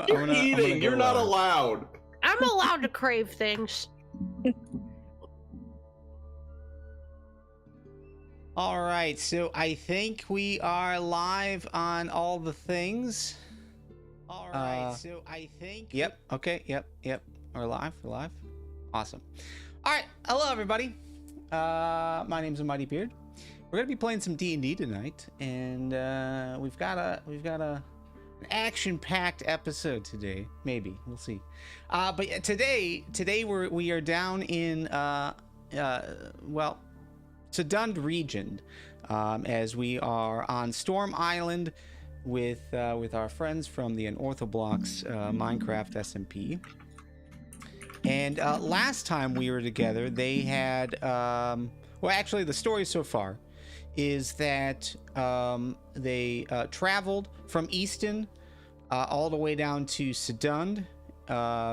You're eating. You're not allowed. I'm allowed to crave things. All right, so I think we are live on all the things. All right, so I think... Yep, okay, yep. We're live. Awesome. All right, hello everybody. My name's Mighty Beard. We're gonna be playing some D&D tonight, and we've got an action-packed episode today. Maybe we'll see. But today we are down in Sudund region, as we are on Storm Island with our friends from the Unorthoblocks Minecraft SMP. And last time we were together, they had well, actually, the story so far is that they traveled from Easton all the way down to Sudund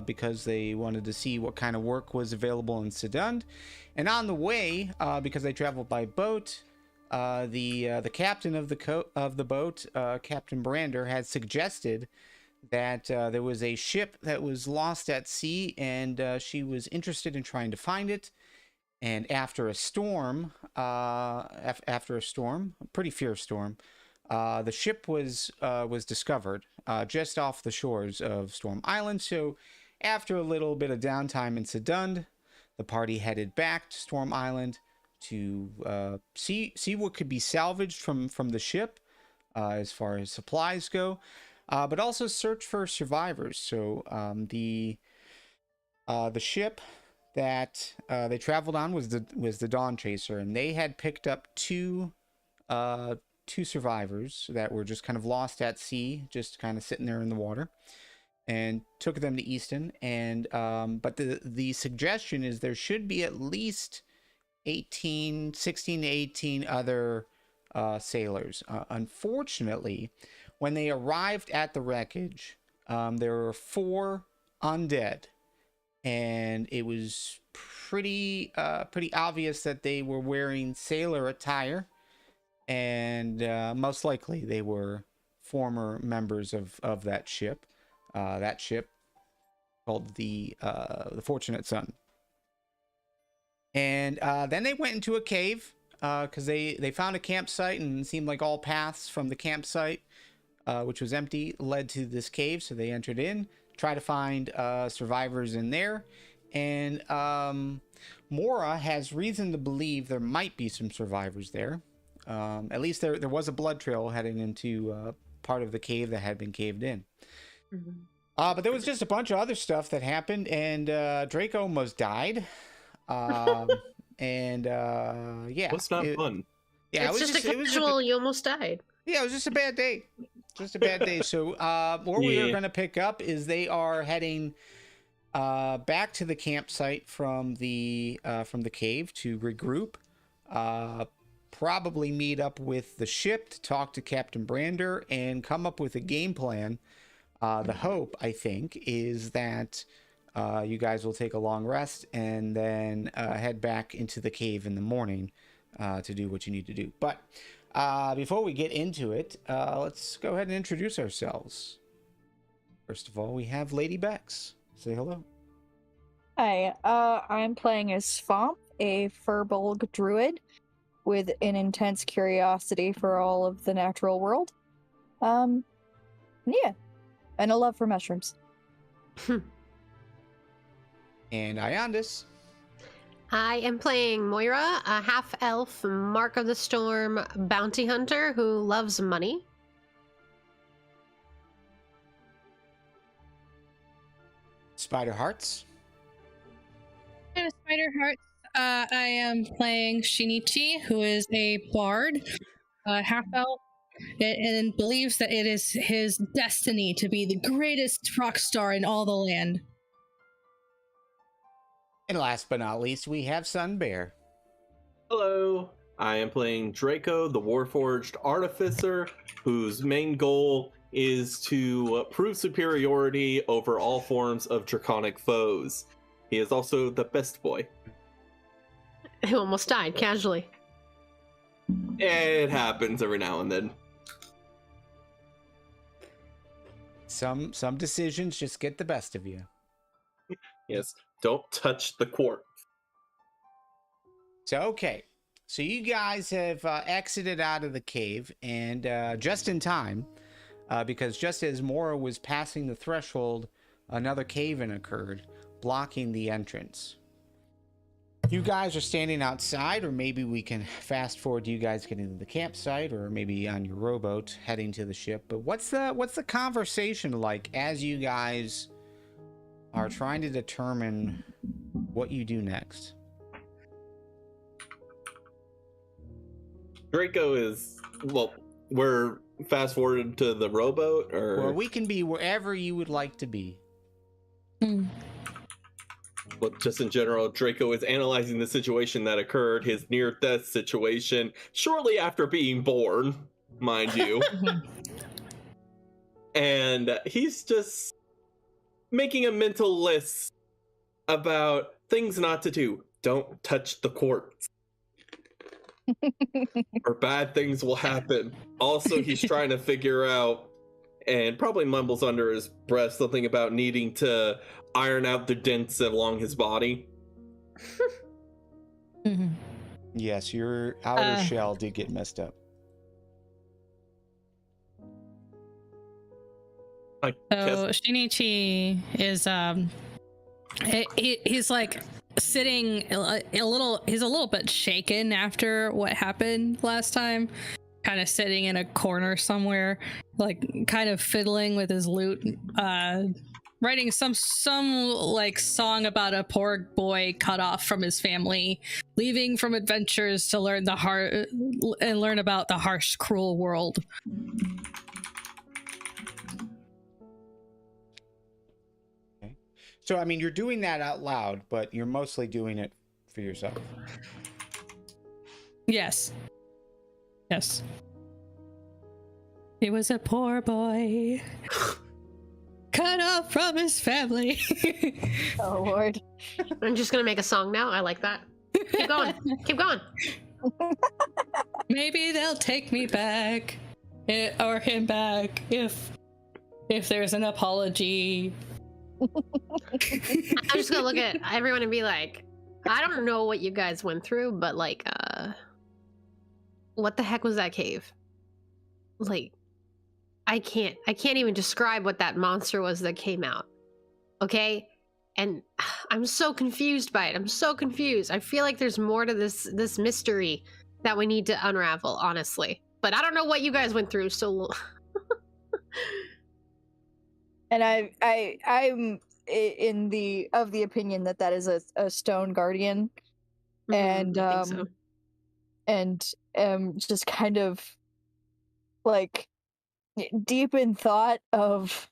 because they wanted to see what kind of work was available in Sudund. And on the way, because they traveled by boat, the captain of the boat, Captain Brander, had suggested that there was a ship that was lost at sea, and she was interested in trying to find it. And after a storm, a pretty fierce storm, the ship was discovered just off the shores of Storm Island. So after a little bit of downtime in Sudund, the party headed back to Storm Island to see what could be salvaged from the ship as far as supplies go, but also search for survivors. So the ship that they traveled on was the Dawn Chaser, and they had picked up two survivors that were just kind of lost at sea, just kind of sitting there in the water, and took them to Easton. And but the suggestion is there should be at least 16 to 18 other sailors. Unfortunately, when they arrived at the wreckage, there were 4 undead, and it was pretty obvious that they were wearing sailor attire, and most likely they were former members of that ship. That ship called the Fortunate Son. And then they went into a cave because they found a campsite, and it seemed like all paths from the campsite, which was empty, led to this cave. So they entered in, try to find survivors in there. And Mora has reason to believe there might be some survivors there. At least there was a blood trail heading into part of the cave that had been caved in. Mm-hmm. But there was just a bunch of other stuff that happened, and Draco almost died. Yeah. What's not fun? Yeah, it's just a casual, you almost died. Yeah, it was just a bad day. So what we are going to pick up is they are heading back to the campsite from the cave to regroup. Probably meet up with the ship to talk to Captain Brander and come up with a game plan. The hope, I think, is that you guys will take a long rest and then head back into the cave in the morning to do what you need to do. But before we get into it, let's go ahead and introduce ourselves. First of all, we have Lady Bex. Say hello. Hi, I'm playing as Swamp, a Furbolg druid with an intense curiosity for all of the natural world. Yeah, and a love for mushrooms. And Iondis. I am playing Moira, a half-elf Mark of the Storm bounty hunter who loves money. SpiderHearts. I'm SpiderHearts. I am playing Shinichi, who is a bard, half-elf, and believes that it is his destiny to be the greatest rock star in all the land. And last but not least, we have Sunbear. Hello. I am playing Draco, the Warforged Artificer, whose main goal is to prove superiority over all forms of draconic foes. He is also the best boy. Who almost died casually. It happens every now and then. Some decisions just get the best of you. Yes, don't touch the quartz. So, okay. So you guys have exited out of the cave, and just in time, because just as Mora was passing the threshold, another cave-in occurred, blocking the entrance. You guys are standing outside, or maybe we can fast forward to you guys getting to the campsite, or maybe on your rowboat heading to the ship. But what's the conversation like as you guys are trying to determine what you do next? Draco is, well, we're fast forwarded to the rowboat, or? Well, we can be wherever you would like to be. Well, just in general, Draco is analyzing the situation that occurred, his near-death situation, shortly after being born, mind you. And he's just making a mental list about things not to do. Don't touch the quartz. Or bad things will happen. Also, he's trying to figure out, and probably mumbles under his breath, something about needing to iron out the dents along his body. Yes, your outer shell did get messed up. So Shinichi is he's like sitting he's a little bit shaken after what happened last time, kind of sitting in a corner somewhere, like kind of fiddling with his lute, writing some like song about a poor boy cut off from his family, leaving from adventures to learn about the harsh, cruel world. So, I mean, you're doing that out loud, but you're mostly doing it for yourself. Yes. He was a poor boy, cut off from his family. Oh, Lord. I'm just gonna make a song now. I like that. Keep going. Keep going. Maybe they'll take me back, or him back, if there's an apology. I'm just gonna look at everyone and be like, I don't know what you guys went through, but like, what the heck was that cave? Like, I can't even describe what that monster was that came out. Okay? And I'm so confused by it. I'm so confused. I feel like there's more to this mystery that we need to unravel, honestly. But I don't know what you guys went through, so And I'm of the opinion that is a stone guardian, and I think so. and just kind of like deep in thought of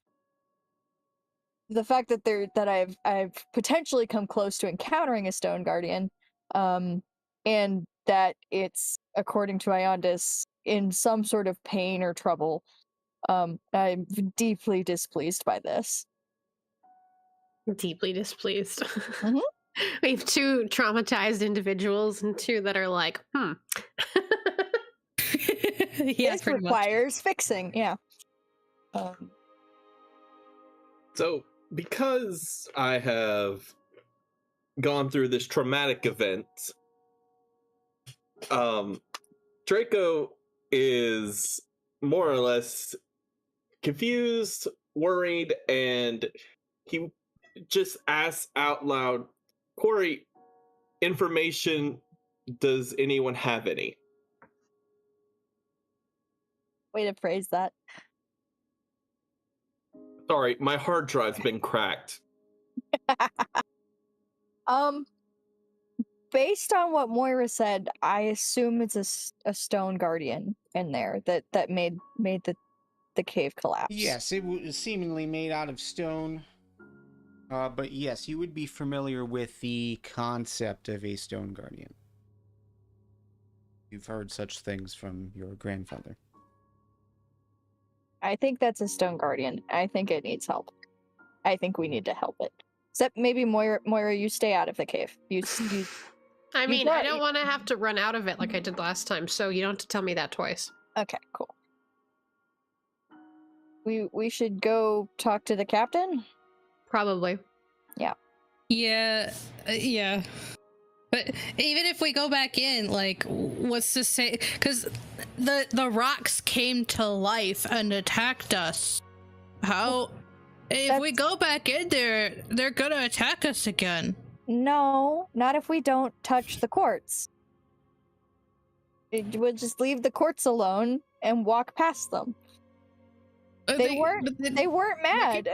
the fact that I've potentially come close to encountering a stone guardian, and that it's, according to Iondis, in some sort of pain or trouble. I'm deeply displeased by this. Deeply displeased. Mm-hmm. We have two traumatized individuals and two that are like, Yeah, this requires fixing. Yeah. So, because I have gone through this traumatic event, Draco is more or less confused, worried, and he just asks out loud, Corey, information, does anyone have any? Way to phrase that. Sorry, my hard drive's been cracked. Based on what Moira said, I assume it's a stone guardian in there that made the cave collapse. Yes, it was seemingly made out of stone. But yes, you would be familiar with the concept of a stone guardian. You've heard such things from your grandfather. I think that's a stone guardian. I think it needs help. I think we need to help it. Except maybe Moira, you stay out of the cave. You I mean, I don't want to have to run out of it like I did last time, so you don't have to tell me that twice. Okay, cool. we should go talk to the captain? Probably. Yeah, yeah. But even if we go back in, like, what's to say? Because the rocks came to life and attacked us. How? If we go back in there, they're gonna attack us again. No, not if we don't touch the quartz. We'll just leave the quartz alone and walk past them. They weren't mad.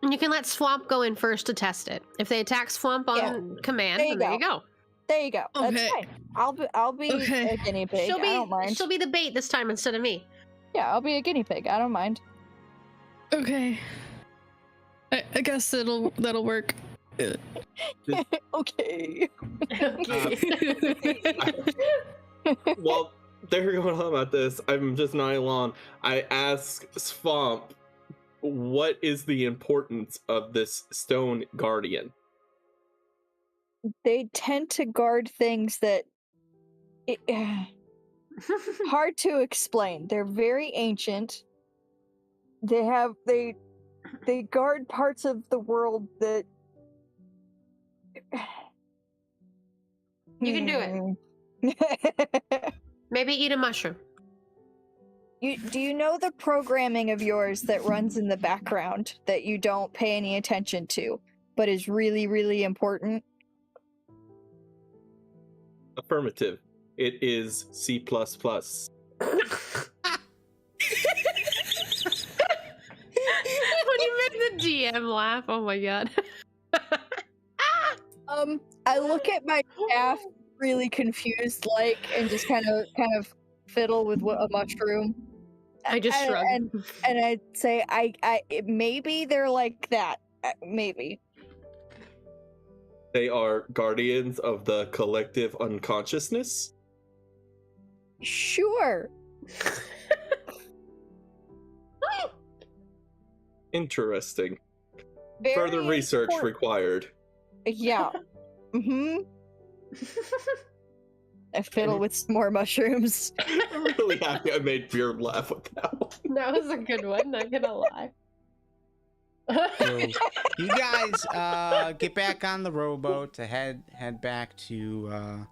You can let Swamp go in first to test it. If they attack Swamp on command, there you go. There you go. Okay. That's fine. I'll be a guinea pig. I don't mind. She'll be the bait this time instead of me. Yeah, I'll be a guinea pig. I don't mind. Okay. I guess that'll work. Okay. While they're going on about this, I'm just nodding along. I ask Swamp, what is the importance of this stone guardian? They tend to guard things that hard to explain. They're very ancient. They guard parts of the world that You can do it. Maybe eat a mushroom. Do you know the programming of yours that runs in the background that you don't pay any attention to, but is really, really important? Affirmative. It is C++. When you made the GM laugh, oh my god. I look at my staff really confused, and just kind of fiddle with a mushroom. I just shrug. And I'd say, maybe they're like that. Maybe. They are guardians of the collective unconsciousness. Sure. Interesting. Very Further research important. required. Yeah. Mm-hmm. I fiddle with some more mushrooms. I'm really happy I made Beard laugh with that one. That was a good one, not gonna lie. So you guys get back on the rowboat to head back to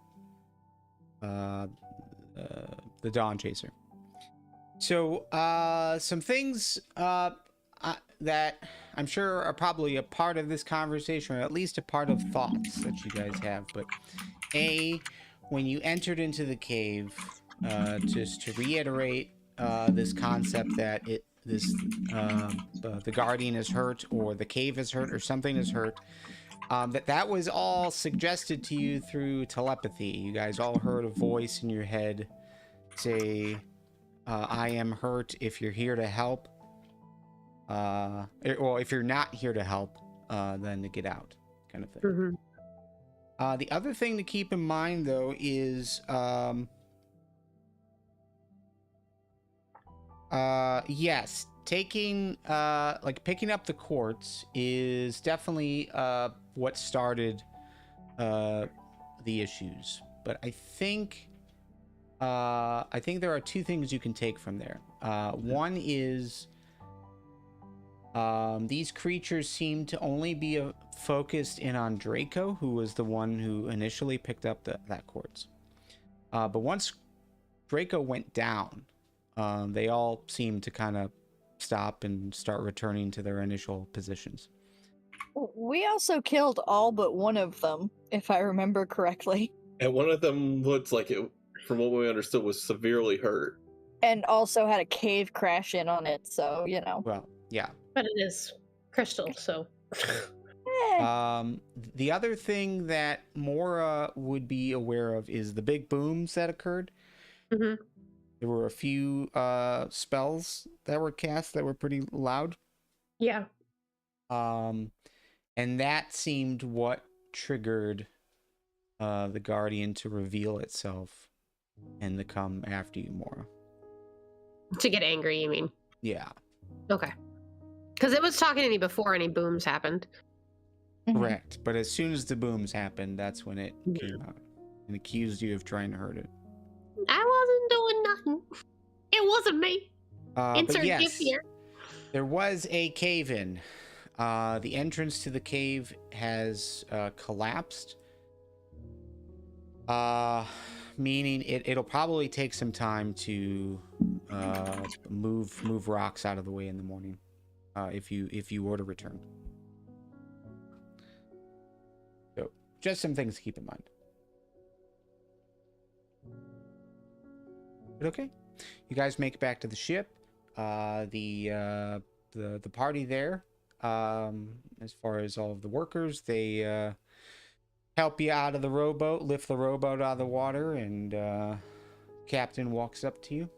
the Dawn Chaser. So some things that I'm sure are probably a part of this conversation, or at least a part of thoughts that you guys have. But when you entered into the cave, just to reiterate this concept that the guardian is hurt, or the cave is hurt, or something is hurt, that was all suggested to you through telepathy. You guys all heard a voice in your head say, I am hurt if you're here to help. Well, if you're not here to help, then to get out, kind of thing. Mm-hmm. The other thing to keep in mind, though, is yes, picking up the quartz is definitely what started the issues. But I think there are two things you can take from there. One is these creatures seem to only be focused in on Draco, who was the one who initially picked up that quartz. But once Draco went down, they all seemed to kind of stop and start returning to their initial positions. We also killed all but one of them, if I remember correctly. And one of them looks like it, from what we understood, was severely hurt. And also had a cave crash in on it, so, you know. Well, yeah. But it is crystal, so. The other thing that Mora would be aware of is the big booms that occurred. Mm-hmm. There were a few spells that were cast that were pretty loud. Yeah. And that seemed what triggered the Guardian to reveal itself and to come after you, Mora. To get angry, you mean? Yeah. Okay. Because it was talking to me before any booms happened. Correct. But as soon as the booms happened, that's when it came out and accused you of trying to hurt it. I wasn't doing nothing. It wasn't me. But Insert yes, gift here. There was a cave-in. The entrance to the cave has collapsed. Meaning it'll probably take some time to move rocks out of the way in the morning, if you were to return. So just some things to keep in mind. But okay, you guys make it back to the ship. The party there, as far as all of the workers, they help you out of the rowboat, lift the rowboat out of the water, and Captain walks up to you.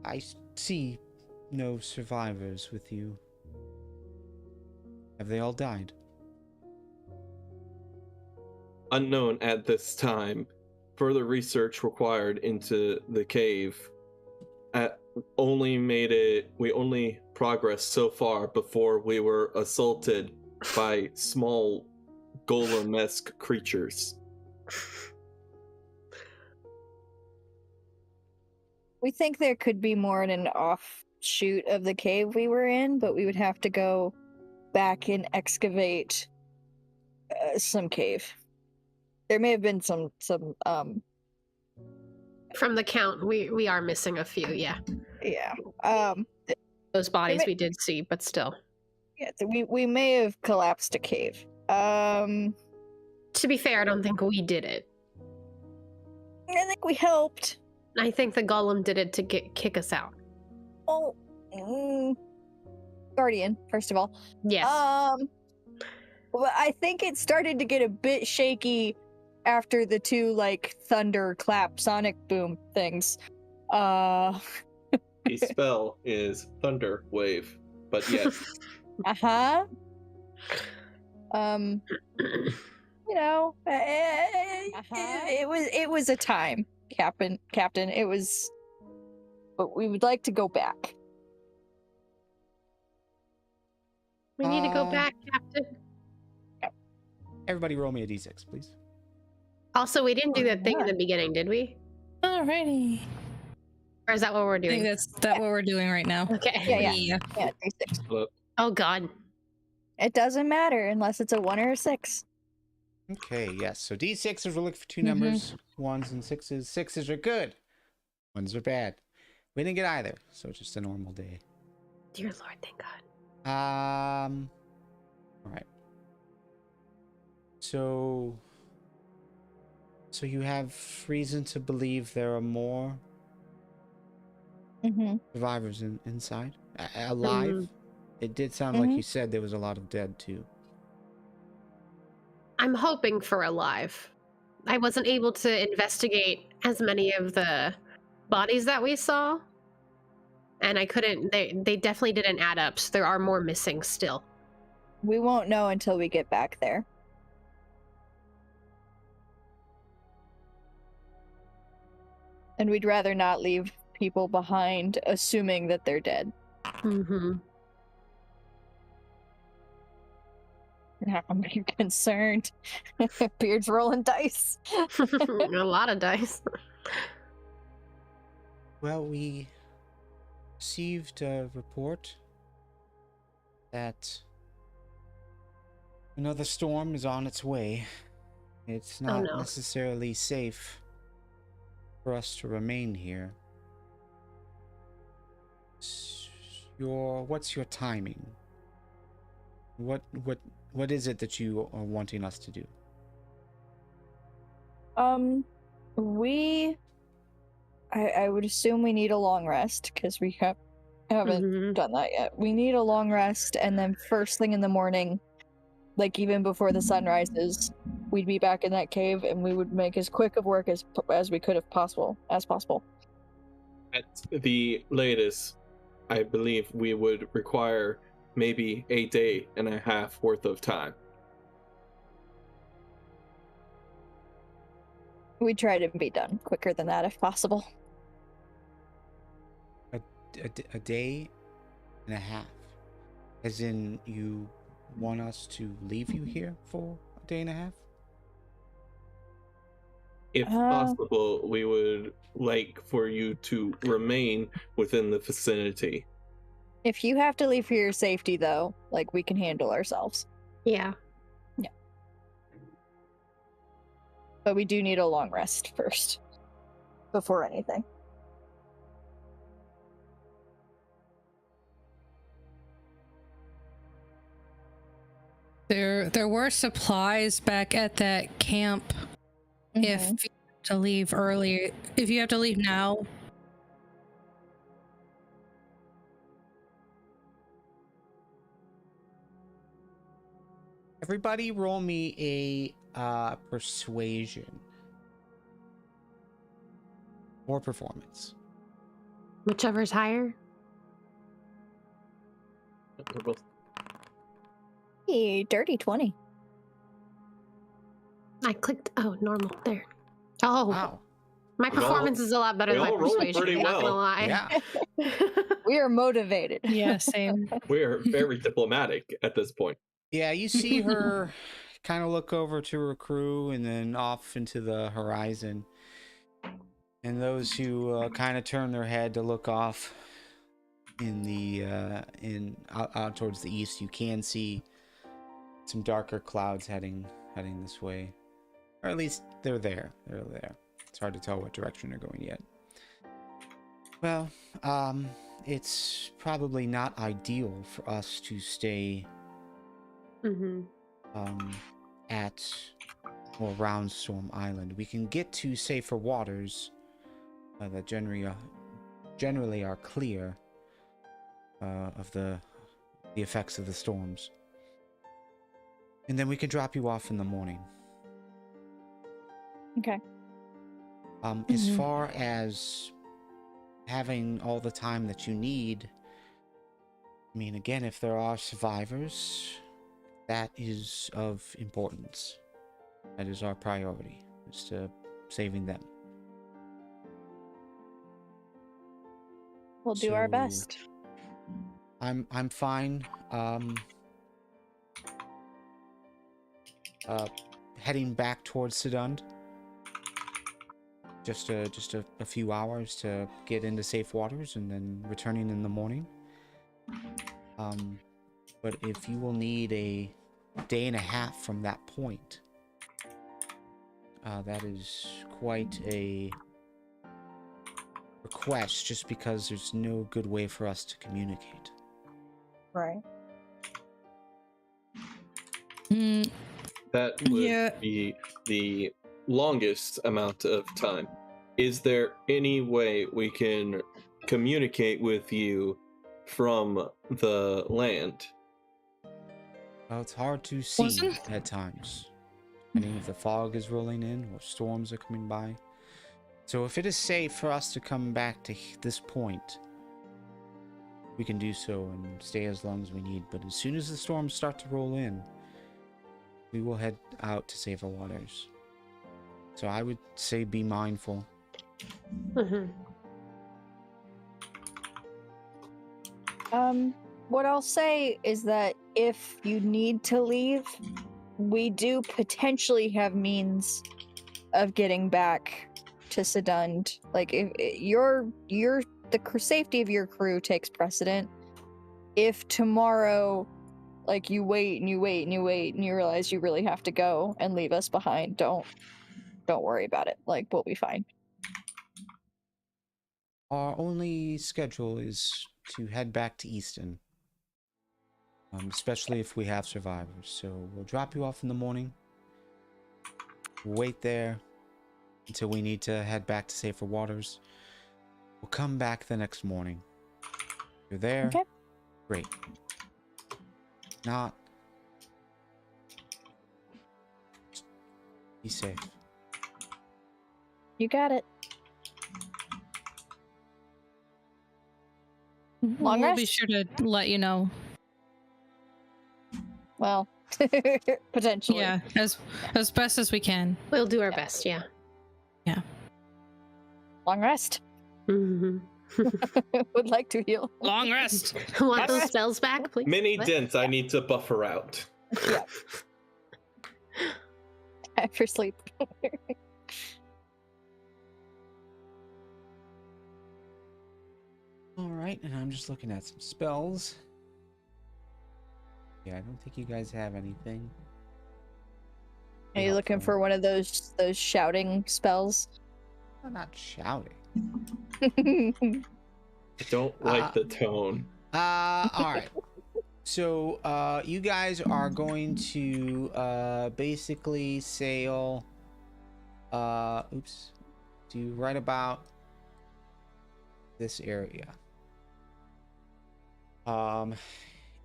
I see no survivors with you. Have they all died? Unknown at this time. Further research required into the cave. We only progressed so far before we were assaulted by small golem-esque creatures. We think there could be more in an offshoot of the cave we were in, but we would have to go back and excavate some cave. There may have been some From the count, we are missing a few, yeah. yeah. Those bodies we did see, but still. Yeah, we may have collapsed a cave. To be fair, I don't think we did it. I think we helped. I think the golem did it to kick us out. Oh, Guardian, first of all. Yes. Well, I think it started to get a bit shaky after the two thunder clap sonic boom things. The spell is Thunder Wave, but yes. Uh-huh. It was a time, Captain. It was, but we would like to go back. We need to go back, Captain. Everybody roll me a d6, please. Also, we didn't do that thing in the beginning, did we? Alrighty. Or is that what we're I think doing? that's what we're doing right now. Okay. Yeah, 3-6. Oh, God. It doesn't matter unless it's a 1 or a 6. Okay, yes. So d6s, we're looking for two numbers, 1s and 6s. 6s are good. 1s are bad. We didn't get either, so it's just a normal day. Dear Lord, thank God. All right. So you have reason to believe there are more survivors inside? Alive? It did sound like you said there was a lot of dead, too. I'm hoping for alive. I wasn't able to investigate as many of the bodies that we saw. And I couldn't, they definitely didn't add up, so there are more missing still. We won't know until we get back there. And we'd rather not leave people behind assuming that they're dead. Mm-hmm. I'm concerned. Beard's rolling dice. A lot of dice. Well, we received a report that another storm is on its way. It's not necessarily safe for us to remain here. What's your timing? What is it that you are wanting us to do? I would assume we need a long rest because we haven't done that yet. We need a long rest, and then first thing in the morning, even before the sun rises, we'd be back in that cave, and we would make as quick of work as we could as possible. At the latest, I believe we would require maybe a day and a half worth of time. We try to be done quicker than that if possible. A day and a half? As in, you want us to leave you here for a day and a half? If possible, we would like for you to remain within the vicinity. If you have to leave for your safety, though, like, we can handle ourselves. Yeah. But we do need a long rest first. Before anything. There were supplies back at that camp. If you have to leave early, if you have to leave now. Everybody roll me a persuasion. Or performance. Whichever's higher. They're both. Hey, dirty 20. I clicked. Oh, normal. There. Oh, Wow. my We all- performance is a lot better we than my all rolled persuasion. pretty I'm not gonna well. lie. Yeah. We are motivated. Yeah, same. We are very diplomatic at this point. Yeah, you see her kind of look over to her crew and then off into the horizon. And those who kind of turn their head to look off in the out towards the east, you can see some darker clouds heading this way, or at least they're there. They're there. It's hard to tell what direction they're going yet. Well, it's probably not ideal for us to stay at or around Storm Island. We can get to safer waters that generally are clear of the effects of the storms. And then we can drop you off in the morning. Okay. As far as having all the time that you need, I mean, again, if there are survivors, that is of importance. That is our priority, is to saving them. We'll do our So, best. I'm fine. Heading back towards Sedund. Just a few hours to get into safe waters, and then returning in the morning. But if you will need a day and a half from that point, that is quite a request, just because there's no good way for us to communicate. Right. That would Yeah. be the longest amount of time. Is there any way we can communicate with you from the land? Well, it's hard to see Wasn't- at times, depending if the fog is rolling in or storms are coming by. So if it is safe for us to come back to this point, we can do so and stay as long as we need. But as soon as the storms start to roll in, we will head out to safer waters. So I would say be mindful. What I'll say is that if you need to leave, we do potentially have means of getting back to Sedund. Like, if the safety of your crew takes precedent. If tomorrow, like, you wait and you wait and you wait and you realize you really have to go and leave us behind, don't worry about it. Like, we'll be fine. Our only schedule is to head back to Easton. Especially if we have survivors. So we'll drop you off in the morning. We'll wait there until we need to head back to safer waters. We'll come back the next morning. If you're there, Okay. Great. Not. Just be safe. You got it. Long We'll be rest? sure to let you know. Well, potentially. Yeah, as best as we can. We'll do our best, yeah. Long rest. Would like to heal. Long rest. Want those spells back, please? Many What? dents I need to buffer out. Yeah. Time for sleep. All right, and I'm just looking at some spells. Yeah, I don't think you guys have anything. Are you looking for one of those shouting spells? I'm not shouting. I don't like the tone. All right. So, you guys are going to basically sail to right about this area.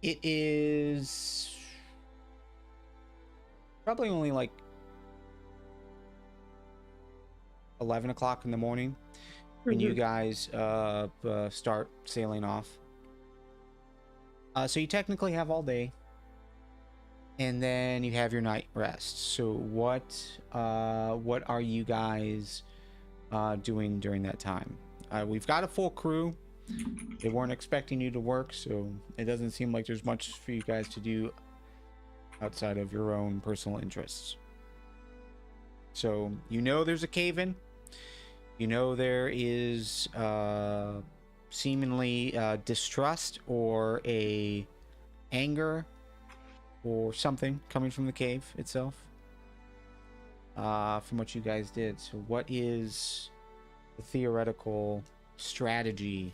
It is probably only like 11 o'clock in the morning when you guys start sailing off. So you technically have all day, and then you have your night rest. So what are you guys doing during that time? We've got a full crew. They weren't expecting you to work, so it doesn't seem like there's much for you guys to do outside of your own personal interests. So you know there's a cave-in. You know there is seemingly distrust or a anger or something coming from the cave itself, from what you guys did. So what is the theoretical strategy?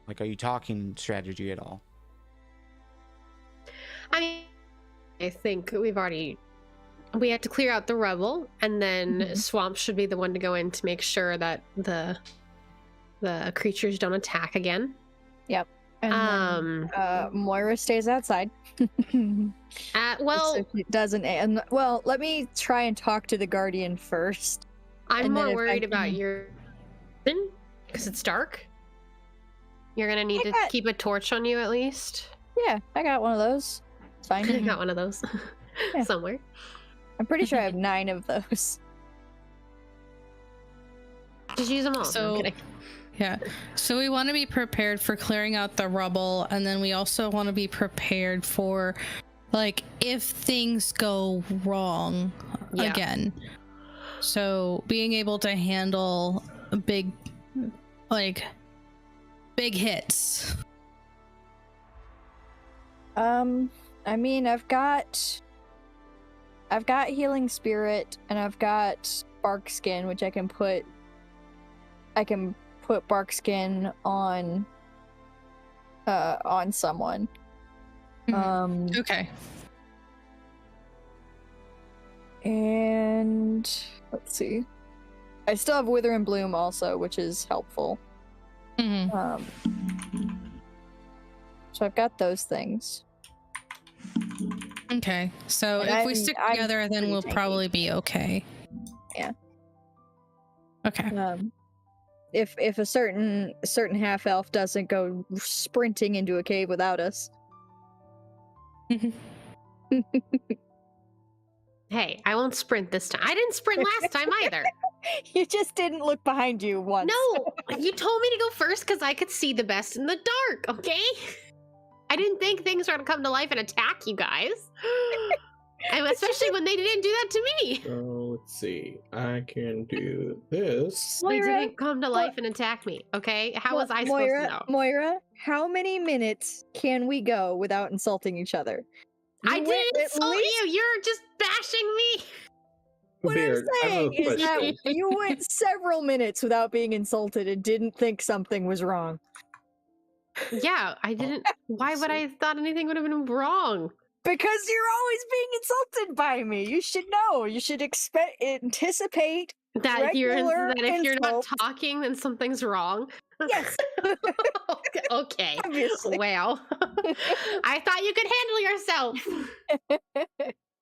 Like, are you talking strategy at all? I mean, I think we have to clear out the rubble, and then Swamp should be the one to go in to make sure that the creatures don't attack again. Yep. And then, Moira stays outside. Well, so it doesn't. And well, let me try and talk to the Guardian first. I'm and then more if worried I about can- your because it's dark. You're gonna need to keep a torch on you at least. Yeah, I got one of those. It's fine. I got one of those Yeah. somewhere. I'm pretty sure I have 9 of those. Just use them all. So- No, I'm kidding. Yeah. So we want to be prepared for clearing out the rubble, and then we also want to be prepared for, like, if things go wrong Yeah. again. So being able to handle big hits. I mean, I've got healing spirit, and I've got bark skin, which I can put bark skin on someone. Okay. And let's see. I still have wither and bloom also, which is helpful. Mhm. So I've got those things. Okay. So And if we I'm- stick I'm together, then pretty we'll tanky. probably be okay. Yeah. Okay. If a certain half elf doesn't go sprinting into a cave without us. Hey, I won't sprint this time. I didn't sprint last time either. You just didn't look behind you once. No, you told me to go first because I could see the best in the dark, okay? I didn't think things were going to come to life and attack you guys. And especially when they didn't do that to me. So let's see. I can do this. They Moira, didn't come to life and attack me, okay? How was I supposed to know? Moira, how many minutes can we go without insulting each other? I You went didn't at insult least- you. You're just bashing me. What Beard, I I'm have a saying is that question. you went several minutes without being insulted and didn't think something was wrong. Yeah, I didn't. Why would I have thought anything would have been wrong? Because you're always being insulted by me. You should know. You should anticipate. That if Regular you're not insults. talking, then something's wrong. Yes, Okay. obviously. Well, I thought you could handle yourself.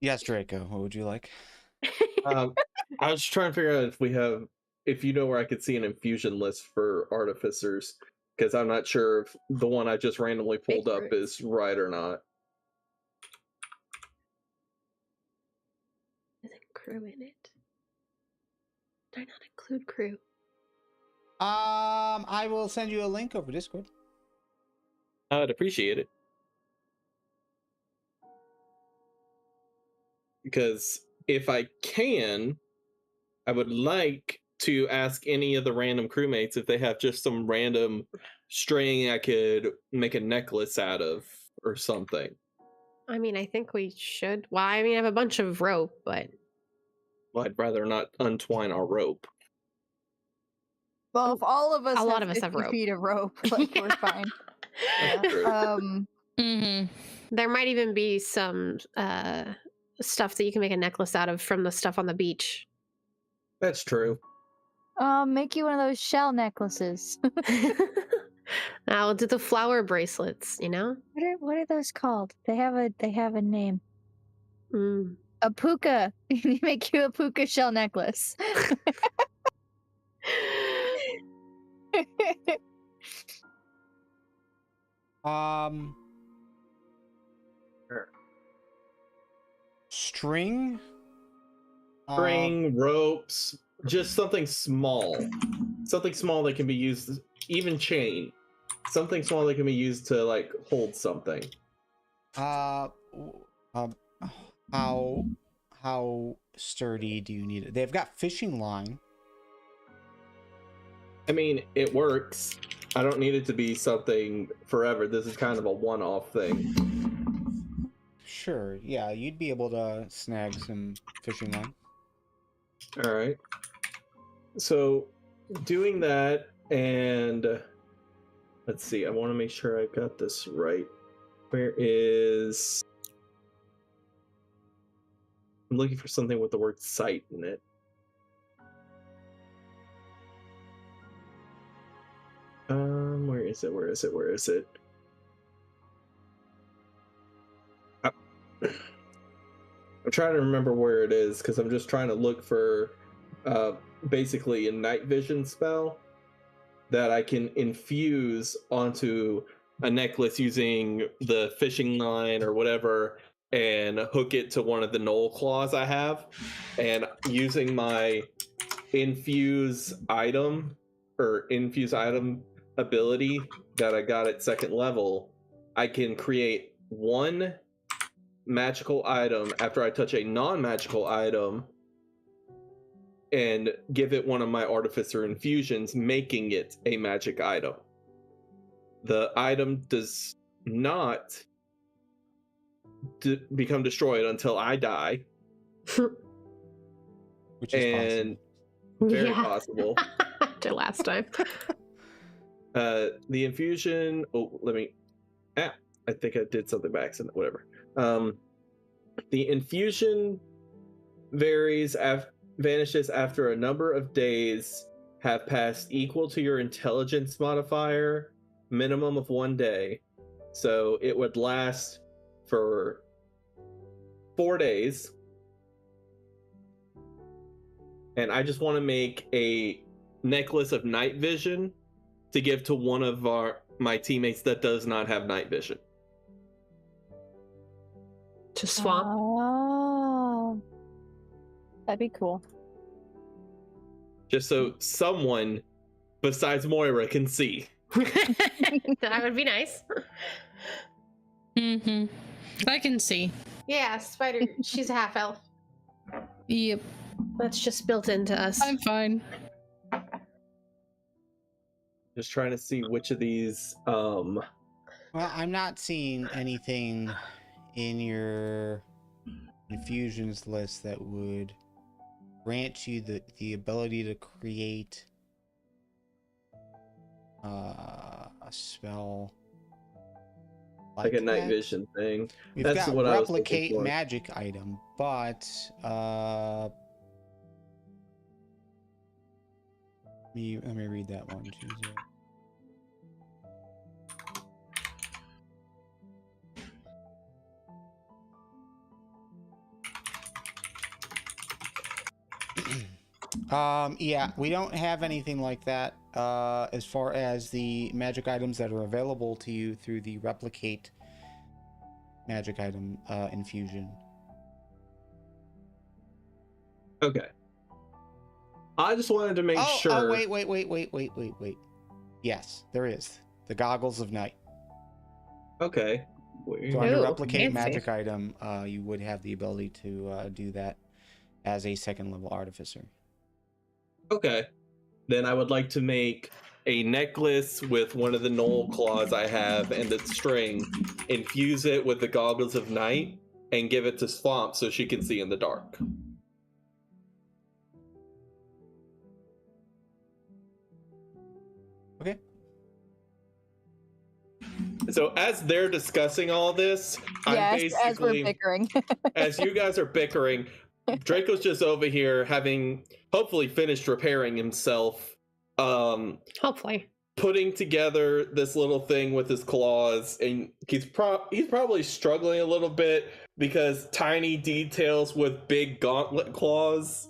Yes, Draco. What would you like? I was just trying to figure out if you know where I could see an infusion list for artificers, because I'm not sure if the one I just randomly pulled up is right or not. Isn't crew in it? Did I not include crew? I will send you a link over Discord. I'd appreciate it. Because if I can, I would like to ask any of the random crewmates if they have just some random string I could make a necklace out of or something. I mean, I think we should. Well, I mean, I have a bunch of rope, but Well, I'd rather not untwine our rope. Well, if all of us A lot have of us have 50 rope. feet of rope, like we're fine. That's true. Mm-hmm. there might even be some stuff that you can make a necklace out of from the stuff on the beach. That's true. Make you one of those shell necklaces. I'll do the flower bracelets, you know? What are those called? They have a name. Mm. A puka. You make you a puka shell necklace. String? String, ropes, just something small. Something small that can be used, even chain. Something small that can be used to, like, hold something. How sturdy do you need it? They've got fishing line. I mean, it works. I don't need it to be something forever. This is kind of a one-off thing. Sure, yeah, you'd be able to snag some fishing line. All right. So, doing that, and let's see. I want to make sure I got this right. Where is? I'm looking for something with the word sight in it. Where is it? Where is it? Where is it? I'm trying to remember where it is because I'm just trying to look for basically a night vision spell that I can infuse onto a necklace using the fishing line or whatever and hook it to one of the knoll claws I have, and using my infuse item ability that I got at 2nd level, I can create one magical item after I touch a non-magical item and give it one of my artificer infusions, making it a magic item. The item does not become destroyed until I die. Which is very possible. After last time. The infusion. Oh, let me. I think I did something by accident. Whatever. The infusion vanishes after a number of days have passed equal to your intelligence modifier, minimum of 1 day. So it would last for 4 days. And I just want to make a necklace of night vision to give to one of my teammates that does not have night vision. To swamp. Oh, that'd be cool. Just so someone besides Moira can see. That would be nice. Mm-hmm. I can see. Yeah, Spider, she's a half elf. Yep. That's just built into us. I'm fine. Just trying to see which of these Well, I'm not seeing anything in your infusions list that would grant you the ability to create a spell like a night that. vision thing. We've That's got what I was looking replicate for. magic item, but let me read that one. Jesus. Yeah, we don't have anything like that as far as the magic items that are available to you through the replicate magic item infusion. Okay. I just wanted to make sure. Oh, wait. Yes, there is. The goggles of night. Okay. So under Ooh, replicate fancy. magic item, you would have the ability to do that as a 2nd level artificer. Okay. Then I would like to make a necklace with one of the knoll claws I have and the string, infuse it with the goggles of night, and give it to Swamp so she can see in the dark. Okay. So as they're discussing all this, I'm Yes, as we're basically, bickering. as you guys are bickering, Draco's just over here having hopefully finished repairing himself, Hopefully. putting together this little thing with his claws, and he's probably struggling a little bit because tiny details with big gauntlet claws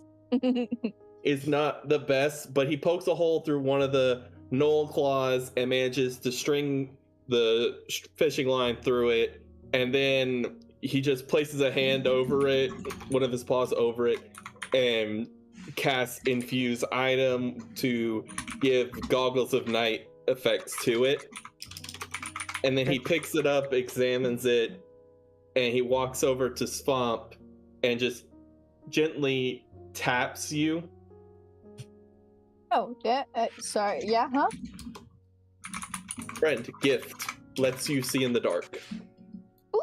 is not the best, but he pokes a hole through one of the knoll claws and manages to string the fishing line through it, and then he just places a hand over it, one of his paws over it, and casts infuse item to give goggles of night effects to it. And then he picks it up, examines it, and he walks over to Swamp and just gently taps you. Oh, yeah. Sorry. Yeah, huh? Friend, gift, lets you see in the dark.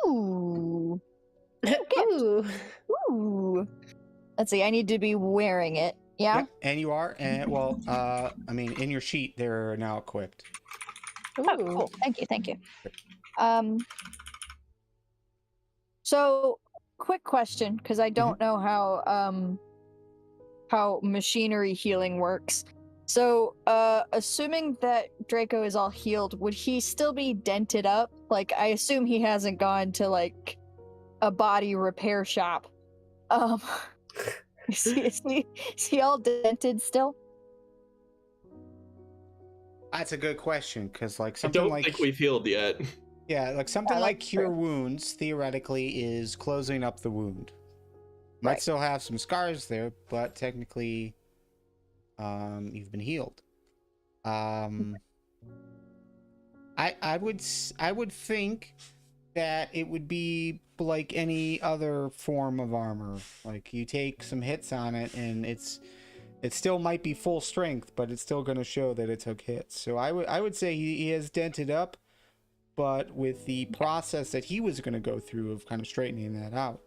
Ooh. Ooh. Ooh. Let's see. I need to be wearing it. Yeah. Yep, and you are, and well, I mean, in your sheet, they're now equipped. Oh, cool. Thank you. Thank you. So, quick question, because I don't know how machinery healing works. So, assuming that Draco is all healed, would he still be dented up? Like, I assume he hasn't gone to like a body repair shop. Is he all dented still? That's a good question, because like I something don't like think we've healed yet. yeah, like something like that's cure true. wounds theoretically is closing up the wound. Might Right. still have some scars there, but technically, you've been healed. I would think that it would be like any other form of armor. Like you take some hits on it, and it still might be full strength, but it's still going to show that it took hits. So I would say he has dented up, but with the process that he was going to go through of kind of straightening that out,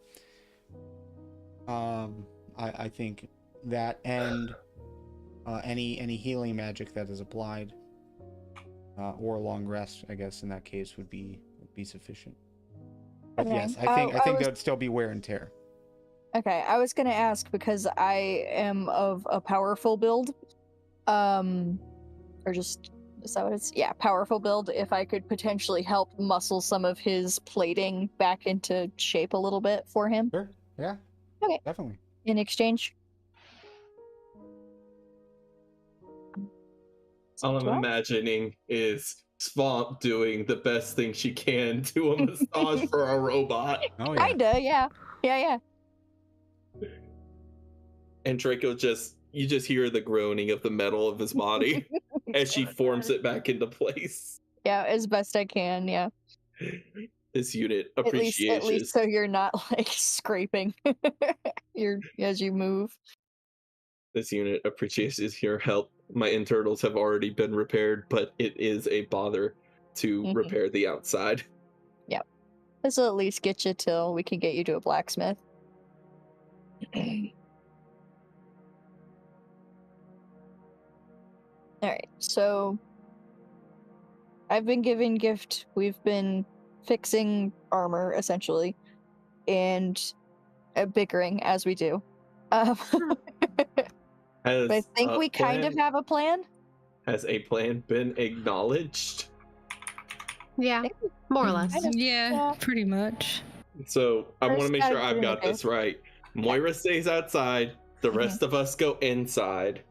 I think that and any healing magic that is applied or a long rest, I guess in that case would be sufficient. But Okay. yes, I think I was- there'd still be wear and tear. Okay, I was gonna ask because I am of a powerful build, or just is that what it's? Yeah, powerful build. If I could potentially help muscle some of his plating back into shape a little bit for him Sure. Yeah. Okay. Definitely. in exchange. All I'm Well, imagining is Swamp doing the best thing she can to a massage for a robot. Oh yeah. Kinda, yeah, yeah. And Draco you just hear the groaning of the metal of his body as she forms it back into place. Yeah, as best I can. Yeah, This unit at appreciates least so you're not like scraping as you move. this unit appreciates your help. My internals have already been repaired, but it is a bother to Mhm. repair the outside. This will at least get you till we can get you to a blacksmith. Alright, so I've been giving gift. We've been fixing armor, essentially, and bickering as we do. Has But I think a we kind of plan- have a plan. Has a plan been acknowledged? Yeah, more or less. Kind of. Yeah, Yeah. pretty much. So I want to First make gotta sure get I've in got there. this right. Moira stays outside, the Mhm. rest of us go inside,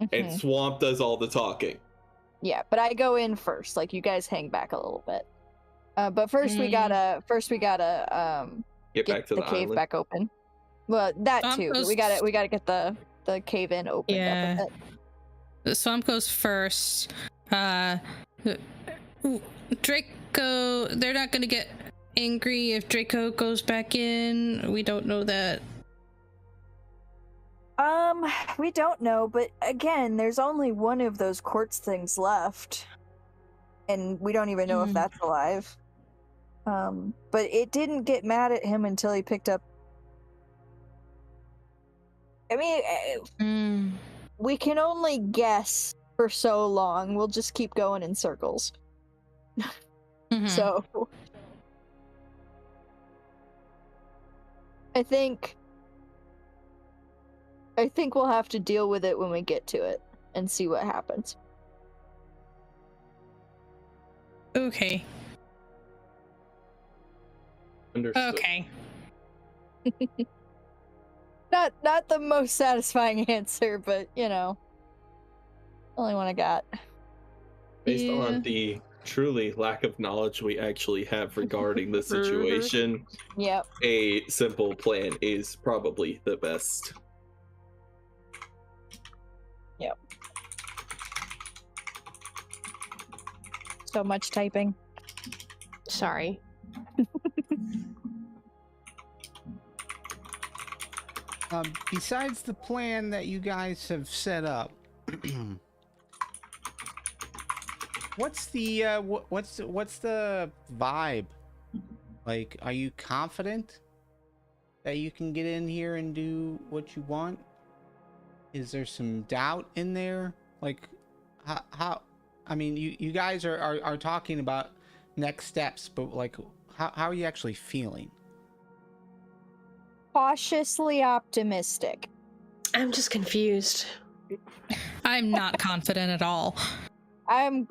and Mhm. Swamp does all the talking. Yeah, but I go in first. Like you guys hang back a little bit. But first we gotta Get back to the the cave island. back open. Well, that Swamp too. But goes- we gotta get the cave in opened Yeah. up a bit. The Swamp goes first. Draco, they're not gonna get angry if Draco goes back in. We don't know that. We don't know, but again, there's only one of those quartz things left. And we don't even know if that's alive. But it didn't get mad at him until he picked up. I mean, we can only guess for so long. We'll just keep going in circles. So, I think we'll have to deal with it when we get to it and see what happens. Okay. Understood. Okay. Not the most satisfying answer, but only one I got. Based on the truly lack of knowledge we actually have regarding the situation, Yep. a simple plan is probably the best. Yep. So much typing. Sorry. Besides the plan that you guys have set up, what's the vibe? Like, are you confident that you can get in here and do what you want? Is there some doubt in there? Like, how I mean, you guys are talking about next steps, but like, how are you actually feeling? Cautiously optimistic. I'm just confused. I'm not confident at all. I'm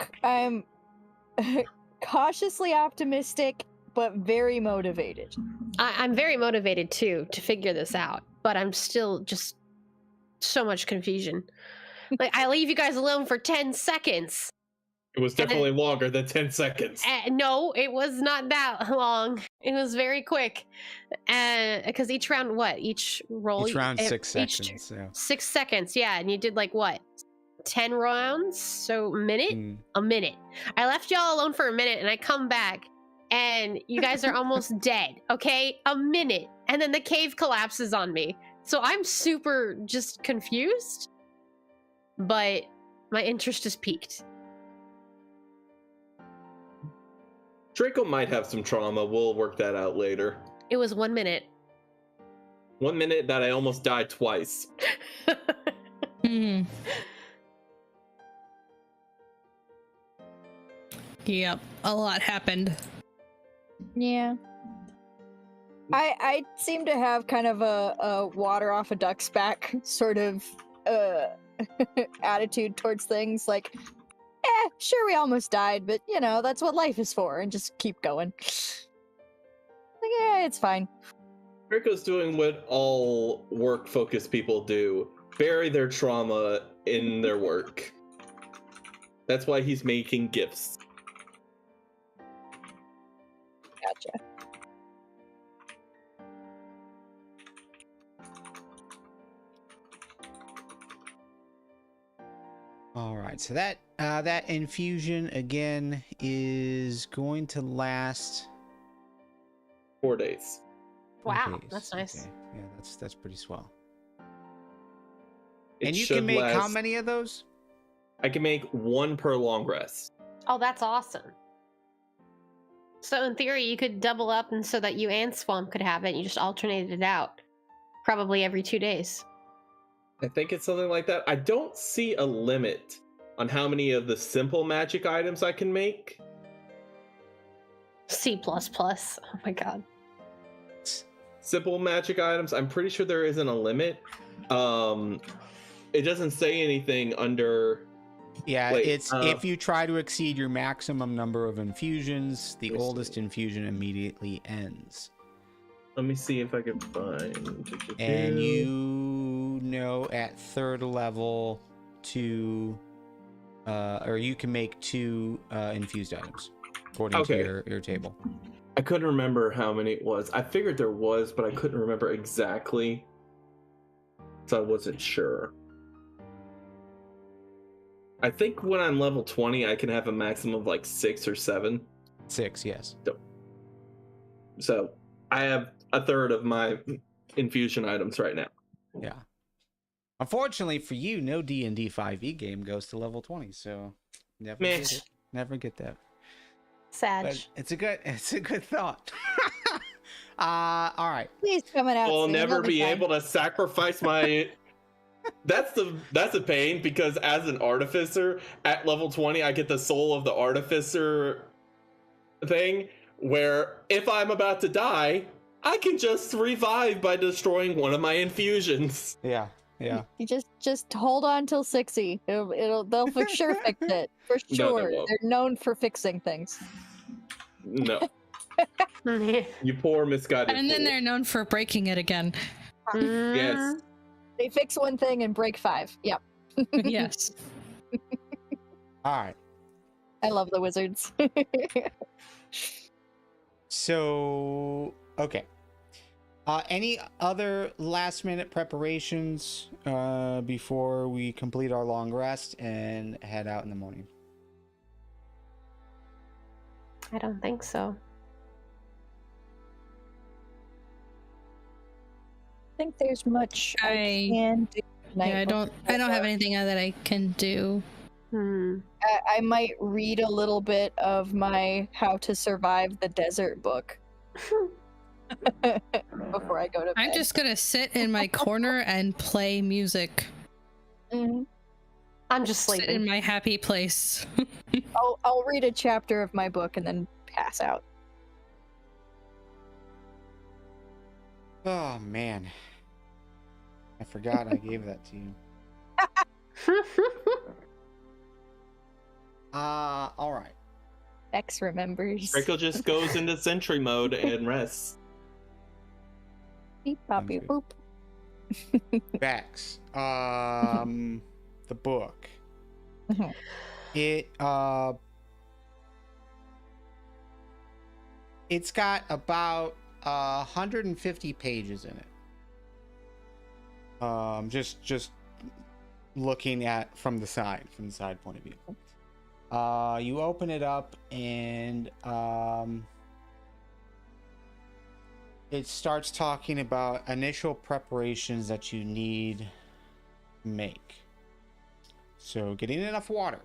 cautiously optimistic, but very motivated. I'm very motivated too to figure this out, but I'm still just so much confusion. Like, I leave you guys alone for 10 seconds. It was definitely longer than 10 seconds. No, it was not that long. It was very quick. Because each round, each roll? Each round 6 seconds. 6 seconds, yeah. And you did 10 rounds? So a minute? A minute. I left y'all alone for a minute and I come back and you guys are almost dead, okay? A minute. And then the cave collapses on me. So I'm super just confused. But my interest is piqued. Draco might have some trauma. We'll work that out later. It was 1 minute. 1 minute that I almost died twice. Yep, a lot happened. Yeah. I seem to have kind of a water off a duck's back sort of attitude towards things. Like, sure, we almost died, but that's what life is for, and just keep going. Like, yeah, it's fine. Draco's doing what all work-focused people do. Bury their trauma in their work. That's why he's making gifts. Gotcha. All right, so that infusion again is going to last 4 days. 4 Wow, days. that's nice. Okay. Yeah, that's pretty swell. It And you should can make how last- many of those? I can make 1 per long rest. Oh, that's awesome. So in theory, you could double up and so that you and Swamp could have it, and you just alternated it out. Probably every 2 days. I think it's something like that. I don't see a limit on how many of the simple magic items I can make. C++. Oh my god. Simple magic items, I'm pretty sure there isn't a limit. It doesn't say anything under... Yeah, Wait, it's if you try to exceed your maximum number of infusions, the Let me oldest see. infusion immediately ends. Let me see if I can find... And you know at 3rd level 2, or you can make 2 infused items, according to your table. I couldn't remember how many it was. I figured there was, but I couldn't remember exactly. So I wasn't sure. I think when I'm level 20, I can have a maximum of 6 or 7. 6, yes. So I have 1/3 of my infusion items right now. Yeah. Unfortunately for you, no D&D5e game goes to level 20, so never Meh. get it. Never get that. Sad. But it's a good thought. All right. Please coming out. I'll soon, never it'll be fine. able to sacrifice my. That's a pain because as an artificer at level 20, I get the soul of the artificer thing, where if I'm about to die, I can just revive by destroying one of my infusions. Yeah. Yeah. You just hold on till 60. They'll for sure fix it. For No, they sure. won't. They're known for fixing things. No, you poor misguided. And then fool. they're known for breaking it again. Yes. They fix one thing and break 5. Yep. Yes. All right. I love the wizards. So, okay. Any other last minute preparations before we complete our long rest and head out in the morning? I don't think so. I think there's much I I- can do. Yeah, I don't have anything that I can do. I might read a little bit of my How to Survive the Desert book before I go to bed. I'm just gonna sit in my corner and play music. Mhm. I'm just Sit in sleeping. my happy place. I'll read a chapter of my book and then pass out. Oh, man. I forgot I gave that to you. All right. X remembers. Draco just goes into sentry mode and rests. Beep, bop, beep, boop. Bex. The book. Mhm. It's got about 150 pages in it. Just looking at from the side point of view. You open it up and it starts talking about initial preparations that you need to make. So getting enough water.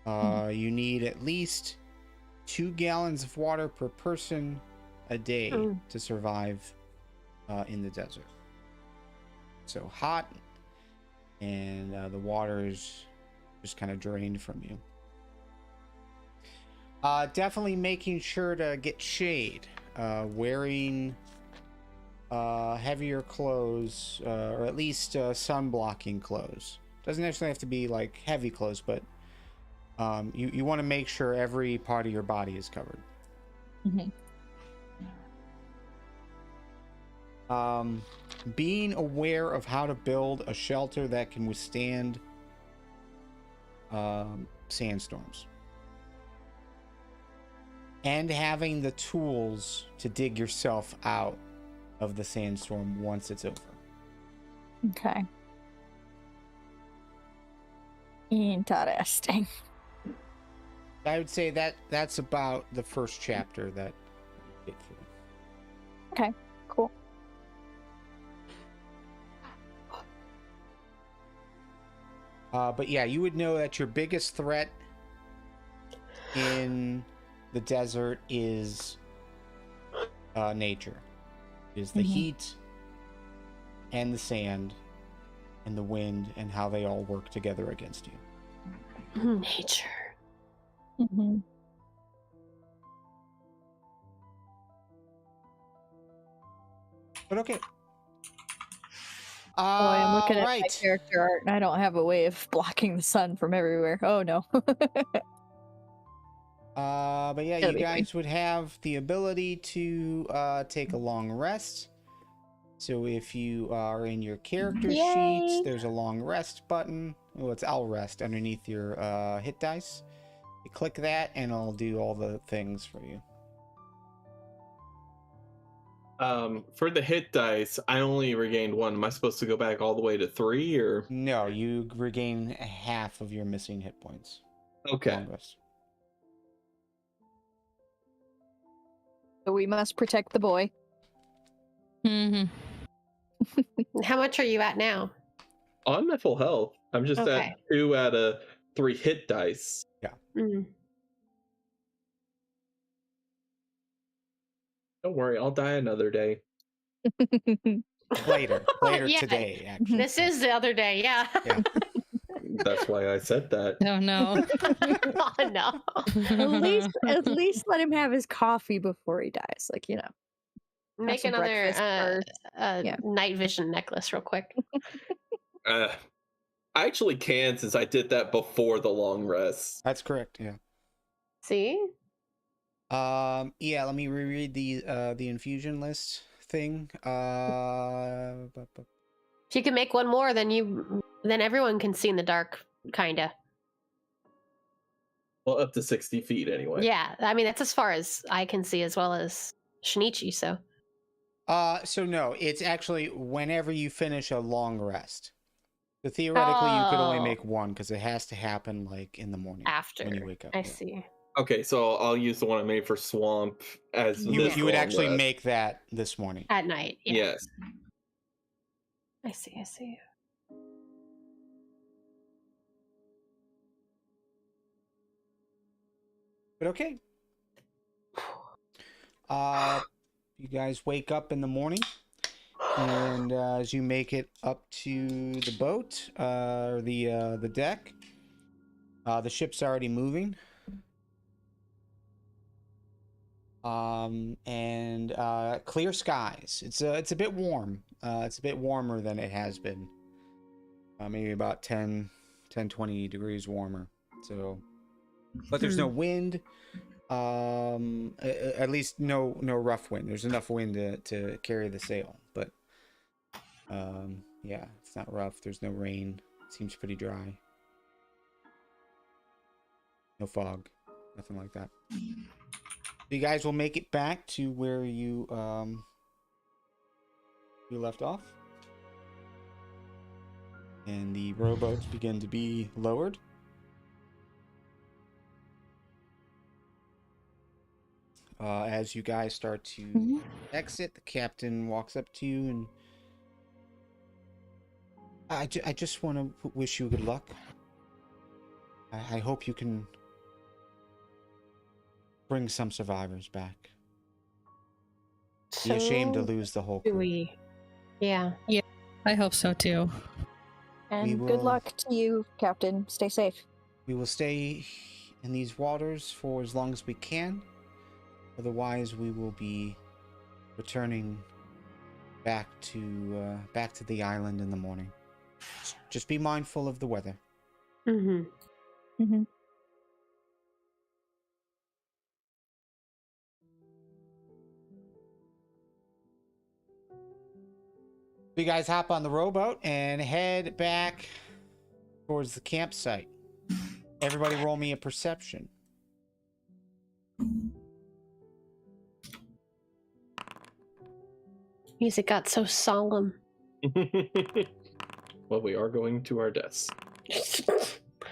You need at least 2 gallons of water per person a day to survive in the desert. So hot, and the water is just kind of drained from you. Definitely making sure to get shade. Wearing heavier clothes, or at least sun-blocking clothes. Doesn't necessarily have to be like heavy clothes, but you want to make sure every part of your body is covered. Mhm. Being aware of how to build a shelter that can withstand sandstorms. And having the tools to dig yourself out of the sandstorm once it's over. Okay. Interesting. I would say that's about the first chapter that you get through. Cool. But yeah, you would know that your biggest threat in the desert is nature. Is the heat and the sand and the wind and how they all work together against you. Nature. Mm-hmm. But okay. Oh, I'm looking at my Right. character art, and I don't have a way of blocking the sun from everywhere. Oh no. But yeah, That'll you be fine. guys would have the ability to take a long rest. So if you are in your character Yay. sheets, there's a long rest button. Oh, it's I'll rest underneath your hit dice. You click that, and it'll do all the things for you. For the hit dice, I only regained 1. Am I supposed to go back all the way to 3 or? No, you regain half of your missing hit points. Okay. Long rest. So we must protect the boy. Mm-hmm. How much are you at now? On my full health. I'm just Okay. at 2 out of 3 hit dice. Mm. Don't worry, I'll die another day. Later Yeah, today, actually. This is the other day, yeah. Yeah. That's why I said that. Oh no. Oh, no. at least let him have his coffee before he dies. Like, Make some another breakfast yeah. night vision necklace real quick. I actually can, since I did that before the long rest. That's correct. Yeah. See? Yeah. Let me reread the infusion list thing. If you can make one more, then everyone can see in the dark, kinda. Well, up to 60 feet anyway. Yeah, I mean that's as far as I can see, as well as Shinichi. So. So no, it's actually whenever you finish a long rest. So theoretically, you could only make one because it has to happen like in the morning After when you wake up. I Yeah. see. Okay, so I'll use the one I made for Swamp as You this would long actually rest. make that this morning. At night. Yeah. Yes. I see. But okay. You guys wake up in the morning, and as you make it up to the boat, or the deck, the ship's already moving. And clear skies. It's a bit warm. It's a bit warmer than it has been. Maybe about 20 degrees warmer. So, but there's no wind. At least no rough wind. There's enough wind to carry the sail, but yeah, it's not rough. There's no rain. It seems pretty dry. No fog. Nothing like that. You guys will make it back to where you left off. And the rowboats begin to be lowered. As you guys start to exit, the captain walks up to you and I just want to wish you good luck. I hope you can bring some survivors back. Be ashamed to lose the whole crew. Yeah. I hope so too. And good luck to you, Captain. Stay safe. We will stay in these waters for as long as we can. Otherwise, we will be returning back to the island in the morning. Just be mindful of the weather. Mm-hmm. Mm-hmm. You guys hop on the rowboat and head back towards the campsite. Everybody roll me a perception. Music got so solemn. Well, we are going to our deaths.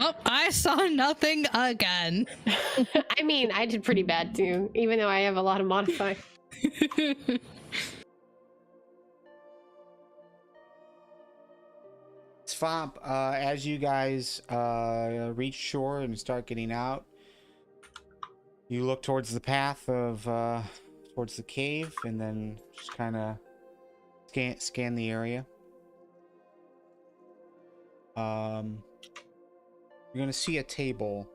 Oh, I saw nothing again. I mean, I did pretty bad too, even though I have a lot of modify. Swamp, as you guys reach shore and start getting out, you look towards the path of towards the cave, and then just kind of scan the area. You're gonna see a table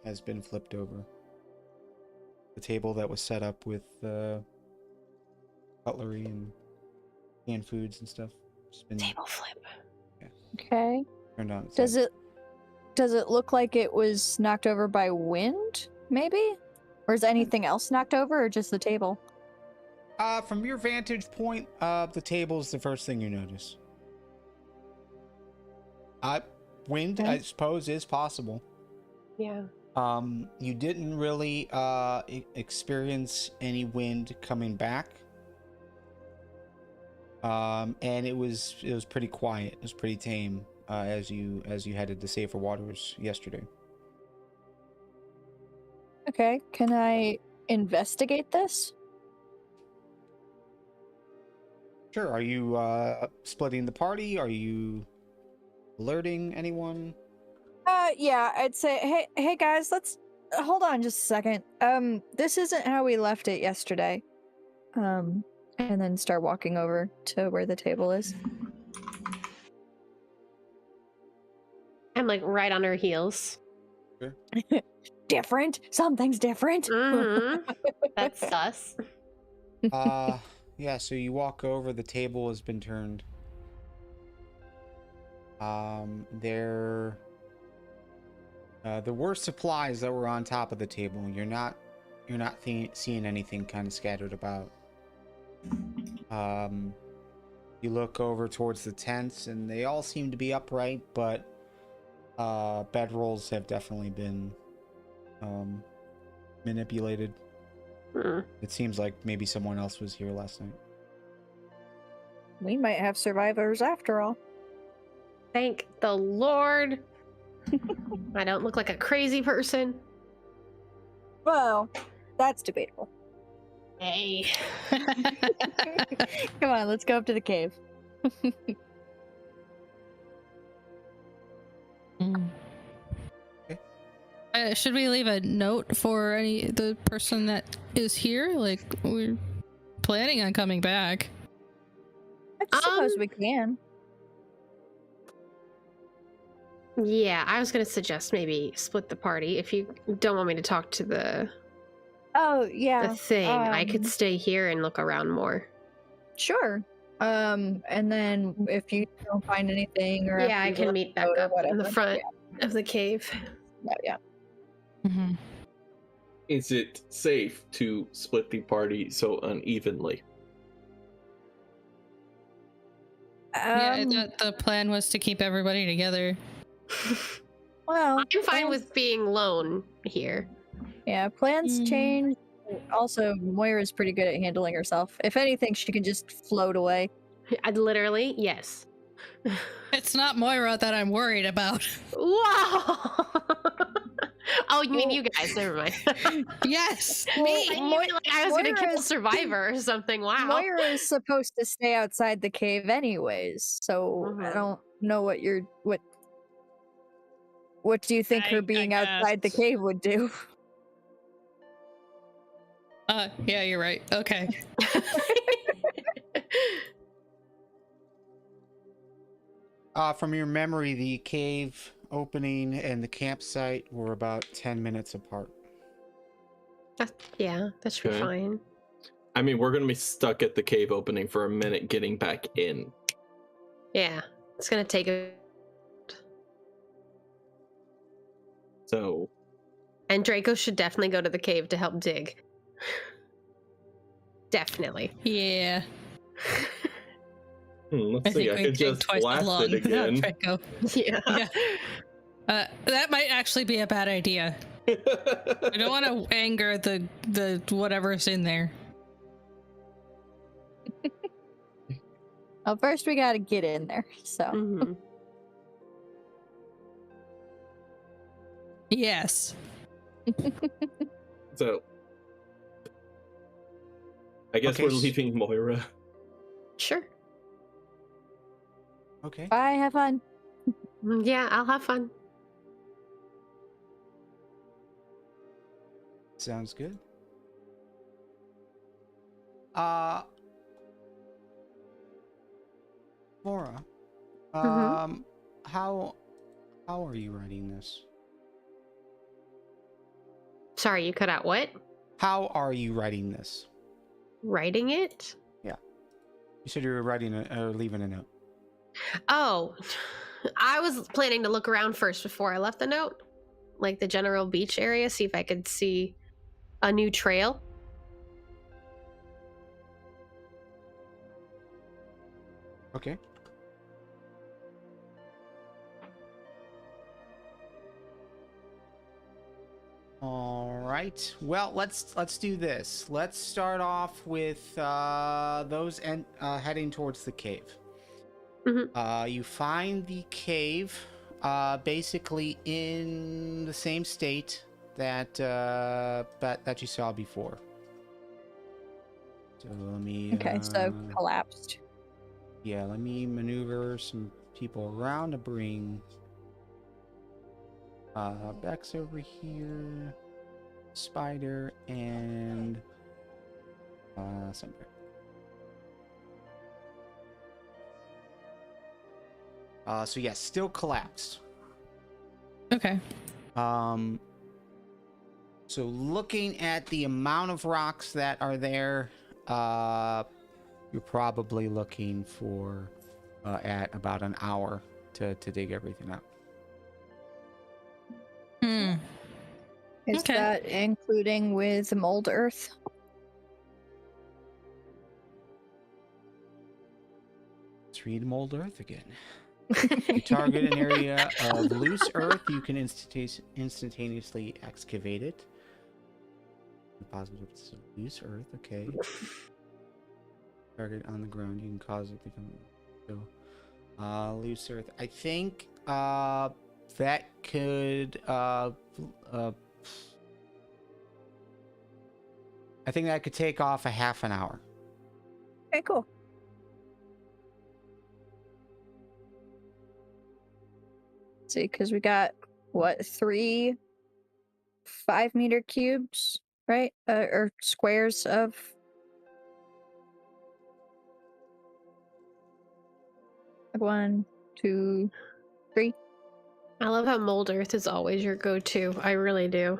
has been flipped over. The table that was set up with cutlery and canned foods and stuff. Just been Table flip. Okay. turned on. Does it look like it was knocked over by wind, maybe? Or is anything else knocked over, or just the table? From your vantage point, the table's the first thing you notice. Wind, I suppose, is possible. Yeah. You didn't really experience any wind coming back. And it was pretty quiet. It was pretty tame as you headed to safer waters yesterday. Okay, can I investigate this? Sure. Are you splitting the party? Are you alerting anyone? Yeah, I'd say, hey guys, let's hold on just a second. This isn't how we left it yesterday. And then start walking over to where the table is. I'm like right on her heels. Sure. Different? Something's different. Mm-hmm. That's sus. Yeah, so you walk over, the table has been turned. There were supplies that were on top of the table. You're not seeing anything kind of scattered about. You look over towards the tents, and they all seem to be upright, but bedrolls have definitely been manipulated. It seems like maybe someone else was here last night. We might have survivors after all. Thank the Lord. I don't look like a crazy person. Well, that's debatable. Hey. Come on, let's go up to the cave. Should we leave a note for the person that is here? Like, we're planning on coming back. I suppose we can. Yeah, I was gonna suggest maybe split the party. If you don't want me to talk to the thing, I could stay here and look around more. Sure. And then if you don't find anything, or yeah, I can meet back up in the front of the cave. Yeah. Mm-hmm. Is it safe to split the party so unevenly? The plan was to keep everybody together. Well, I'm fine with being lone here. Yeah, plans change. Also, Moira's pretty good at handling herself. If anything, she can just float away. I'd literally, yes. It's not Moira that I'm worried about. Whoa! Oh, you mean you guys? Never mind. Yes, Me. I was gonna kill a Moira's- survivor or something. Wow. Moira is supposed to stay outside the cave anyways, so I don't know what do you think her being outside the cave would do? Yeah, you're right. Okay. From your memory, the cave opening and the campsite were about 10 minutes apart. Yeah, that should be fine. I mean, we're gonna be stuck at the cave opening for a minute getting back in. Yeah, it's gonna take a... So... And Draco should definitely go to the cave to help dig. Definitely. Yeah. Let's see, I could just blast it again. Draco. Yeah. That might actually be a bad idea. I don't want to anger the whatever's in there. Well, first we gotta get in there, so. Yes. So, I guess we're leaving Moira. Sure. Okay. Bye, have fun. Yeah, I'll have fun. Sounds good. Laura, how are you writing this? Sorry, you cut out what? How are you writing this? Writing it? Yeah. You said you were writing leaving a note. Oh, I was planning to look around first before I left the note. Like the general beach area, see if I could see a new trail. Okay. All right. Well, let's do this. Let's start off with those heading towards the cave. You find the cave basically in the same state that you saw before. So let me. Okay, so collapsed. Yeah, let me maneuver some people around to bring Bex over here, Spider, and Sunbear. So yes, still collapsed. Okay. So looking at the amount of rocks that are there, you're probably looking for at about an hour to dig everything up. Is Okay. that including with mold earth? Let's read mold earth again. You target an area of loose earth, you can instantaneously excavate it. Deposit loose earth, okay. Target on the ground, you can cause it to become loose earth. I think that could I think that could take off a half an hour. Okay, cool. See, because we got what, 3 5-meter cubes, right? Or squares of. One, 2, 3. I love how mold earth is always your go-to. I really do.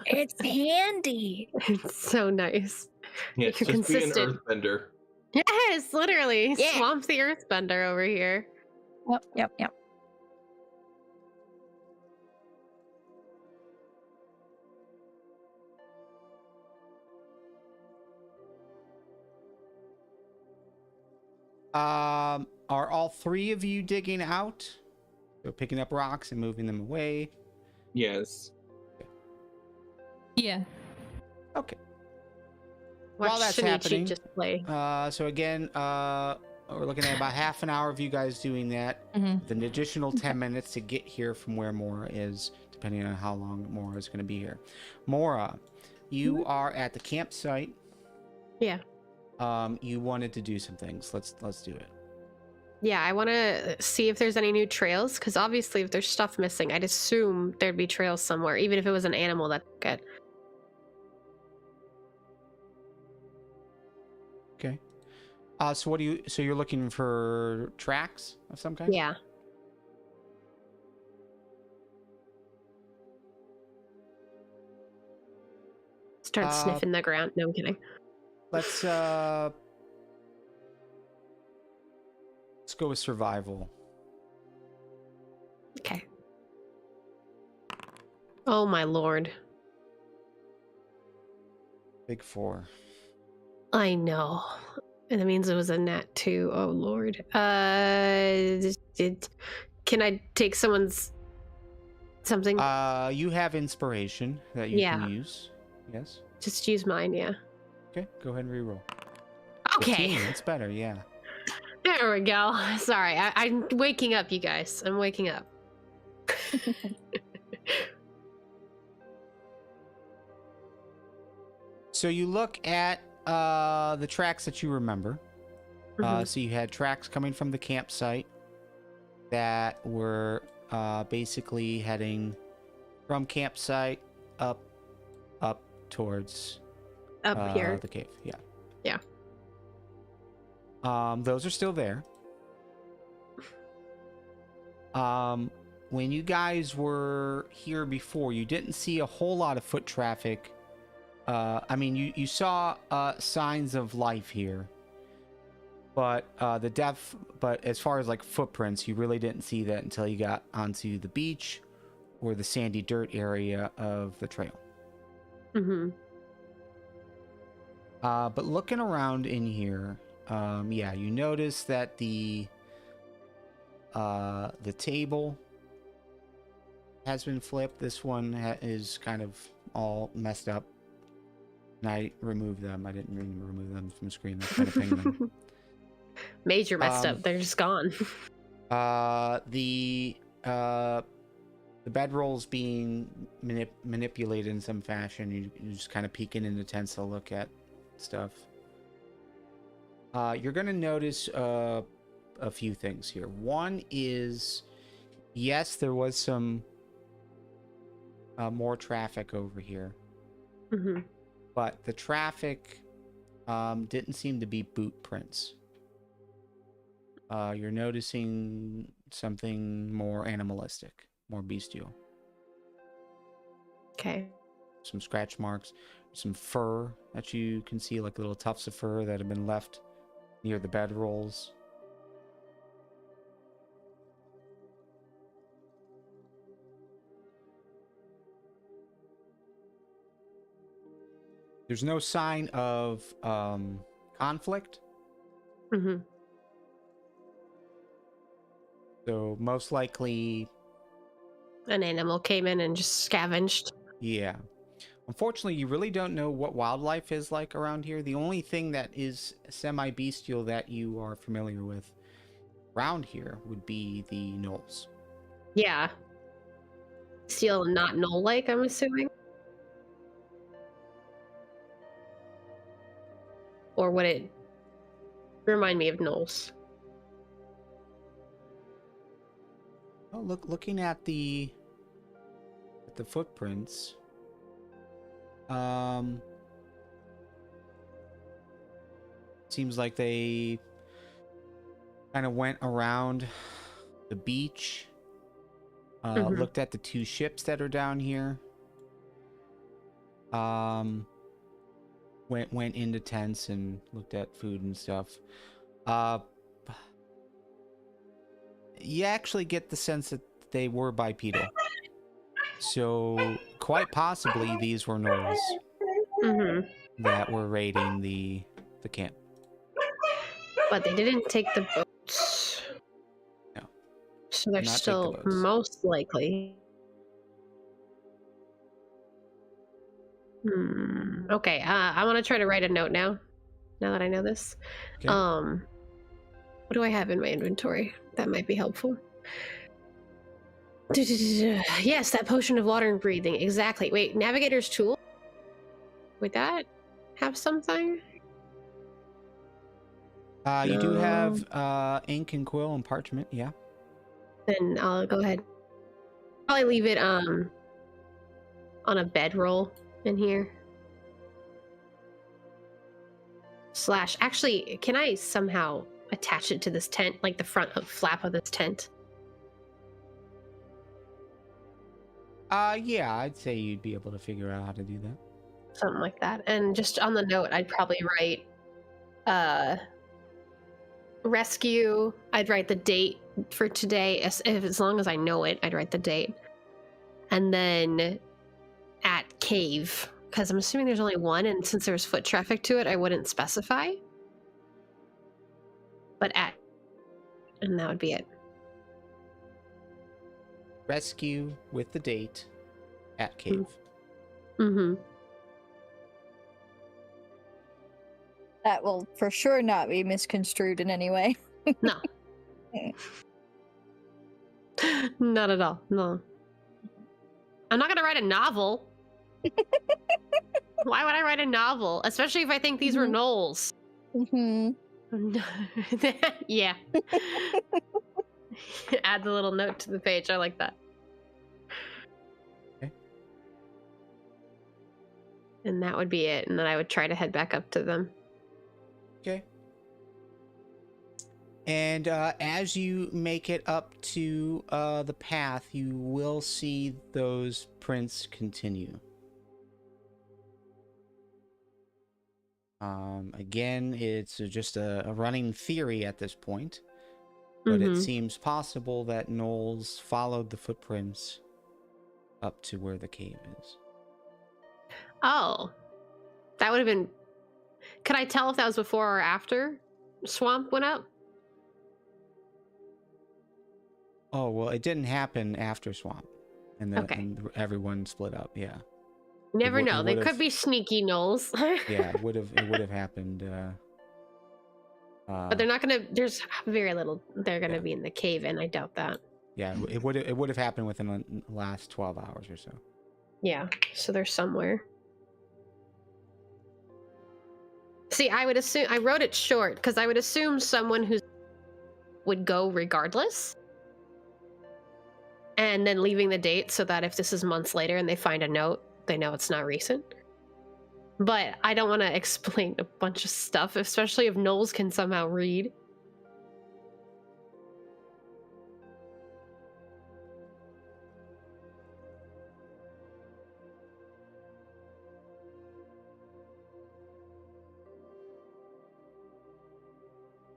It's handy. It's so nice. Yeah, You're just consistent. be an earthbender. Yes, literally. Yeah. Swamp the earthbender over here. Yep. Are all 3 of you digging out? So picking up rocks and moving them away? Yes. Yeah. Okay. Watch While that's Shinichi happening, just play. So again, we're looking at about half an hour of you guys doing that. With an additional 10 minutes to get here from where Mora is, depending on how long Mora is going to be here. Mora, you are at the campsite. Yeah. You wanted to do some things. Let's do it. Yeah, I want to see if there's any new trails, because obviously if there's stuff missing, I'd assume there'd be trails somewhere, even if it was an animal that's good. Okay. So you're looking for tracks of some kind? Yeah. Start sniffing the ground. No, I'm kidding. Let's go with survival. Okay. Oh my lord. Big 4. I know. And that means it was a nat 2. Oh lord. Can I take someone's something? You have inspiration that you can use. Yes. Just use mine, yeah. Okay, go ahead and reroll. Okay. 15, that's better, yeah. There we go. Sorry, I'm waking up, you guys. I'm waking up. So you look at the tracks that you remember. So you had tracks coming from the campsite that were basically heading from campsite up towards here. the cave. Yeah. Yeah. Those are still there. When you guys were here before, you didn't see a whole lot of foot traffic. I mean, you saw signs of life here, but but as far as like footprints, you really didn't see that until you got onto the beach or the sandy dirt area of the trail. But looking around in here, yeah, you notice that the table has been flipped. This one is kind of all messed up. And I removed them. I didn't remove them from screen. That's kind of penguin. Major messed up. They're just gone. The bedroll's being manipulated in some fashion. You're just kind of peeking into tents to look at stuff. You're gonna notice a few things here. One is, yes, there was some more traffic over here, Mm-hmm. but the traffic didn't seem to be boot prints. You're noticing something more animalistic, more bestial. Okay. Some scratch marks, some fur that you can see, like little tufts of fur that have been left near the bedrolls. There's no sign of conflict. Mm-hmm. So most likely, An animal came in and just scavenged. yeah. Unfortunately, you really don't know what wildlife is like around here. The only thing that is semi-bestial that you are familiar with around here would be the gnolls. Yeah. Steel, not null-like, I'm assuming. Or would it remind me of gnolls? Oh, looking at the footprints. Seems like they kind of went around the beach, Mhm. looked at the two ships that are down here. Went into tents and looked at food and stuff. You actually get the sense that they were bipedal. So quite possibly these were gnolls Mm-hmm. that were raiding the camp. But they didn't take the boats. No. So they're Did not take the still boats. most likely. Okay, I want to try to write a note now that I know this. Okay. What do I have in my inventory? That might be helpful. Yes, that potion of water and breathing. Exactly. Wait, navigator's tool? Would that have something? You do No. have ink and quill and parchment, yeah. Then I'll go ahead. Probably leave it on a bedroll in here. Slash, actually, can I somehow attach it to this tent, like the front flap of this tent? Yeah, I'd say you'd be able to figure out how to do that. Something like that. And just on the note, I'd probably write rescue. I'd write the date for today. As long as I know it, I'd write the date. And then at cave, because I'm assuming there's only one, and since there's foot traffic to it, I wouldn't specify. But at, and that would be it. Rescue with the date at cave. Mm-hmm. That will for sure not be misconstrued in any way. No. Not at all. No. I'm not going to write a novel. Why would I write a novel? Especially if I think these were gnolls. Mm-hmm. Yeah. Add the little note to the page. I like that. Okay. And that would be it. And then I would try to head back up to them. Okay. And as you make it up to the path, you will see those prints continue. Again, it's just a running theory at this point, but it seems possible that gnolls followed the footprints up to where the cave is. Oh. That would have been... Could I tell if that was before or after Swamp went up? Oh, well, it didn't happen after Swamp. And everyone split up, yeah. You never know. They would've- could be sneaky gnolls. Yeah, it would have happened. But they're not gonna... There's very little they're gonna be in the cave, and I doubt that. Yeah, it would have happened within the last 12 hours or so. Yeah, so they're somewhere. See, I would assume... I wrote it short, because I would assume someone who's would go regardless. And then leaving the date so that if this is months later and they find a note, they know it's not recent. But I don't want to explain a bunch of stuff, especially if Knowles can somehow read.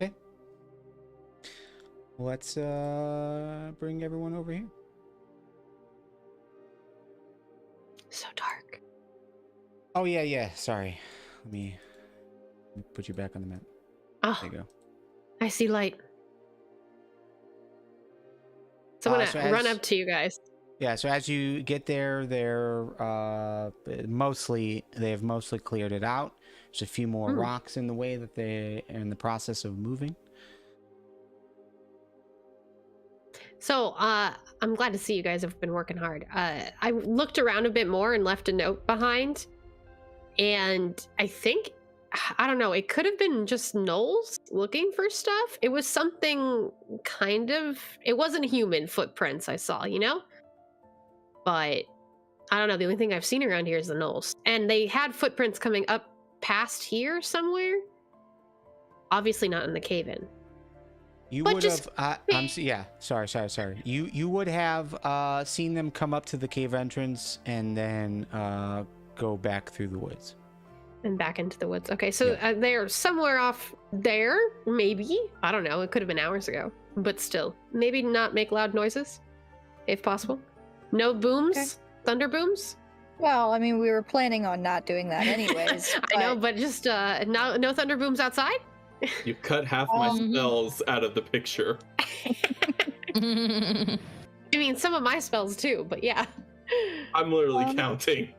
Okay. Let's bring everyone over here. So dark. Oh yeah. Sorry. Let me put you back on the map. Oh, There you go. I see light. So I'm gonna run up to you guys. Yeah, so as you get there, they have mostly cleared it out. There's a few more rocks in the way that they are in the process of moving. So I'm glad to see you guys have been working hard. I looked around a bit more and left a note behind. And I think, I don't know, it could have been just Knowles looking for stuff. It was something kind of, it wasn't human footprints I saw, you know? But I don't know, the only thing I've seen around here is the Knowles. And they had footprints coming up past here somewhere. Obviously not in the cave-in. You But would just- have, yeah, sorry. You would have seen them come up to the cave entrance and then go back through the woods. And back into the woods. Okay, so they're somewhere off there, maybe. I don't know, it could have been hours ago. But still, maybe not make loud noises, if possible. No booms? Okay. Thunder booms? Well, I mean, we were planning on not doing that anyways. I know, but just no thunder booms outside? You cut half my spells out of the picture. I mean, some of my spells too, but yeah. I'm literally counting.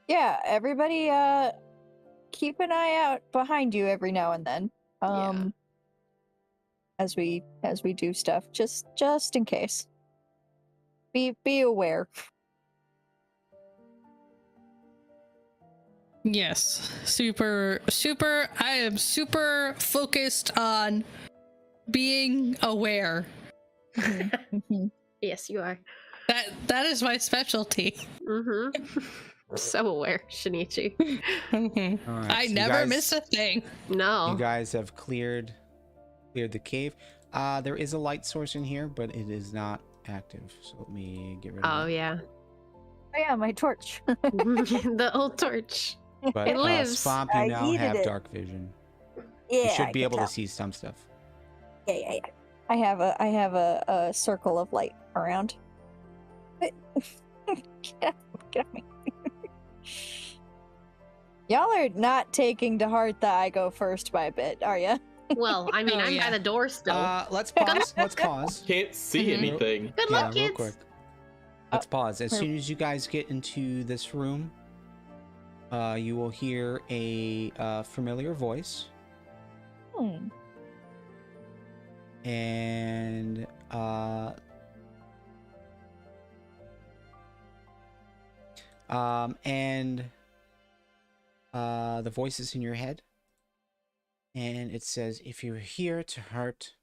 Yeah, everybody keep an eye out behind you every now and then. As we do stuff, just in case. Be aware. Yes, super. I am super focused on being aware. Yes, you are. That is my specialty. So aware, Shinichi. All right, I so never miss a thing. No. You guys have cleared the cave. There is a light source in here, but it is not active. So let me get rid of Oh, that. yeah. Oh yeah, my torch. The old torch. But It lives. Swamp, you I now needed have it. dark vision. Yeah, You should I be can able tell. to see some stuff. Yeah. I have a circle of light around. Get off me. Y'all are not taking to heart that I go first by a bit, are ya? Well, I mean, Oh, I'm yeah. by the door still. Let's pause. Let's pause. Can't see anything. Good luck, Real kids. quick. Let's pause. As soon as you guys get into this room, you will hear a familiar voice. And the voice is in your head, and it says, "If you're here to hurt,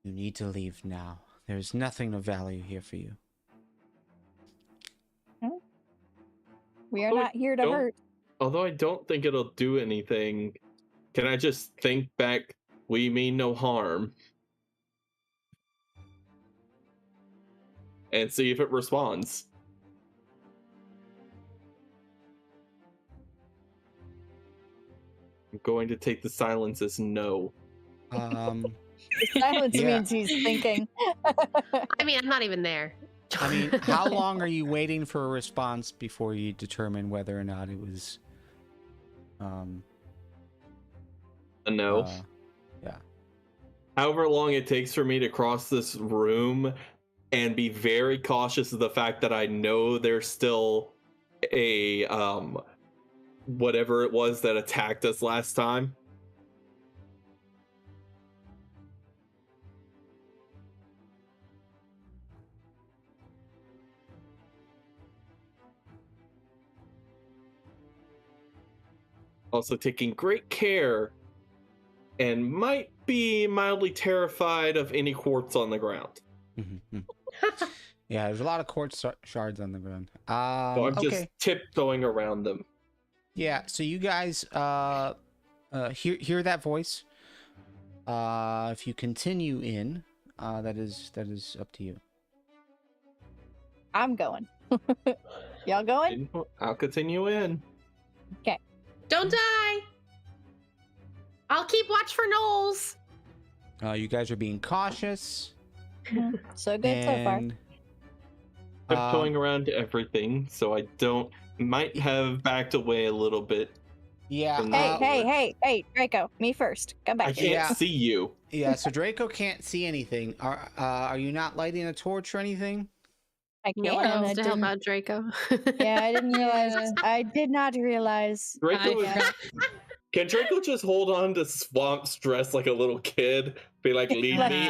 you need to leave now. There's nothing of value here for you." We are Oh, not here to don't- hurt. Although I don't think it'll do anything, can I just think back, we mean no harm? And see if it responds. I'm going to take the silence as no. Silence Yeah. means he's thinking. I mean, I'm not even there. I mean, how long are you waiting for a response before you determine whether or not it was A no. Yeah. However long it takes for me to cross this room and be very cautious of the fact that I know there's still a whatever it was that attacked us last time. Also taking great care and might be mildly terrified of any quartz on the ground. Yeah, there's a lot of quartz shards on the ground. So I'm okay. just tiptoeing around them. Yeah, so you guys hear that voice. If you continue in, that is up to you. I'm going. Y'all going? I'll continue in. Don't die. I'll keep watch for gnolls. You guys are being cautious. So good so far. and, Tiptoeing around everything, so I might have backed away a little bit. Yeah. from Hey, Draco, me first. Come back I here. can't see you. Yeah, so Draco can't see anything. Are you not lighting a torch or anything? I No one can. else I to help didn't- out Draco. Yeah, I didn't realize. I did not realize. Draco I forgot. Can Draco just hold on to Swamp's dress like a little kid? Be like, lead me.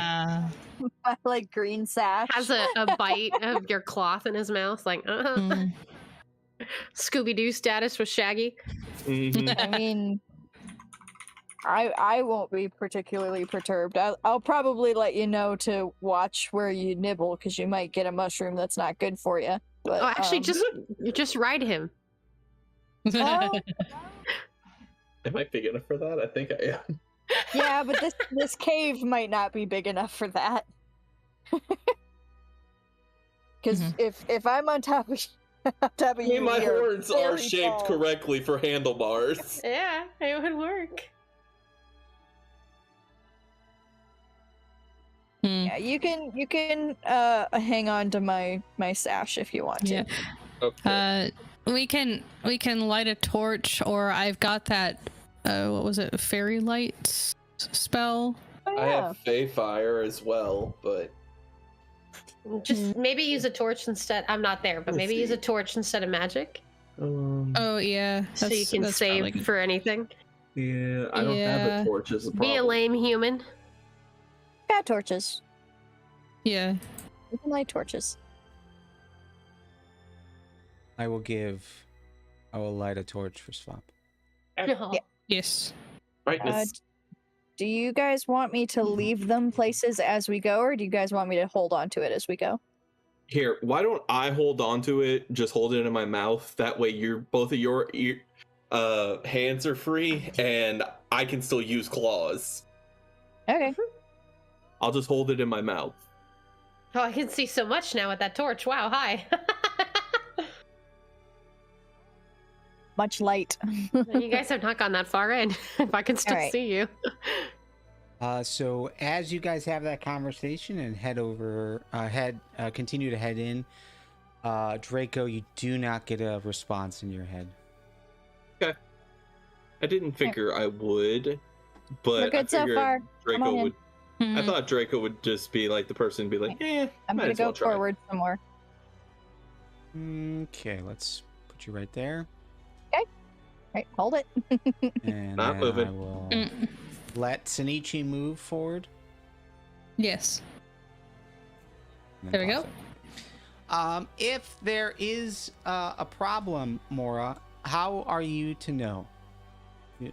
My like green sash. Has a bite of your cloth in his mouth, like Scooby-Doo status with Shaggy. Mhm. I mean, I won't be particularly perturbed. I'll probably let you know to watch where you nibble because you might get a mushroom that's not good for you. But Oh, actually, just ride him. well, Am I big enough for that? I think I am. yeah, but this cave might not be big enough for that. Because if I'm on top of I mean, my you're horns are very shaped tall. correctly for handlebars. Yeah, it would work. Yeah, you can hang on to my sash if you want to. Yeah. Okay. We can light a torch, or I've got that what was it, fairy light spell? Oh, I yeah. have Fey Fire as well, but Just maybe use a torch instead. I'm not there, but Let's maybe use see. a torch instead of magic, Oh yeah, so you can that's probably save good. for anything. yeah, I don't have Yeah. a torch as a problem. Be a lame human. Got torches. Yeah. You can light torches. I will light a torch for Swamp. Oh. Yes. Brightness. Do you guys want me to leave them places as we go, or do you guys want me to hold on to it as we go? Here, why don't I hold on to it? Just hold it in my mouth. That way, both of your hands are free, and I can still use claws. Okay. I'll just hold it in my mouth. Oh, I can see so much now with that torch. Wow, hi. Much light. You guys have not gone that far in. If I can still Alright. see you. So as you guys have that conversation and continue to head in, Draco, you do not get a response in your head. I didn't figure I would, but We're I good so figured far. Come Draco on in. would. I thought Draco would just be like the person, be like, I'm might gonna as well go try. forward some more. Okay, let's put you right there. Right, hold it. And Not then moving. I will Mm. let Sanichi move forward. Yes. and then There we toss go. it. If there is a problem, Mora, how are you to know?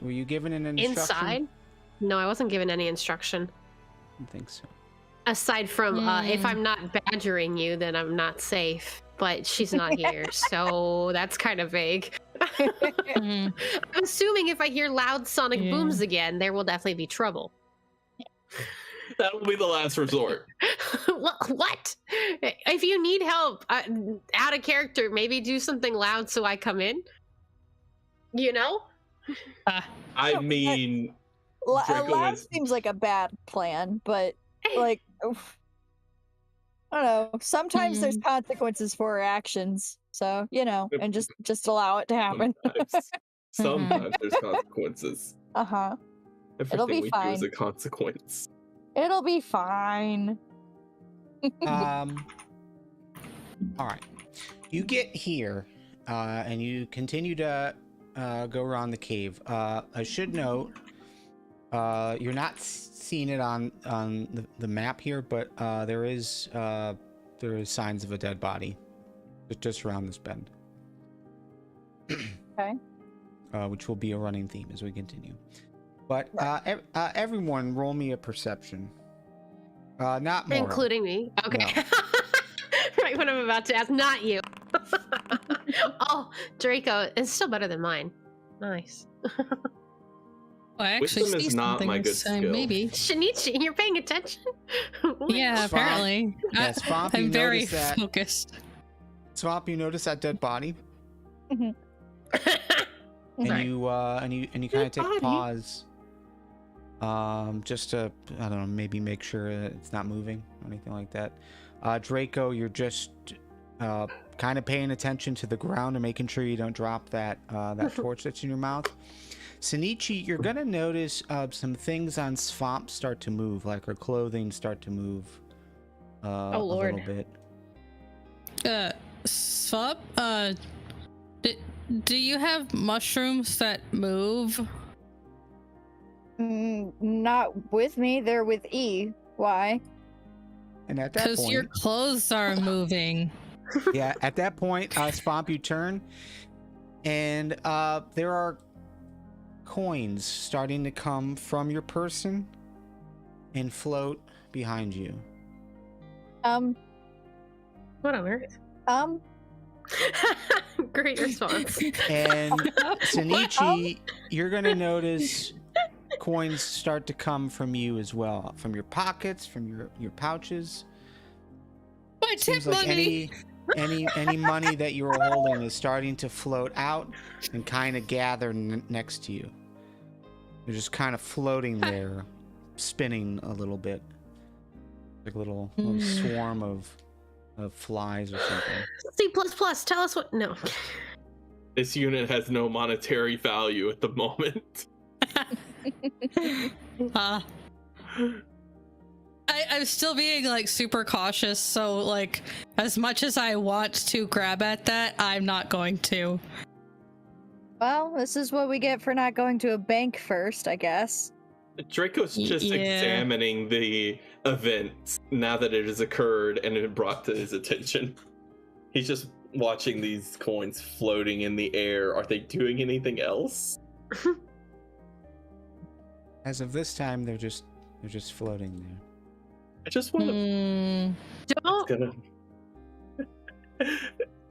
Were you given an instruction? Inside? No, I wasn't given any instruction. I don't think so. Aside from if I'm not badgering you, then I'm not safe. But she's not here, so that's kind of vague. Mhm. I'm assuming if I hear loud sonic Yeah. booms again, there will definitely be trouble. That will be the last resort. What? If you need help out of character, maybe do something loud so I come in. You know? I No, mean, Draco Loud is- seems like a bad plan, but like, oof. I don't know. Sometimes there's consequences for our actions, so and just allow it to happen. sometimes there's consequences. Uh-huh. Everything be we do fine. is a consequence. It'll be fine. All right. You get here, and you continue to go around the cave. I should note, you're not seeing it on the map here, but there is signs of a dead body just around this bend. Okay. which will be a running theme as we continue. But everyone, roll me a perception. Not Mora. Including me. Okay. Right when I'm about to ask, not you. Oh, Draco is still better than mine. Nice. Oh, I actually Wisdom see is not something my good so skill. maybe. Shinichi, you're paying attention? Yeah, Swamp. apparently. Yeah, Swamp, you I'm very notice that. focused. Swamp, you notice that dead body, and Sorry. you kind of take a body? pause, just to, I don't know, maybe make sure that it's not moving or anything like that. Draco, you're just kind of paying attention to the ground and making sure you don't drop that that torch that's in your mouth. Shinichi, you're gonna notice some things on Swamp start to move, like her clothing start to move a Lord. little bit. Swap, do you have mushrooms that move? Not with me. They're with E. Why? And at that Because point, your clothes are moving. yeah, at that point, Swamp, you turn, and there are coins starting to come from your person and float behind you. What on earth? Great response. And Shinichi, you're gonna notice coins start to come from you as well, from your pockets, from your pouches. My tip Seems like money. any money that you were holding is starting to float out and kind of gather next to you. They're just kind of floating there, spinning a little bit, like a little swarm of flies or something. C++, tell us what. No. This unit has no monetary value at the moment. I'm still being like super cautious, so like as much as I want to grab at that, I'm not going to. Well, this is what we get for not going to a bank first, I guess. Draco's just Yeah. examining the event now that it has occurred and it brought to his attention. He's just watching these coins floating in the air. Are they doing anything else? As of this time, they're just floating there. I just want to. Don't.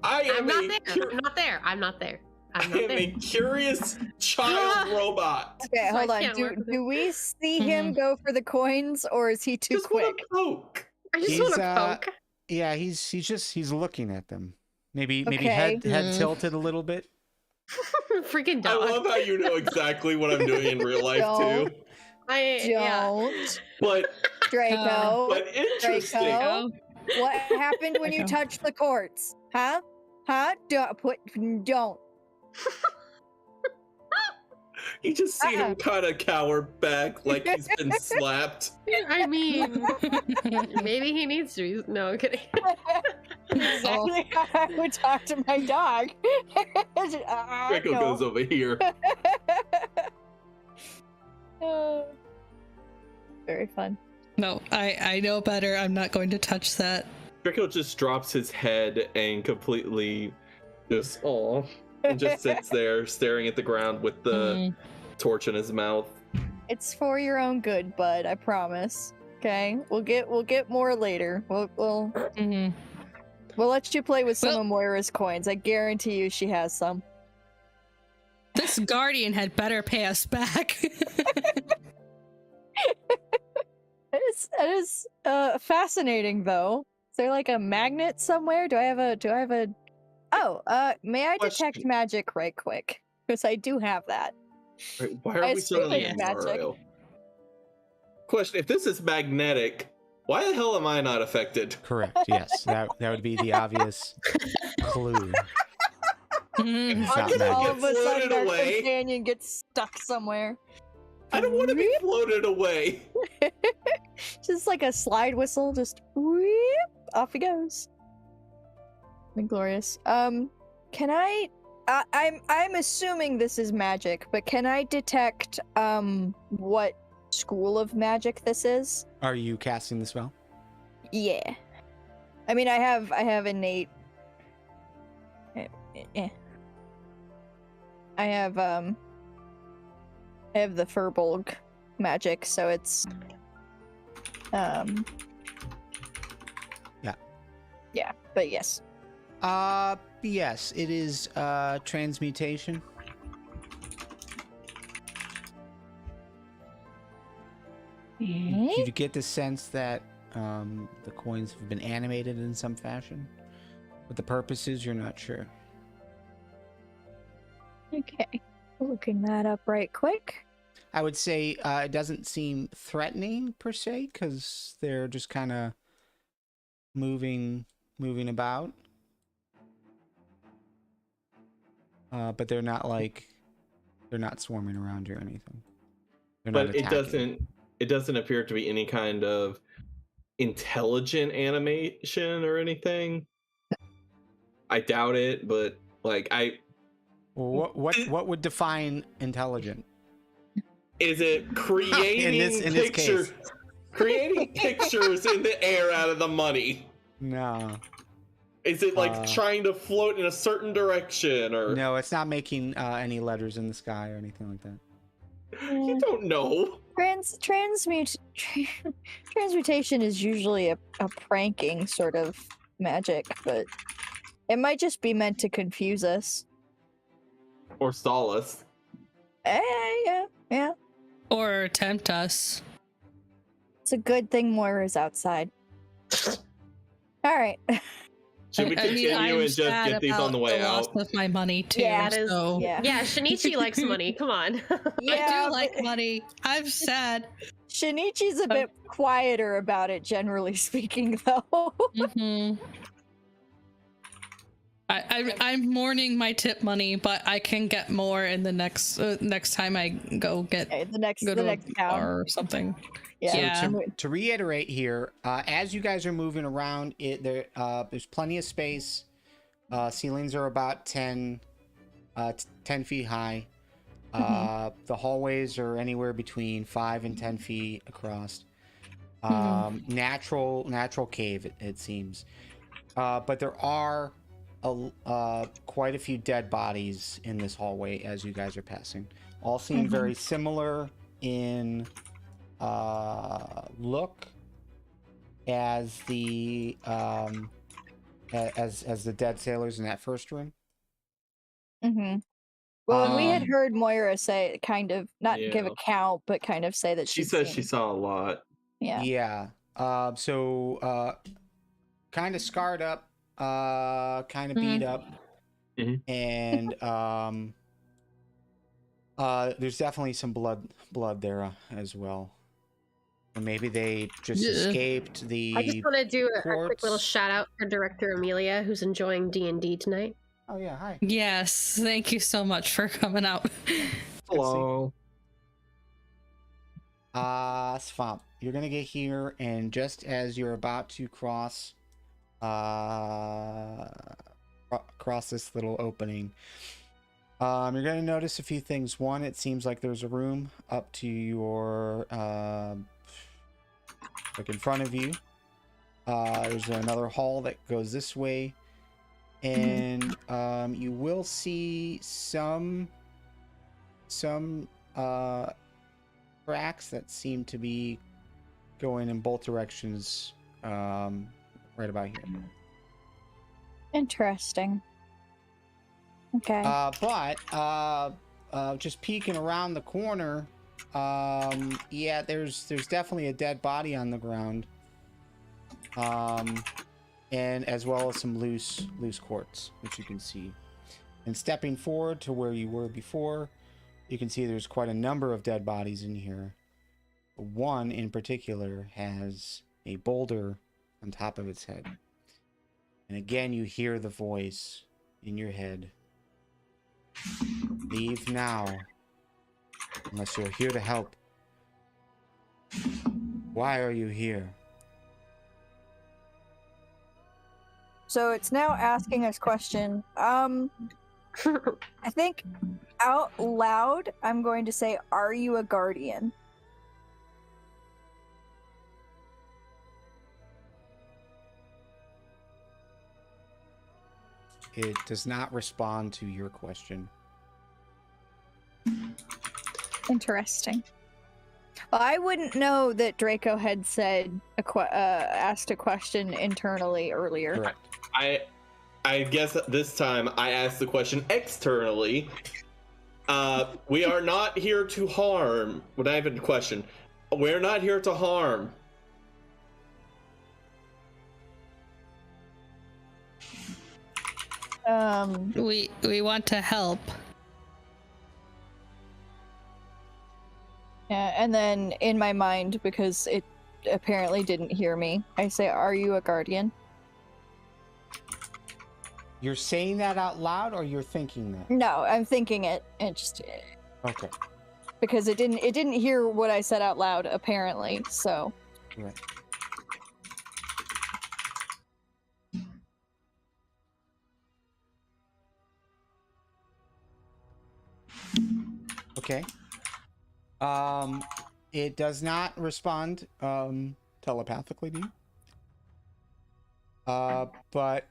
I'm not there. I'm not there. I am a curious child robot. Okay, So I hold on. can't work with Do we see him go for the coins, or is he too Just wanna quick? poke. I just He's, want to poke. Yeah, he's looking at them. Maybe Okay. head tilted a little bit. Freaking I dog. love how you know exactly what I'm doing in real life too. Don't, But Draco. interesting. Draco. What happened when you Draco. touched the courts? Huh? Don't. You just see him kind of cower back like he's been slapped. I mean, maybe he needs to be. No, I'm kidding. Exactly how I would talk to my dog. Draco No. goes over here. Very fun. No, I know better. I'm not going to touch that. Draco just drops his head and completely just and just sits there staring at the ground with the torch in his mouth. It's for your own good, bud. I promise. Okay, we'll get more later. We'll let you play with some of Moira's coins. I guarantee you, she has some. This guardian had better pay us back. That is fascinating, though. Is there like a magnet somewhere? Do I have a? Oh, may I detect Question. magic right quick? Because I do have that. Wait, why I are we suddenly speak in magic. Mario? Question: if this is magnetic, why the hell am I not affected? Correct. Yes, that would be the obvious clue. It's I not can magic. All of a floated sudden, our away. companion gets stuck somewhere. I don't want to be floated away. Just like a slide whistle, just whoop, off he goes. Glorious. Can I'm assuming this is magic, but can I detect what school of magic this is? Are you casting the spell? Yeah. I mean, I have innate. I have the Furbolg magic, so it's yeah, but yes. Yes, it is transmutation. You get the sense that the coins have been animated in some fashion. What the purpose is, you're not sure. Okay, looking that up right quick. I would say it doesn't seem threatening per se, because they're just kind of moving about. But they're not swarming around you or anything. They're not But it attacking. doesn't appear to be any kind of intelligent animation or anything. I doubt it, but like Well, what would define intelligent? is it creating in this pictures, case. creating pictures in the air out of the money? No. Is it like trying to float in a certain direction, or No, it's not making any letters in the sky or anything like that. you don't know? Transmutation is usually a pranking sort of magic, but it might just be meant to confuse us. Or stall us? Yeah. Or tempt us. It's a good thing Moira's outside. All right. Should we continue I'm and just sad get these on the about way loss out? of my money too. Yeah, That is, so yeah, Shinichi likes money. Come on. I do like money. I'm sad. Shinichi's a bit quieter about it, generally speaking, though. Mm-hmm. I'm mourning my tip money, but I can get more in the next time I go get Okay, the next to a town bar or something. Yeah. Yeah. To reiterate here, as you guys are moving around, there's plenty of space. Ceilings are about 10 feet high. The hallways are anywhere between 5 and 10 feet across. Natural cave, it seems. But there are quite a few dead bodies in this hallway as you guys are passing. All seem very similar in look as the as the dead sailors in that first room. Well, and we had heard Moira say, kind of, not give a Yeah. count, but kind of say that She she'd says seen- she saw a lot. Yeah. So kind of scarred up, kind of beat up, and there's definitely some blood there as well. Or maybe they just escaped the. I just want to do a quick little courts. shout out for Director Amelia, who's enjoying D&D tonight. Oh yeah, hi. Yes, thank you so much for coming out. Hello. Swamp, you're gonna get here, and just as you're about to cross this little opening, you're gonna notice a few things. One, it seems like there's a room up to your like in front of you. There's another hall that goes this way, and you will see some tracks that seem to be going in both directions, right about here. Interesting. Okay. But just peeking around the corner, yeah, there's definitely a dead body on the ground, and as well as some loose quartz, which you can see. And stepping forward to where you were before, you can see there's quite a number of dead bodies in here. One in particular has a boulder on top of its head. And again, you hear the voice in your head. Leave now, unless you're here to help. Why are you here? So it's now asking us question. I think out loud, I'm going to say, "Are you a guardian?" It does not respond to your question. Interesting. Well, I wouldn't know that Draco had said asked a question internally earlier. Correct. I guess this time I asked the question externally. We are not here to harm. Would I have a question? We're not here to harm. We want to help. Yeah, and then in my mind, because it apparently didn't hear me, I say, "Are you a guardian?" You're saying that out loud, or you're thinking that? No, I'm thinking it. It just Okay. because it didn't hear what I said out loud apparently. So Right. Okay. It does not respond telepathically to you. But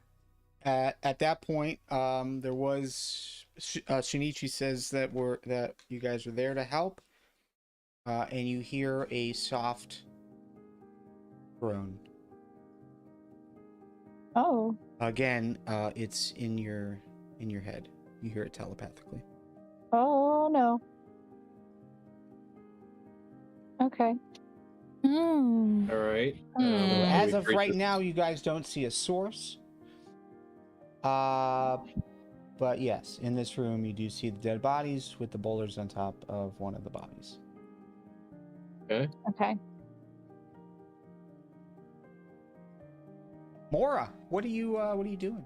at that point, there was Shinichi says that you guys are there to help, and you hear a soft groan. oh, Again, it's in your head. You hear it telepathically. oh no. Okay. All right. As of right now, you guys don't see a source. But yes, in this room, you do see the dead bodies with the boulders on top of one of the bodies. Okay. Okay. Mora, what are you doing?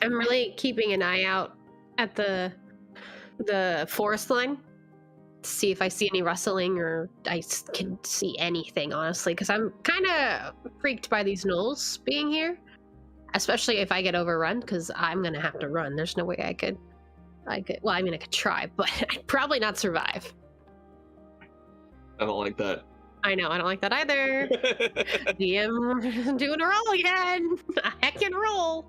I'm really keeping an eye out at the forest line to see if I see any rustling or I can see anything, honestly, because I'm kind of freaked by these gnolls being here, especially if I get overrun, because I'm gonna have to run. There's no way I could. Well, I mean, I could try, but I'd probably not survive. I don't like that. I know, I don't like that either. DM doing a roll again. I can roll.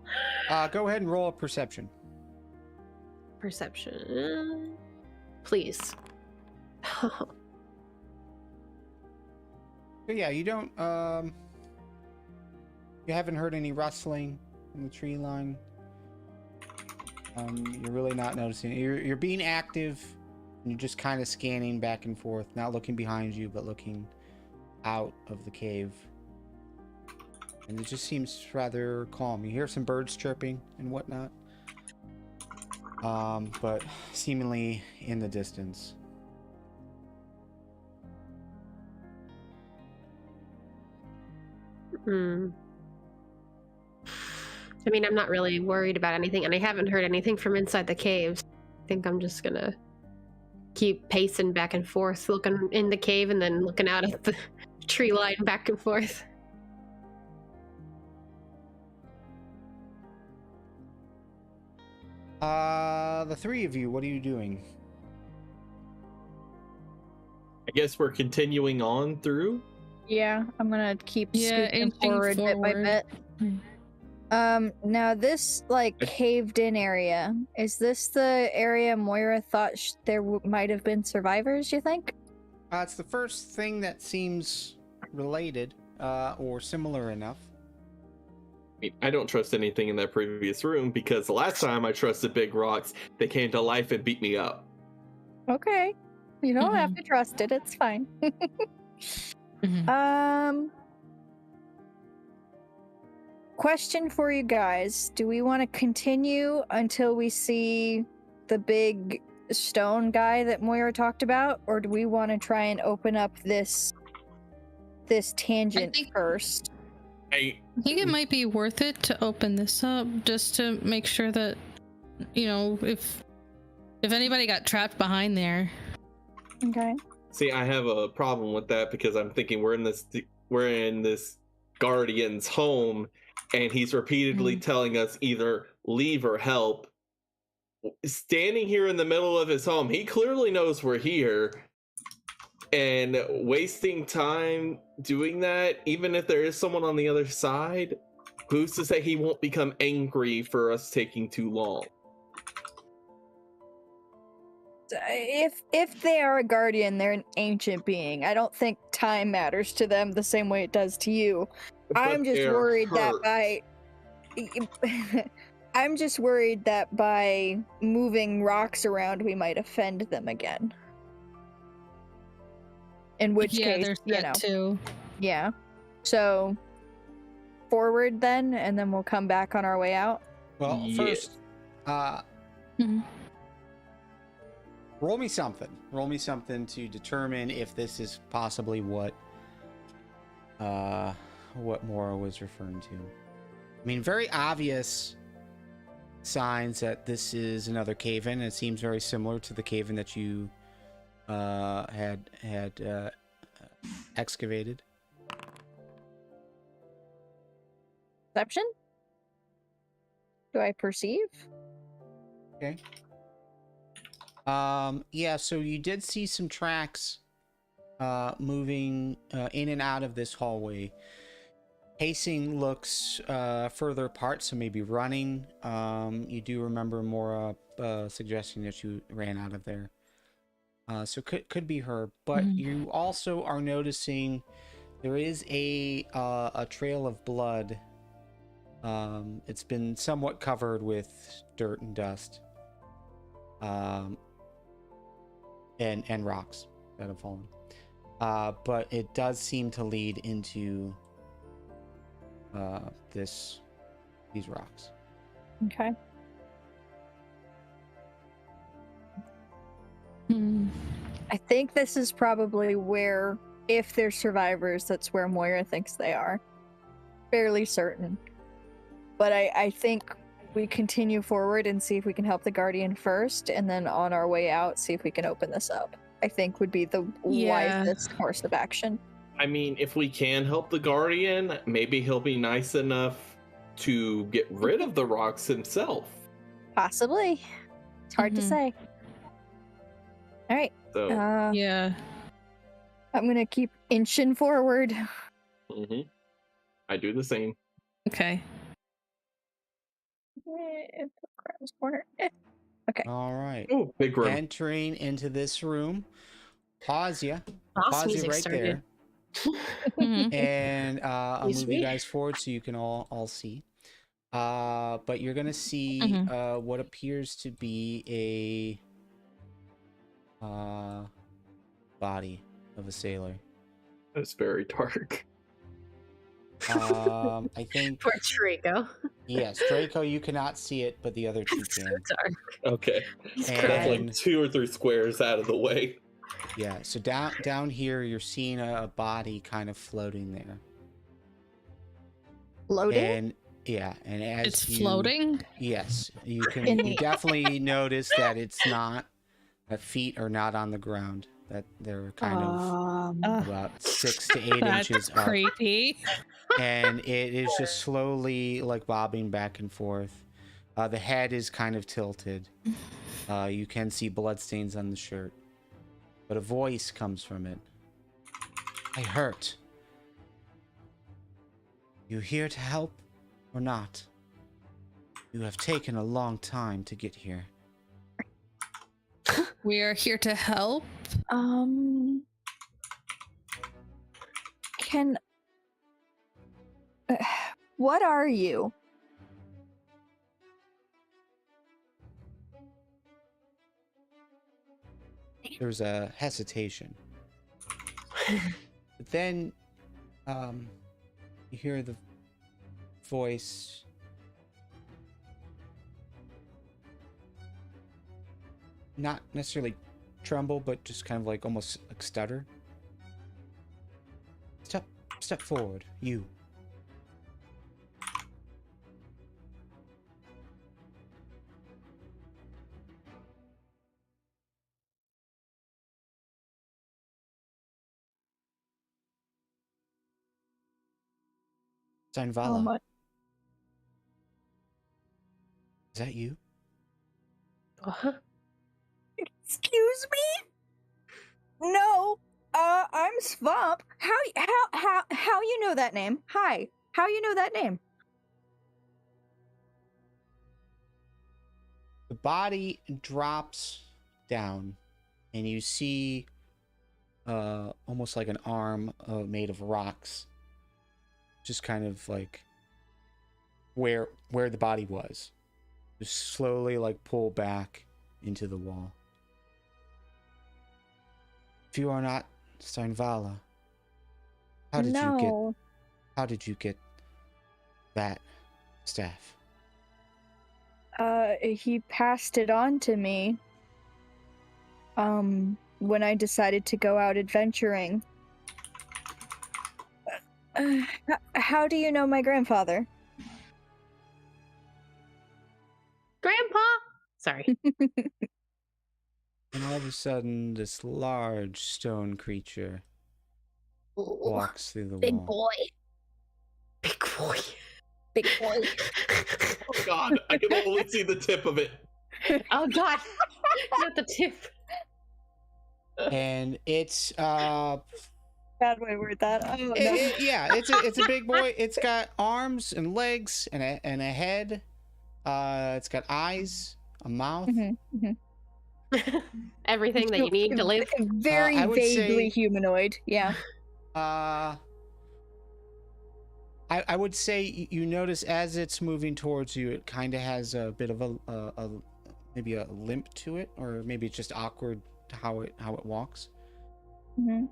Go ahead and roll a perception. Perception, please. So yeah, you don't. You haven't heard any rustling in the tree line. You're really not noticing. You're being active, and you're just kind of scanning back and forth, not looking behind you, but looking out of the cave. And it just seems rather calm. You hear some birds chirping and whatnot, but seemingly in the distance. I mean, I'm not really worried about anything, and I haven't heard anything from inside the caves. I think I'm just gonna keep pacing back and forth, looking in the cave and then looking out at the tree line back and forth. The three of you, what are you doing? I guess we're continuing on through. Yeah, I'm gonna keep scooting inching forward bit by bit. Now this caved in area, is this the area Moira thought there might have been survivors, you think? It's the first thing that seems related or similar enough. I don't trust anything in that previous room because the last time I trusted big rocks, they came to life and beat me up. Okay. You don't have to trust it, it's fine. Question for you guys. Do we want to continue until we see the big stone guy that Moira talked about? Or do we want to try and open up this tangent first? I think it might be worth it to open this up just to make sure that, you know, if anybody got trapped behind there. Okay. See, I have a problem with that because I'm thinking we're in this guardian's home, and he's repeatedly telling us either leave or help. Standing here in the middle of his home, he clearly knows we're here, and wasting time doing that, even if there is someone on the other side, who's to say he won't become angry for us taking too long? if they are a guardian, they're an ancient being. I don't think time matters to them the same way it does to you. I'm just they're worried that hurt. by I'm just worried that by moving rocks around we might offend them again. In which case, there's you that know. too. Yeah. So forward then, and then we'll come back on our way out. Well, Yes. first, Mhm. roll me something. Roll me something to determine if this is possibly what Mora was referring to. I mean, very obvious signs that this is another cave-in. It seems very similar to the cave-in that you had excavated. Perception? Do I perceive? Okay. Yeah, so you did see some tracks moving in and out of this hallway. Pacing looks further apart, so maybe running. You do remember Mora suggesting that you ran out of there. So could be her, but you also are noticing there is a trail of blood. It's been somewhat covered with dirt and dust, and rocks that have fallen. But it does seem to lead into these rocks. Okay. I think this is probably where, if they're survivors, that's where Moira thinks they are. Fairly certain. But I think we continue forward and see if we can help the Guardian first, and then on our way out, see if we can open this up. I think would be the wisest course of action. I mean, if we can help the Guardian, maybe he'll be nice enough to get rid of the rocks himself. Possibly. It's hard to say. All right. So, Yeah. I'm gonna keep inching forward. I do the same. Okay. Corner. Okay. All right. Oh, big room. Entering into this room. Pause you. Boss Pause you music right started. Mhm. there. And I'll Excuse move you me? guys forward so you can all see. But you're gonna see what appears to be a body of a sailor. It's very dark. I think Poor Draco. yes, Draco, you cannot see it, but the other two So can. dark. Okay. He's And- That's crying. like 2 or 3 squares out of the way. Yeah, so down here you're seeing a body kind of floating there. Loading? And yeah, and as It's you, floating. Yes, you can. In You the- definitely notice that it's not. That feet are not on the ground. That they're kind of about 6 to 8 That's inches up, creepy. and it is just slowly like bobbing back and forth. The head is kind of tilted. You can see bloodstains on the shirt, but a voice comes from it. I hurt. You here to help or not? You have taken a long time to get here. We are here to help. Can what are you? There's a hesitation. But then you hear the voice. Not necessarily tremble, but just kind of like almost like stutter. Step forward, you. Zainvala, my- is that you? Uh-huh. Excuse me? No. I'm Swamp. How you know that name? Hi. How you know that name? The body drops down, and you see almost like an arm made of rocks, just kind of like where the body was, just slowly like pull back into the wall. If you are not Steinvala, how did you get that staff? He passed it on to me. When I decided to go out adventuring. How do you know my grandfather? Grandpa! Sorry. And all of a sudden, this large stone creature walks through the Big wall. boy. Big boy. Big boy. Oh God, I can only see the tip of it. Oh God. Not the tip. And it's Bad way to word that. Oh, no. it's a big boy. It's got arms and legs and a head. It's got eyes, a mouth. Everything that you need to live. Very I would vaguely say- humanoid. Yeah. I would say you notice as it's moving towards you, it kind of has a bit of a maybe a limp to it, or maybe it's just awkward to how it walks. Mm-hmm.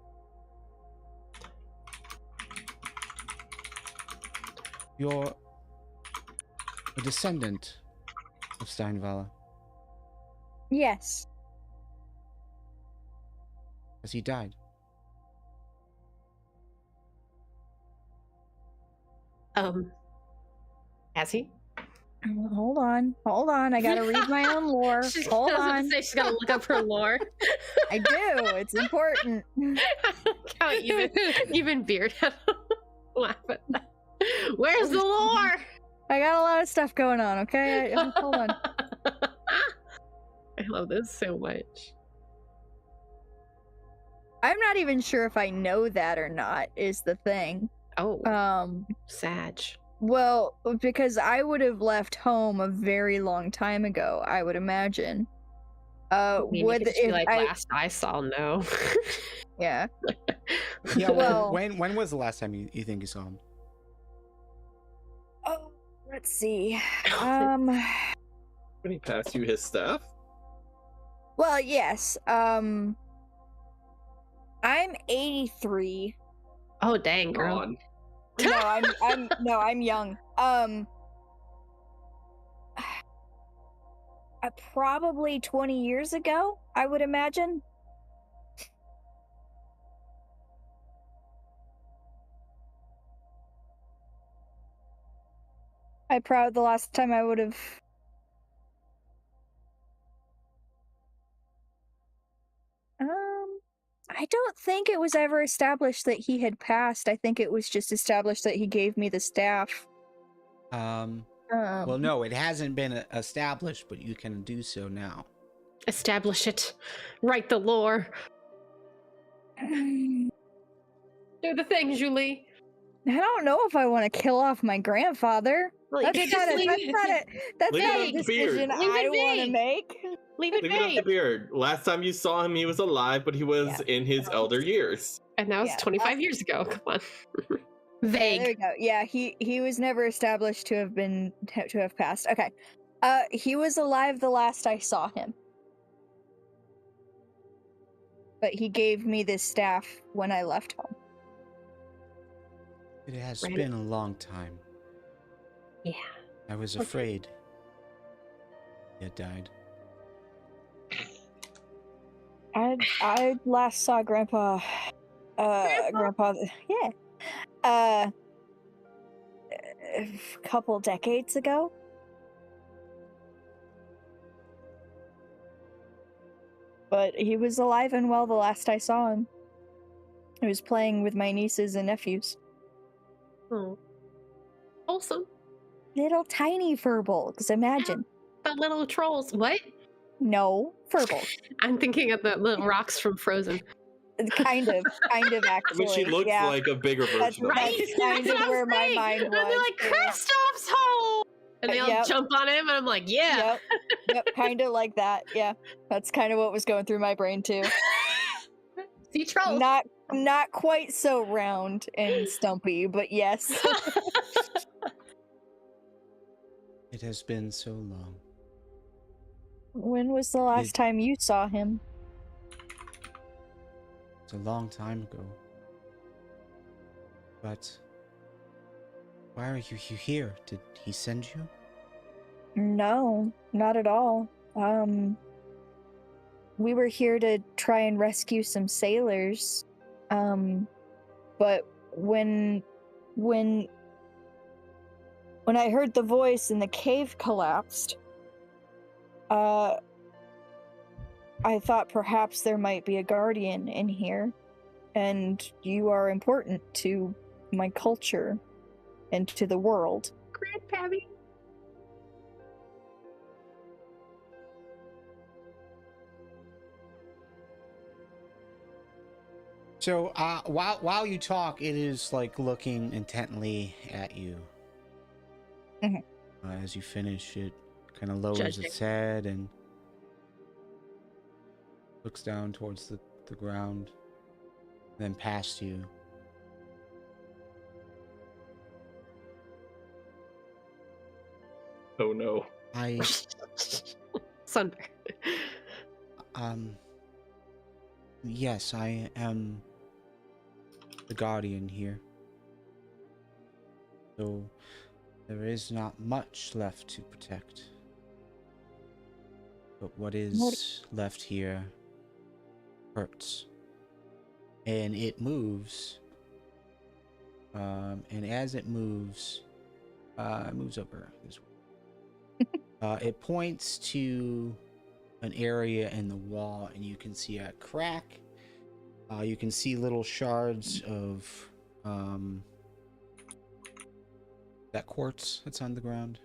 You're a descendant of Steinvala. Yes. Has he died? Has he? Hold on. I gotta read my own lore. Hold on. She's gotta look up her lore. I do. It's important. How even Beard had to laugh at that. Where's the lore? I got a lot of stuff going on. Okay. Hold on. I love this so much. I'm not even sure if I know that or not. Is the thing. Oh. Sag. Well, because I would have left home a very long time ago, I would imagine. Last I saw, no. Yeah. Yeah. Well- when was the last time you think you saw him? Oh, let's see. When he passed you his staff? Well, yes. I'm 83. Oh dang, girl. God. No, I'm young. Probably 20 years ago, I would imagine. The last time I would have. I don't think it was ever established that he had passed. I think it was just established that he gave me the staff. Well, no, it hasn't been established, but you can do so now. Establish it. Write the lore. Do the thing, Julie. I don't know if I want to kill off my grandfather. Well, That's just not a leave it decision Leave I it want to vague. make. Leave it Leave it up to vague. Beard. Last time you saw him, he was alive, but he was Yeah. in his elder years. And that was Yeah. 25 years ago. Come on. Yeah, there we Vague. go. Yeah, he was never established to have passed. Okay. He was alive the last I saw him. But he gave me this staff when I left home. It has Right. been a long time. Yeah. I was afraid he had died. I last saw Grandpa. Grandpa. Yeah. A couple decades ago. But he was alive and well the last I saw him. He was playing with my nieces and nephews. Oh. Wholesome. Little tiny furbolgs, imagine. The little trolls. What? No, furbolg. I'm thinking of the little rocks from Frozen. Kind of I actually. mean, she looks yeah. like a bigger That's version of right. him. Kind That's of what I'm where my saying. mind And they're was, like, yeah. Kristoff's home! And they all Yep. jump on him, and I'm like, yeah. Yep, kind of like that. Yeah, that's kind of what was going through my brain too. See, troll. Not quite so round and stumpy, but yes. It has been so long. When was the last time you saw him? It's a long time ago. But why are you here? Did he send you? No, not at all. We were here to try and rescue some sailors. But when I heard the voice and the cave collapsed, I thought perhaps there might be a guardian in here, and you are important to my culture and to the world. Grandpappy. So, while you talk, it is like looking intently at you. Mhm. As you finish, it kind of lowers Judging. its head and looks down towards the ground, then past you. Oh no. Sunbear. Yes, I am the guardian here. So there is not much left to protect. But what is left here hurts. And it moves. And as it moves over this way. It points to an area in the wall, and you can see a crack. You can see little shards of that quartz that's on the ground,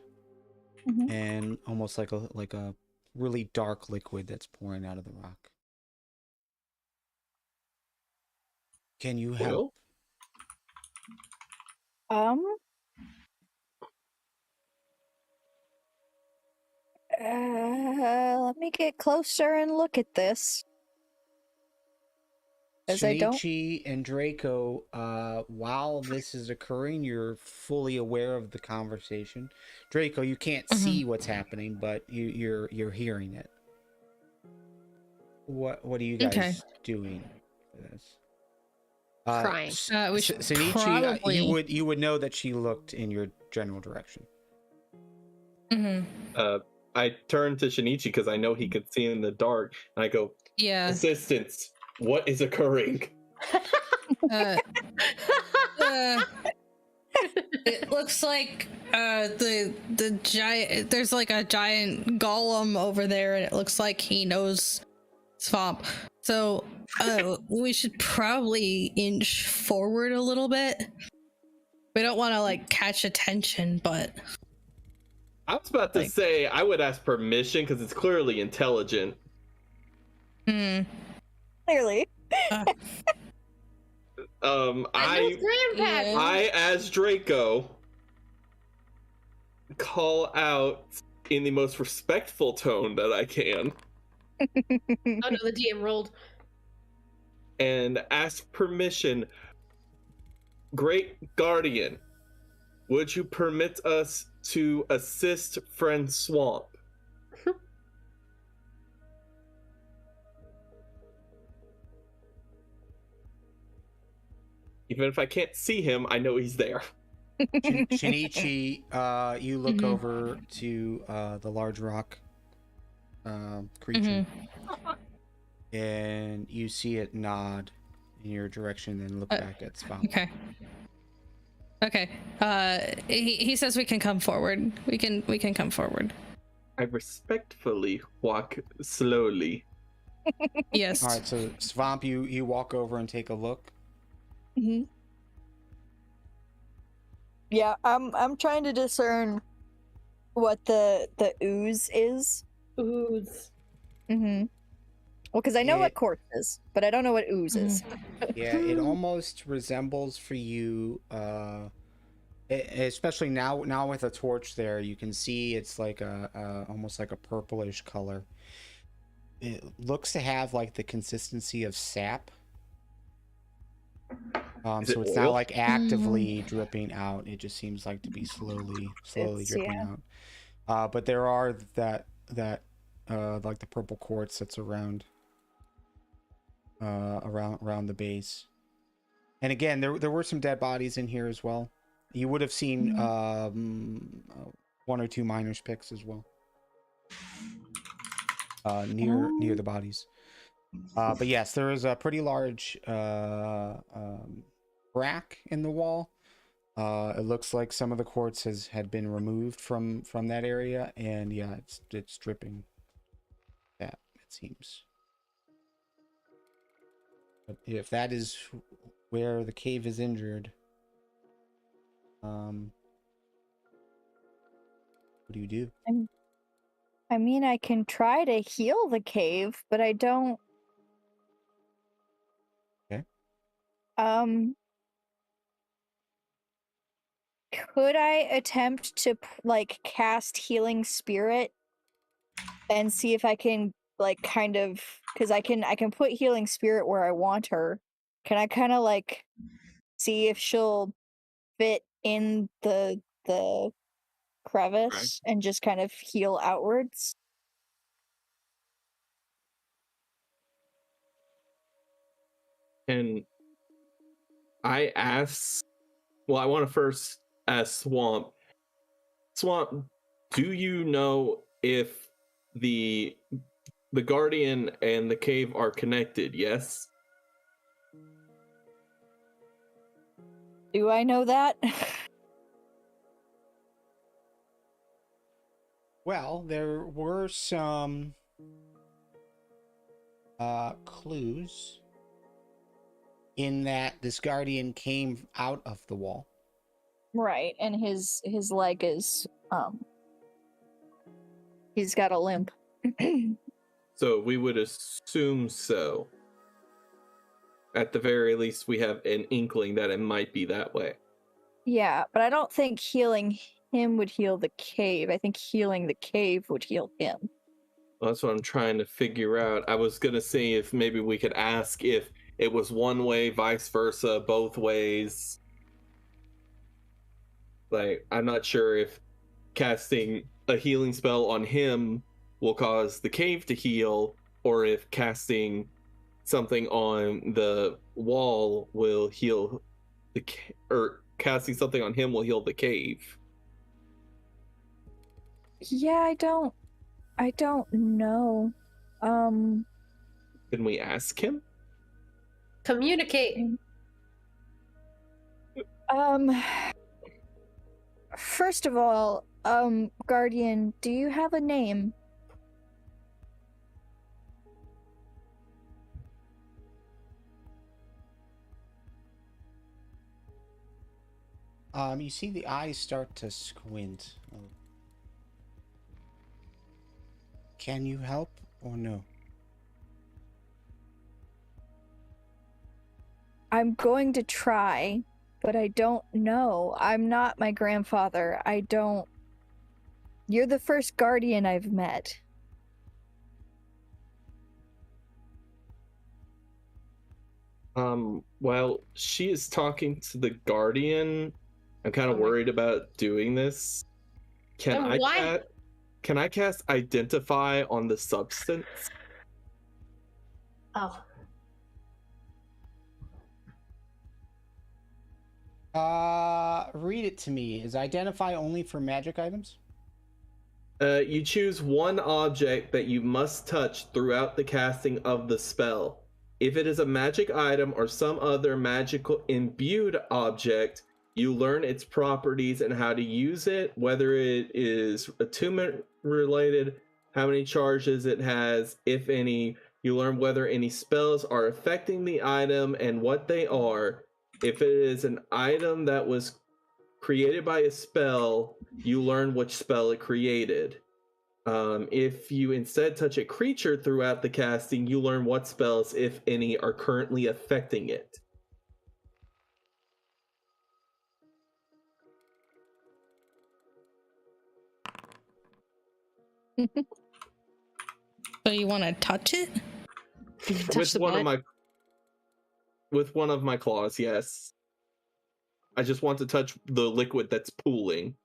Mhm. and almost like a really dark liquid that's pouring out of the rock. Can you help? Let me get closer and look at this. As I don't. Shinichi and Draco, while this is occurring, you're fully aware of the conversation. Draco, you can't see what's happening, but you're hearing it. What are you guys doing for this? Crying. We should Shinichi, probably... you would know that she looked in your general direction. I turn to Shinichi because I know he could see in the dark, and I go, Yeah. Assistance, what is occurring? It looks like the giant, there's like a giant golem over there, and it looks like he knows Swamp. So we should probably inch forward a little bit. We don't want to like catch attention, but I was about to say I would ask permission because it's clearly intelligent. Clearly. I as Draco call out in the most respectful tone that I can. Oh no, the DM rolled. And ask permission. Great Guardian, would you permit us to assist friend Swamp? Even if I can't see him, I know he's there. Shinichi, you look over to the large rock creature, and you see it nod in your direction, and look back at Swamp. Okay. He says we can come forward. We can come forward. I respectfully walk slowly. Yes. All right, so Swamp, you walk over and take a look. Mm-hmm. Yeah, I'm trying to discern what the ooze is. Ooze. Mm-hmm. Well, because I know what quartz is, but I don't know what ooze is. Yeah, it almost resembles for you Especially now with a torch there, you can see it's like a almost like a purplish color. It looks to have like the consistency of sap. Is So it it's not oil? like actively dripping out. It just seems like to be slowly It's dripping yeah. out. But there are that like the purple quartz that's around around the base. And again, there were some dead bodies in here as well. You would have seen one or two miners' picks as well near the bodies. But yes, there is a pretty large crack in the wall. It looks like some of the quartz had been removed from that area, and yeah, it's dripping. That it seems. But if that is where the cave is injured, what do you do? I mean, I can try to heal the cave, but I don't. Okay. Could I attempt to like cast Healing Spirit and see if I can like kind of, because I can put Healing Spirit where I want her. Can I kind of like see if she'll fit in the crevice and just kind of heal outwards? And I ask, well, I want to first ask Swamp. Swamp, do you know if the Guardian and the cave are connected? Yes. Do I know that? Well, there were some clues in that this guardian came out of the wall. Right, and his leg is he's got a limp. So we would assume so. At the very least, we have an inkling that it might be that way. Yeah, but I don't think healing him would heal the cave. I think healing the cave would heal him. Well, that's what I'm trying to figure out. I was going to say if maybe we could ask if it was one way, vice versa, both ways. Like, I'm not sure if casting a healing spell on him will cause the cave to heal, or if casting something on the wall will heal or casting something on him will heal the cave. Yeah, I don't know. Can we ask him? Communicate. First of all, Guardian, do you have a name? You see the eyes start to squint. Can you help or no? I'm going to try, but I don't know. I'm not my grandfather. You're the first Guardian I've met. While she is talking to the Guardian, I'm kind of worried about doing this. Can I cast Identify on the substance? Oh. Read it to me. Is Identify only for magic items? You choose one object that you must touch throughout the casting of the spell. If it is a magic item or some other magical imbued object, you learn its properties and how to use it, whether it is attunement related, how many charges it has, if any. You learn whether any spells are affecting the item and what they are. If it is an item that was created by a spell, you learn which spell it created. If you instead touch a creature throughout the casting, you learn what spells, if any, are currently affecting it. So you want to touch it? You can touch With the one of butt. my claws, yes. I just want to touch the liquid that's pooling.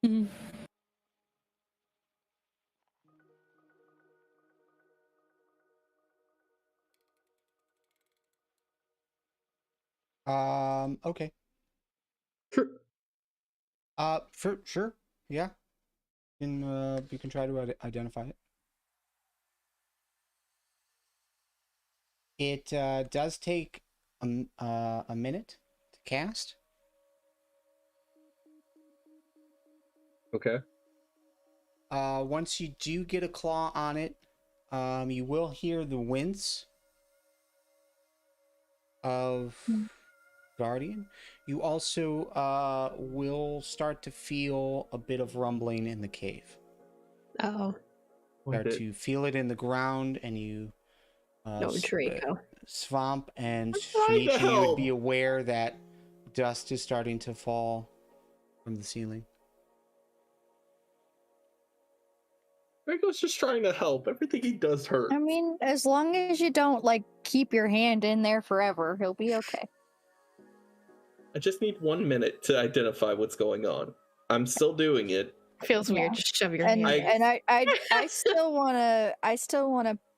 Mm. Okay. For sure. Yeah. You can try to identify it. It does take a minute to cast. Okay. Once you do get a claw on it, you will hear the wince of Guardian. You also will start to feel a bit of rumbling in the cave. Oh, Start to feel it in the ground, and you no, Draco. Swamp and I'm trying to Shinichi, you would be help. aware that dust is starting to fall from the ceiling. Draco's just trying to help. Everything he does hurts. I mean, as long as you don't like keep your hand in there forever, he'll be okay. I just need 1 minute to identify what's going on. I'm still doing it. Feels Yeah. weird. Just shove your And hand. I still wanna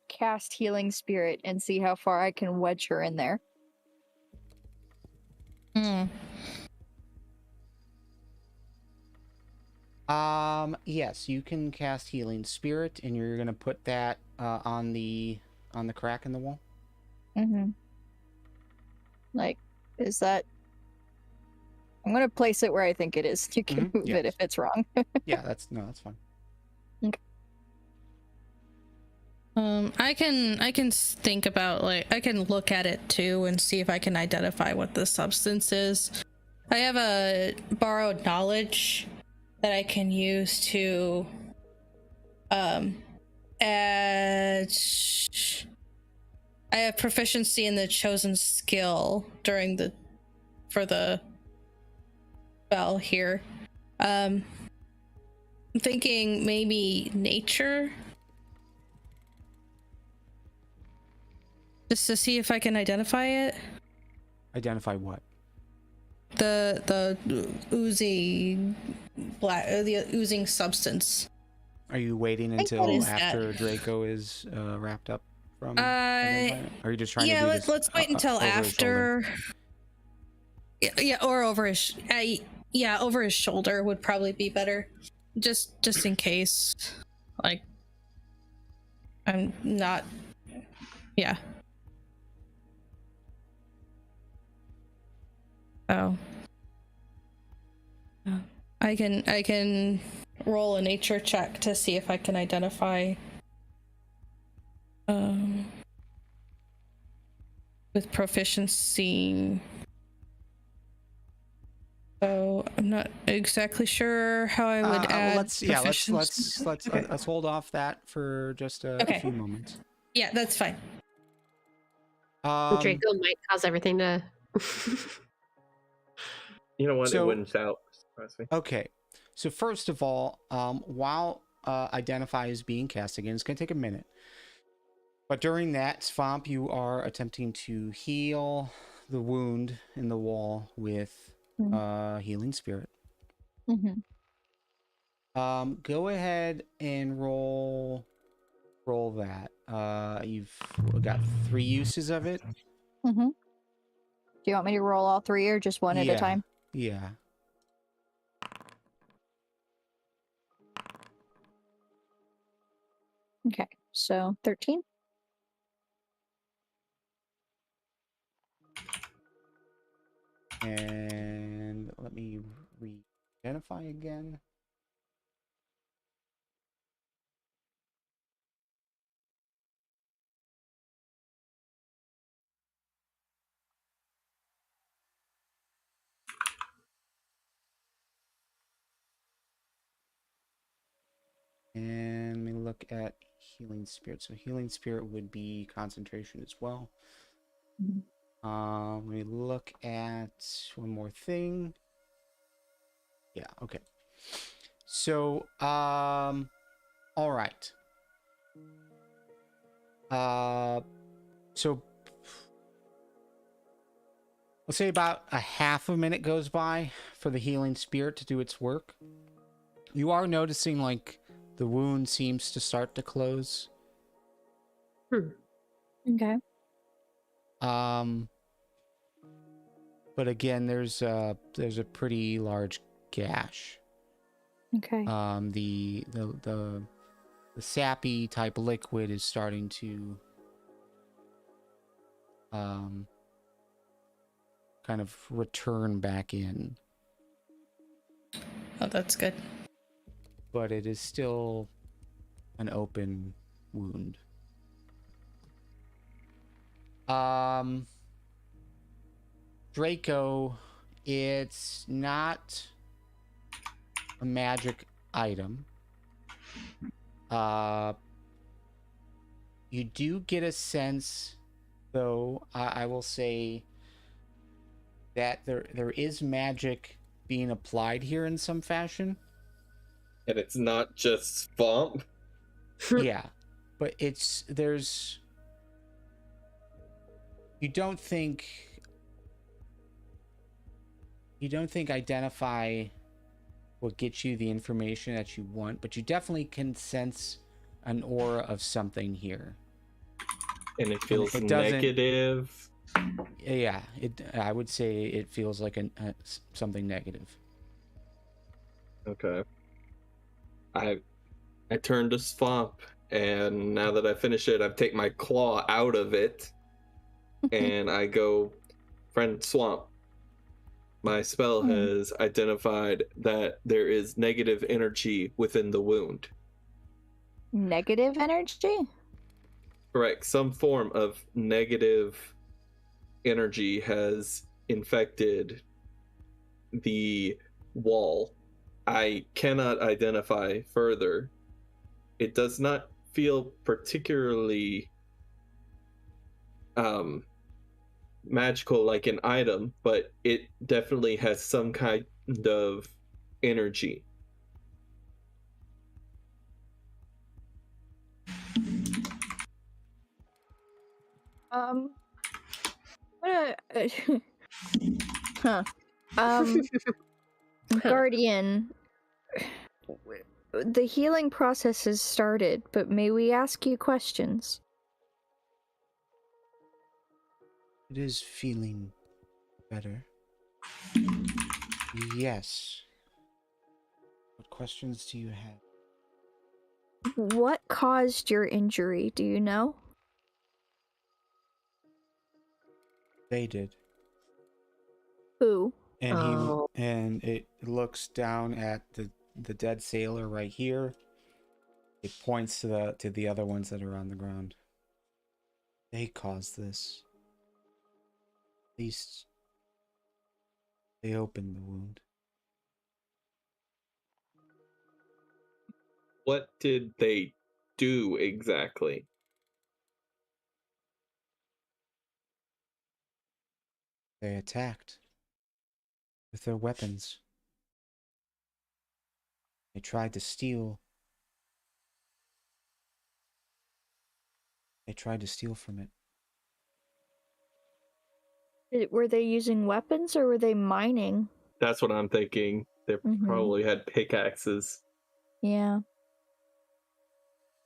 cast Healing Spirit and see how far I can wedge her in there. Mm. Yes, you can cast Healing Spirit, and you're gonna put that on the crack in the wall. Mm-hmm. Like, is that? I'm gonna place it where I think it is. You can move yes. it if it's wrong. Yeah, that's fine. I can think about, like, I can look at it too and see if I can identify what the substance is. I have a borrowed knowledge that I can use to add. I have proficiency in the chosen skill for the spell here. I'm thinking maybe nature, just to see if I can identify it. Identify what? The oozing the oozing substance. Are you waiting think until what is after that? Draco is wrapped up from identifying it? Or are you just trying to do this let's wait until over his shoulder? after. Yeah, or over his over his shoulder would probably be better, just in case, like, I'm not. Yeah. Oh. I can roll a nature check to see if I can identify with proficiency. So I'm not exactly sure how I would add proficiency. Let's hold off that for just a few moments. Yeah, that's fine. Draco might cause everything to. You know what? So- it wins out. Okay, so first of all, while Identify is being cast again, it's going to take a minute. But during that, Swamp, you are attempting to heal the wound in the wall with Healing Spirit. Mm-hmm. Go ahead and roll that. You've got 3 uses of it. Mm-hmm. Do you want me to roll all 3 or just one at a time? Yeah. Okay, so 13. And let me re-identify again. And let me look at Healing Spirit. So Healing Spirit would be concentration as well. Mhm. Let me look at one more thing. Yeah, okay. So, all right. So let's say about a half a minute goes by for the healing spirit to do its work. You are noticing, like, the wound seems to start to close. Okay. But again, there's a pretty large gash. Okay. The sappy type liquid is starting to kind of return back in, Oh, that's good. but it is still an open wound. Draco, it's not a magic item. You do get a sense, though, I will say that there is magic being applied here in some fashion. And it's not just swamp. Yeah, but you don't think identify what gets you the information that you want, but you definitely can sense an aura of something here. And it feels it doesn't- negative. Yeah, I would say it feels like something negative. Okay. I turned to swamp, and now that I finish it, I take my claw out of it, and I go, friend swamp. My spell has identified that there is negative energy within the wound. Negative energy? Correct. Some form of negative energy has infected the wall. I cannot identify further. It does not feel particularly magical like an item, but it definitely has some kind of energy. What huh. Guardian, the healing process has started, but may we ask you questions? It is feeling better. Yes. What questions do you have? What caused your injury, do you know? They did. Who? And it looks down at the dead sailor right here. It points to the other ones that are on the ground. They caused this. At least they opened the wound. What did they do exactly? They attacked with their weapons. They tried to steal. They tried to steal from it. Were they using weapons or were they mining? That's what I'm thinking. They probably had pickaxes. Yeah.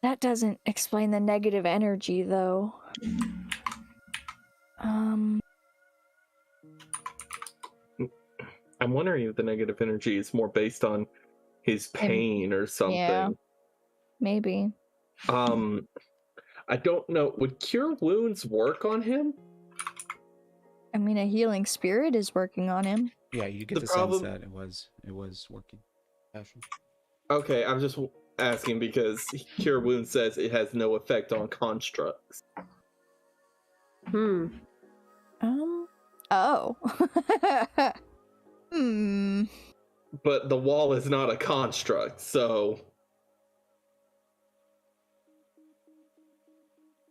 That doesn't explain the negative energy, though. I'm wondering if the negative energy is more based on his pain or something. Yeah. Maybe. I don't know. Would cure wounds work on him? I mean, a healing spirit is working on him. Yeah, you get the sense that it was working. Passion. Okay, I'm just asking because cure wounds says it has no effect on constructs. Oh. But the wall is not a construct, so.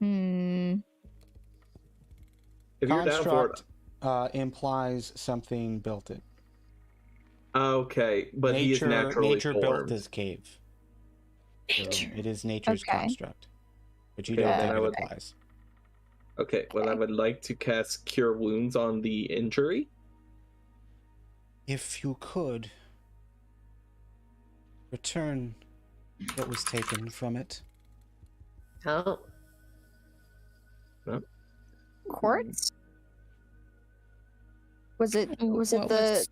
If you're down for it, Construct implies something built it. Okay, but he is naturally nature built formed. this cave. So Nature. it is nature's Okay. construct. But you Okay, don't then think I it would- applies. Okay, well, I Okay. would like to cast Cure Wounds on the injury. If you could return what was taken from it. Oh. Quartz? Was it What the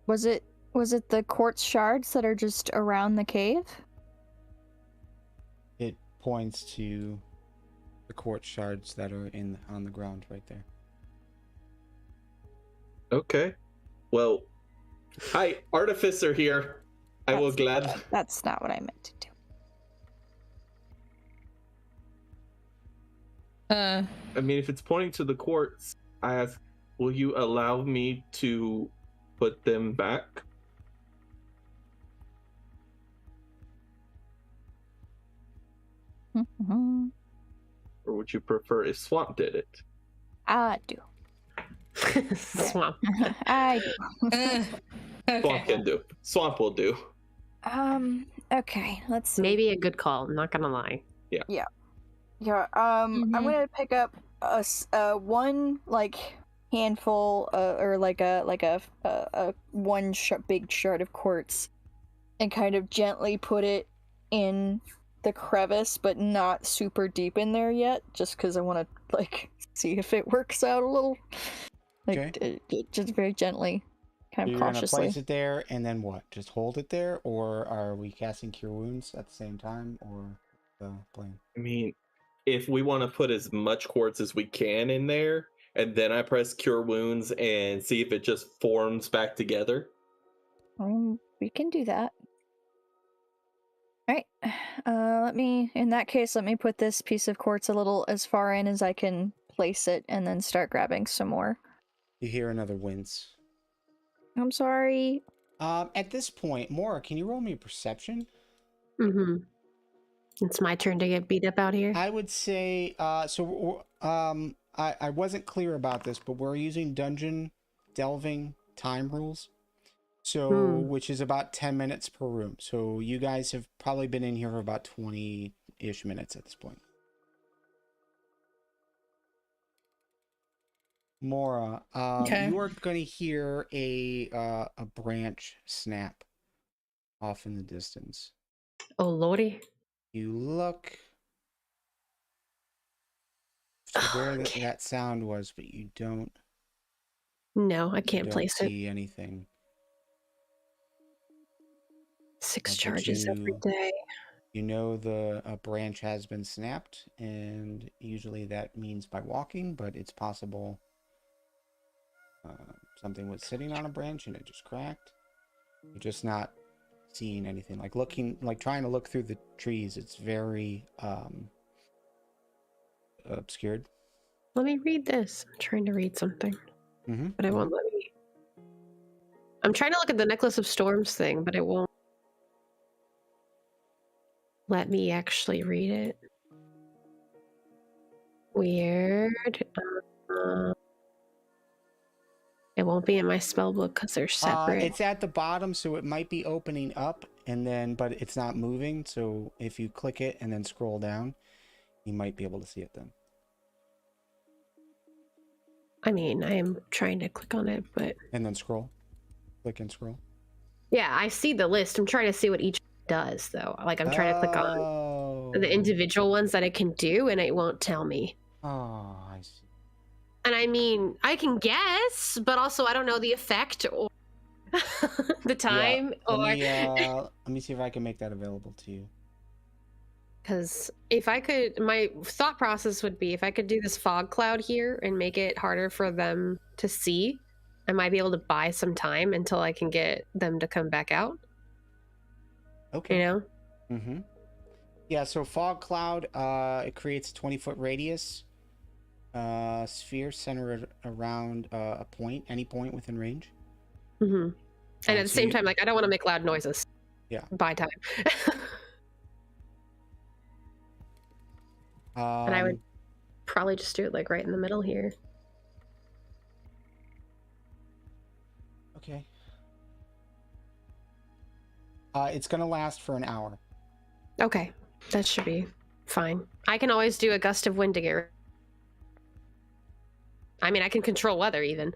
was it the quartz shards that are just around the cave? It points to the quartz shards that are on the ground right there. Okay. Well, hi, Artificer here. I will That's not what I meant to do. I mean, if it's pointing to the quartz, I ask, will you allow me to put them back? Mhm. Or would you prefer if Swamp did it? I do. Swamp. I do. Swamp Okay. can do. Swamp will do. Okay, let's see. Maybe a good call, I'm not gonna lie. Yeah, Mhm. I'm gonna pick up one like handful or like a one big shard of quartz and kind of gently put it in the crevice, but not super deep in there yet, just because I want to like see if it works out a little. Like just very gently, kind So of you're cautiously. gonna place it there and then what? Just hold it there, or are we casting Cure Wounds at the same time, or the plan? I mean, if we want to put as much quartz as we can in there, and then I press Cure Wounds and see if it just forms back together. We can do that. All right. In that case, let me put this piece of quartz a little as far in as I can place it and then start grabbing some more. You hear another wince. I'm sorry. At this point, Mora, can you roll me a perception? Mm-hmm. It's my turn to get beat up out here. I would say, I wasn't clear about this, but we're using dungeon delving time rules. So, which is about 10 minutes per room. So you guys have probably been in here for about 20-ish minutes at this point. Mora, Okay. you are going to hear a branch snap off in the distance. Oh lordy. You look to where that sound was, but you don't. No, I You can't don't place it. see anything. 6 but charges every you- day. You know a branch has been snapped, and usually that means by walking, but it's possible something was sitting on a branch and it just cracked. You're just not seeing anything. Like trying to look through the trees, it's very obscured. Let me read this. I'm trying to read something, Mm-hmm. but it won't let me. I'm trying to look at the Necklace of Storms thing, but it won't let me actually read it. Weird. It won't be in my spell book because they're separate. It's at the bottom, so it might be opening up, but it's not moving. So if you click it and then scroll down, you might be able to see it then. I mean, I am trying to click on it, but And then scroll. Click and scroll. yeah, I see the list. I'm trying to see what each does, though. Like, I'm trying to click on the individual ones that it can do, and it won't tell me. Oh, I see. And I mean, I can guess, but also I don't know the effect or the time, Let me see if I can make that available to you. because if I could, my thought process would be if I could do this fog cloud here and make it harder for them to see, I might be able to buy some time until I can get them to come back out. Okay. You know? Mm-hmm. Yeah, so fog cloud, it creates a 20-foot radius. Sphere centered around a point, any point within range. Mm-hmm. And at the same time, like, I don't want to make loud noises. Yeah. Buy time. And I would probably just do it like right in the middle here. It's going to last for an hour. Okay, that should be fine. I can always do a gust of wind to get rid. I mean, I can control weather even.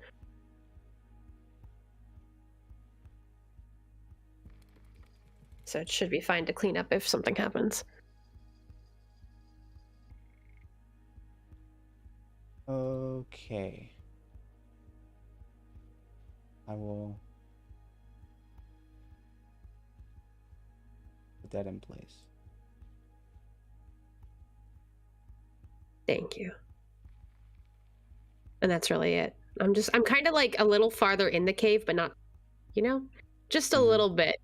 So it should be fine to clean up if something happens. Okay. I will put that in place. Thank you. And that's really it. I'm kind of like a little farther in the cave, but not, just a little bit.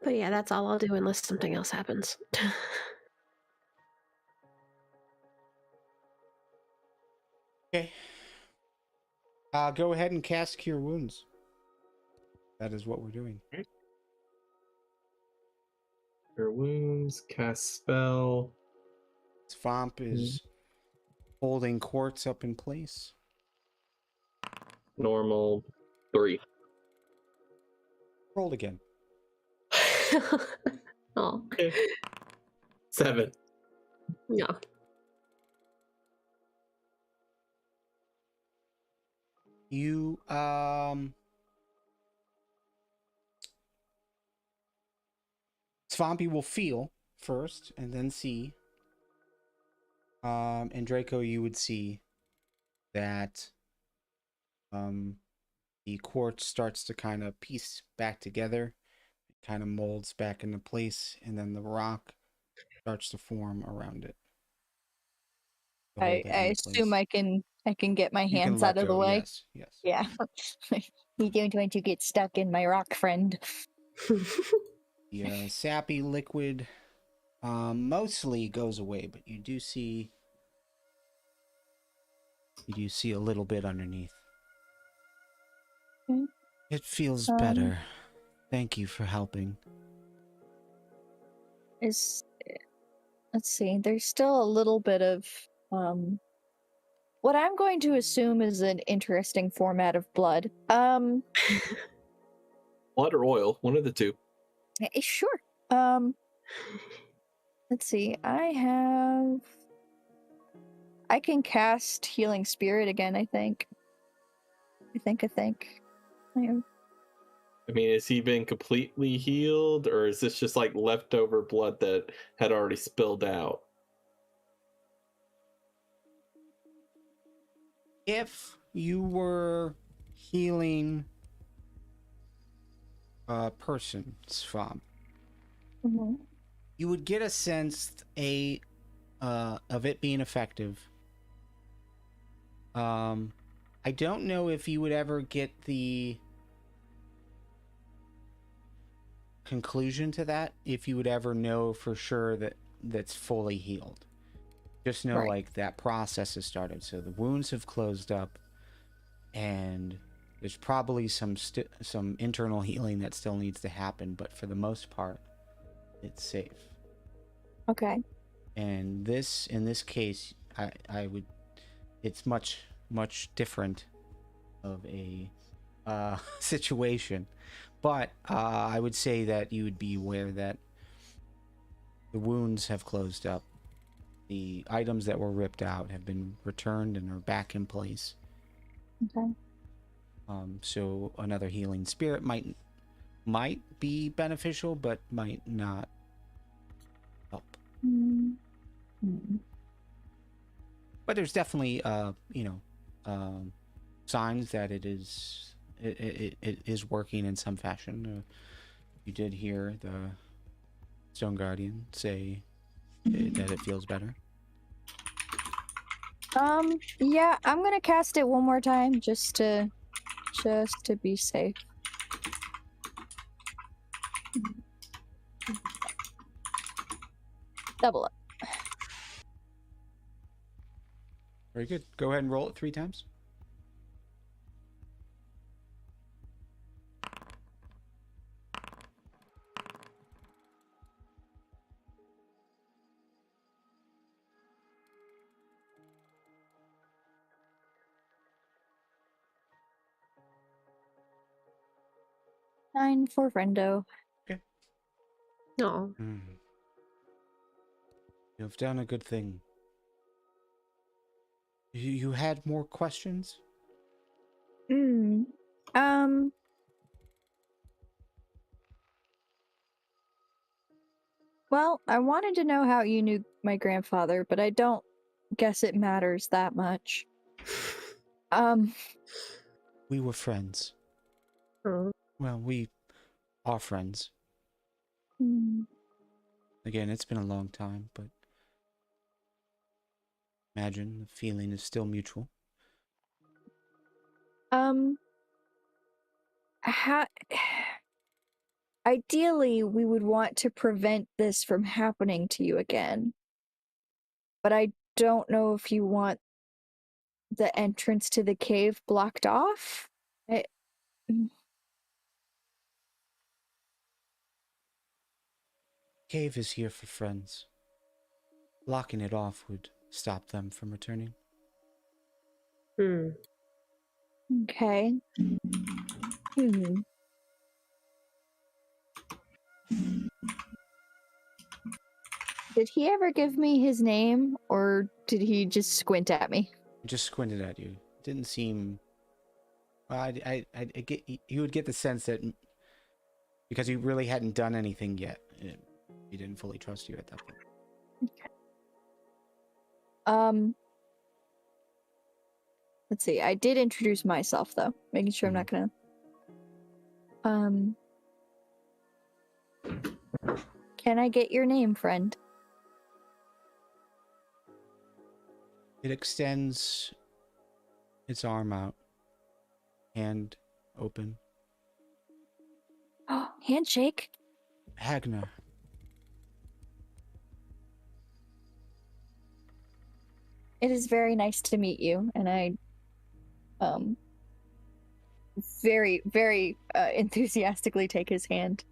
But yeah, that's all I'll do unless something else happens. Okay. Go ahead and cast Cure Wounds. That is what we're doing. Cure wounds, cast spell. Svamp is holding quartz up in place. Normal 3. Roll again. Oh. Okay. 7. No. You Svampy will feel first and then see. And Draco, you would see that the quartz starts to kind of piece back together, kind of molds back into place, and then the rock starts to form around it. I assume I can get my hands out of the way. Yes. Yeah. You don't want to get stuck in my rock, friend. The sappy liquid mostly goes away, but you do see a little bit underneath. Okay. It feels better. Thank you for helping. Let's see. There's still a little bit of what I'm going to assume is an interesting format of blood. Blood or oil, one of the two. Sure. Let's see. I can cast Healing Spirit again, I think. I mean, has he been completely healed, or is this just like leftover blood that had already spilled out? If you were healing a person, Svamp, you would get a sense of it being effective. I don't know if you would ever get the conclusion to that, if you would ever know for sure that that's fully healed. Just know, like, that process has started. So the wounds have closed up, and there's probably some internal healing that still needs to happen, but for the most part, it's safe. Okay. And in this case, I would, it's much different of a situation, but I would say that you would be aware that the wounds have closed up. The items that were ripped out have been returned and are back in place. Okay. So another healing spirit might be beneficial, but might not help. But there's definitely signs that it is working in some fashion. You did hear the Stone Guardian say that it feels better. Yeah, I'm gonna cast it one more time just to be safe. Double up. Very good. Go ahead and roll it 3 times. 9 for friendo. No. Hmm. You have done a good thing. You had more questions? Hmm. Um. Well, I wanted to know how you knew my grandfather, but I don't guess it matters that much. We were friends. Oh. Well, we are friends. hmm, Again, it's been a long time, but imagine the feeling is still mutual. how ideally we would want to prevent this from happening to you again. But I don't know if you want the entrance to the cave blocked off. I, Cave is here for friends. Blocking it off would stop them from returning. Hmm. okay. Hmm. Did he ever give me his name, or did he just squint at me? He just squinted at you. Didn't seem. Well, I get. You would get the sense that because you really hadn't done anything yet, he didn't fully trust you at that point. Let's see. I did introduce myself though, making sure I'm not gonna. Can I get your name, friend? It extends its arm out, hand open. Oh, handshake. Hagner. It is very nice to meet you, and I, very, very enthusiastically take his hand.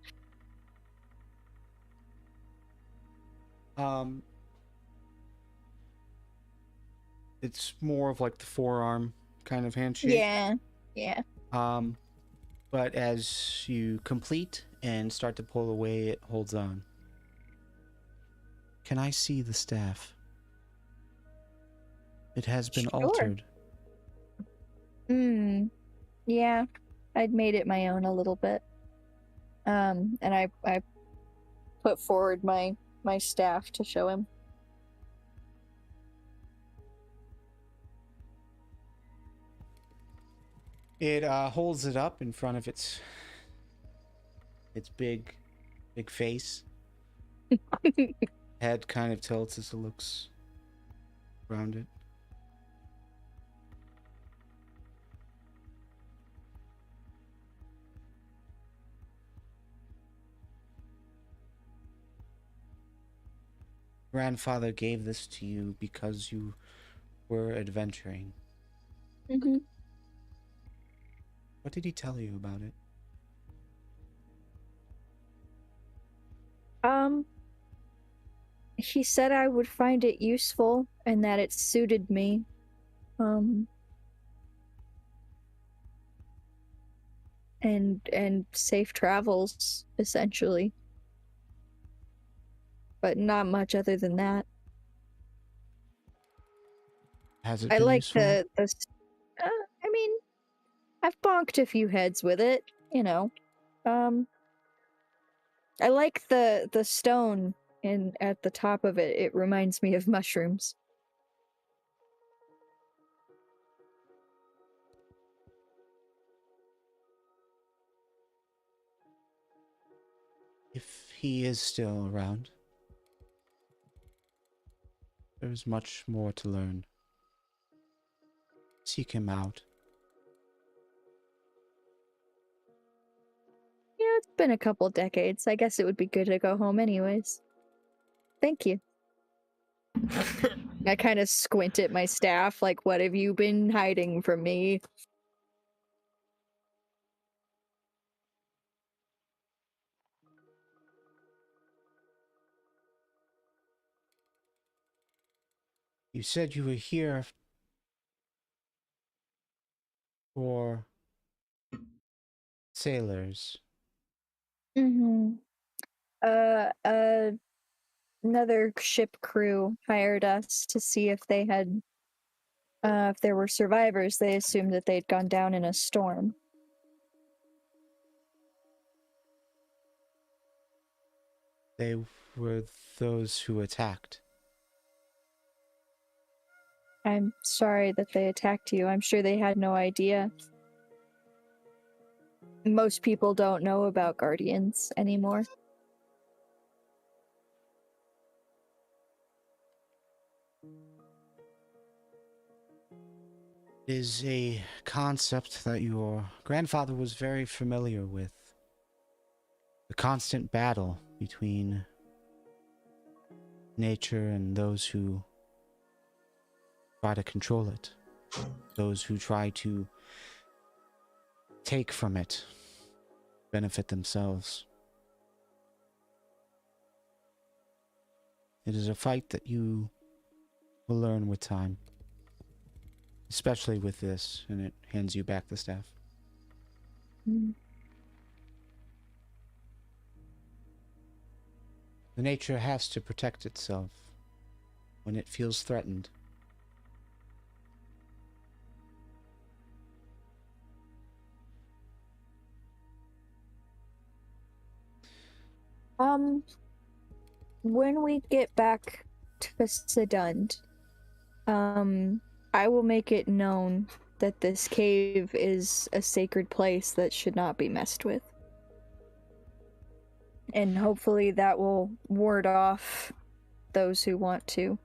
It's more of like the forearm kind of handshake. Yeah. But as you complete and start to pull away, it holds on. Can I see the staff? It has been Sure. altered. Yeah. I'd made it my own a little bit. And I put forward my staff to show him. It holds it up in front of its big face. Head kind of tilts as it looks around it. Grandfather gave this to you because you were adventuring. Mm-hmm. What did he tell you about it? He said I would find it useful and that it suited me. And safe travels, essentially. But not much other than that. Has it I been like useful? I mean, I've bonked a few heads with it, you know. I like the stone at the top of it. It reminds me of mushrooms. If he is still around, there's much more to learn. Seek him out. Yeah, it's been a couple decades. I guess it would be good to go home anyways. Thank you. I kind of squint at my staff, like, what have you been hiding from me? You said you were here for sailors. Mm-hmm. Another ship crew hired us to see if they had, if there were survivors. They assumed that they'd gone down in a storm. They were those who attacked. I'm sorry that they attacked you. I'm sure they had no idea. Most people don't know about guardians anymore. It is a concept that your grandfather was very familiar with. The constant battle between nature and those who try to control it. Those who try to take from it, benefit themselves. It is a fight that you will learn with time. Especially with this, and it hands you back the staff. Mm. The nature has to protect itself when it feels threatened. When we get back to Sedund, I will make it known that this cave is a sacred place that should not be messed with. And hopefully that will ward off those who want to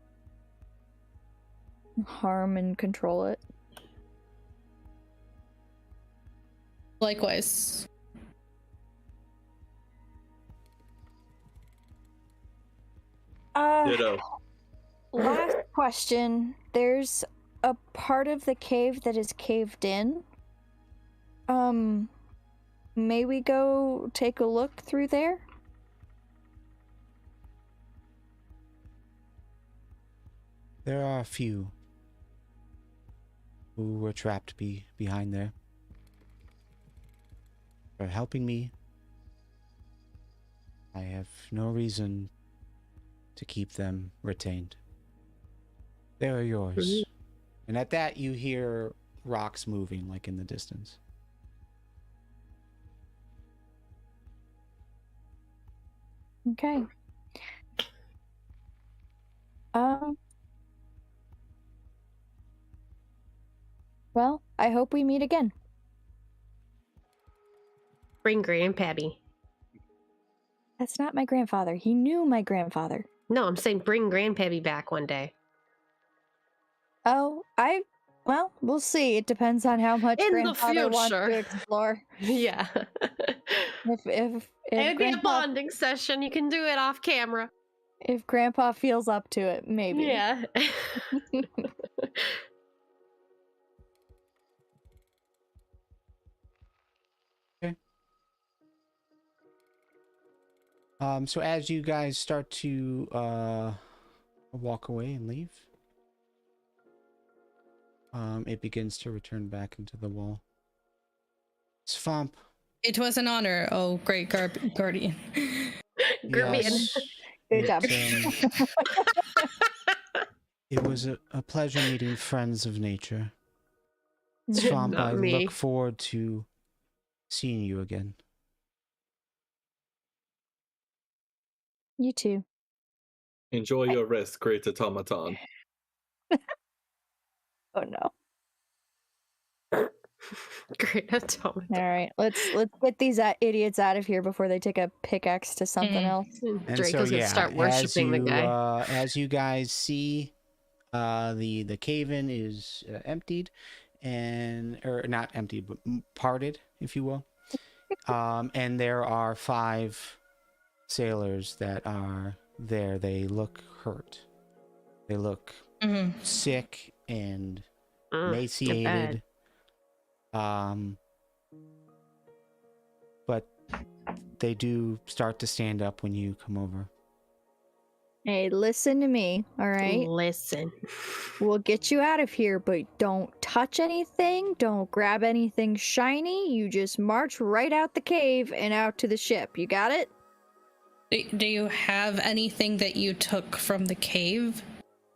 harm and control it. Likewise. Ditto. Last question. There's a part of the cave that is caved in. May we go take a look through there? There are a few who were trapped behind there. For helping me, I have no reason to keep them retained. They are yours. And at that, you hear rocks moving, like in the distance. Okay. Well, I hope we meet again. Bring Grandpappy. That's not my grandfather. He knew my grandfather. No, I'm saying bring Grandpappy back one day. Oh, well, we'll see. It depends on how much In the grandfather wants future. to explore. Yeah. If It would be a bonding session. You can do it off camera. If grandpa feels up to it, maybe. Yeah. So as you guys start to walk away and leave, it begins to return back into the wall. Swamp. It was an honor, oh great guardian. Garbian. Yes, Good job. It was a pleasure meeting friends of nature. Swamp, Not I me. look forward to seeing you again. You too. Enjoy your rest, great automaton. Oh no. Great automaton. All right, let's get these idiots out of here before they take a pickaxe to something else. And Draco's so, gonna start worshiping the guy. As you guys see, the cave-in is emptied, or not emptied, but parted, if you will. And there are 5 sailors that are there. They look hurt. They look sick and emaciated. But they do start to stand up when you come over. Hey, listen to me, all right? Listen. We'll get you out of here, but don't touch anything, don't grab anything shiny. You just march right out the cave and out to the ship. You got it? Do you have anything that you took from the cave?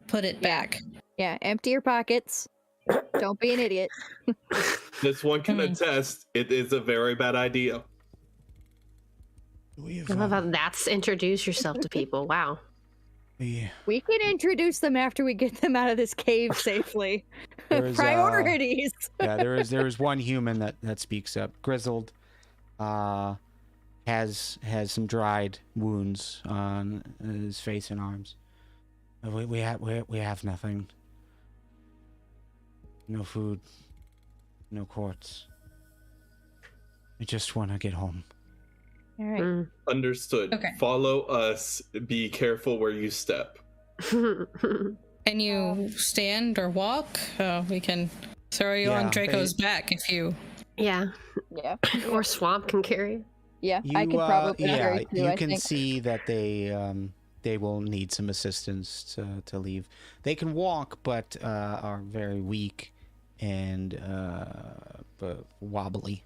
Put it back. Yeah, empty your pockets. Don't be an idiot. This one can attest, it is a very bad idea. We I love how that's introduce yourself to people. Wow. We can introduce them after we get them out of this cave safely. Priorities. Yeah, there is one human that speaks up. Grizzled, has some dried wounds on his face and arms. We have nothing. No food, no quartz. I just want to get home. All right. Understood. Okay. Follow us. Be careful where you step. Can you stand or walk? We can throw you on Draco's back if you... Yeah. Yeah. Or Swamp can carry. Yeah, I could probably carry too, you I can think. see that they will need some assistance to leave. They can walk, but are very weak and but wobbly.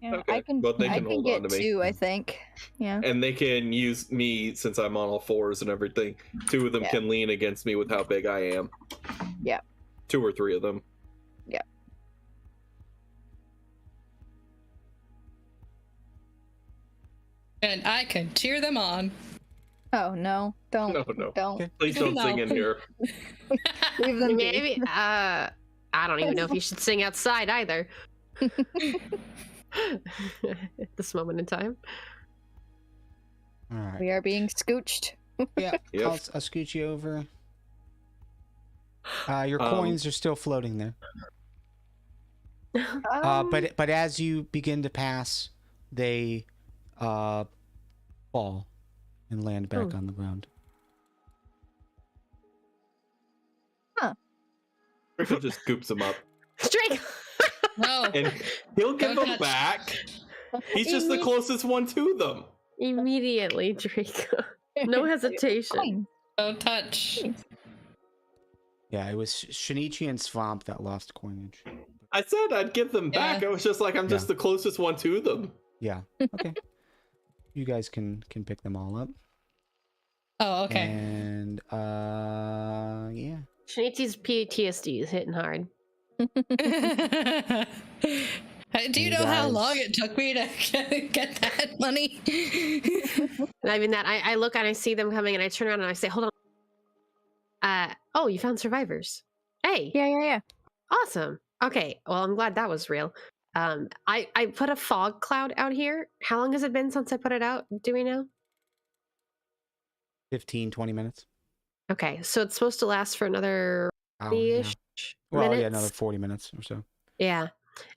Yeah, Okay, I can, but they I can can hold get on to me. 2, I think. Yeah. And they can use me since I'm on all fours and everything. 2 of them Yeah. can lean against me with how big I am. Yeah. 2 or 3 of them. Yeah. And I can cheer them on. Oh no! Don't. No. Don't. Okay. Please don't sing in here. Leave them be. Maybe. I don't even know if you should sing outside either. At this moment in time. All right. We are being scooched. Yeah, Yep. I'll scoot you over. Your coins are still floating there. But as you begin to pass, they fall and land back on the ground. Draco just scoops them up. Drake. No. And he'll give Don't them touch. back. He's just the closest one to them. Immediately, Drake. No hesitation. Fine. Don't touch. Yeah, it was Shinichi and Swamp that lost coinage. I said I'd give them back. Yeah. I was just like, I'm just the closest one to them. Yeah. Okay. You guys can pick them all up. Oh, okay. And yeah. Shinichi's PTSD is hitting hard. Do you You know how guys- long it took me to get that money? And I mean that I look and I see them coming and I turn around and I say, hold on. Oh, you found survivors. Hey. Yeah. Awesome. Okay. Well, I'm glad that was real. I put a fog cloud out here. How long has it been since I put it out? Do we know? 15-20 minutes. Okay. So it's supposed to last for another Hour, yeah. 30-ish Well, minutes. yeah, another 40 minutes or so. Yeah.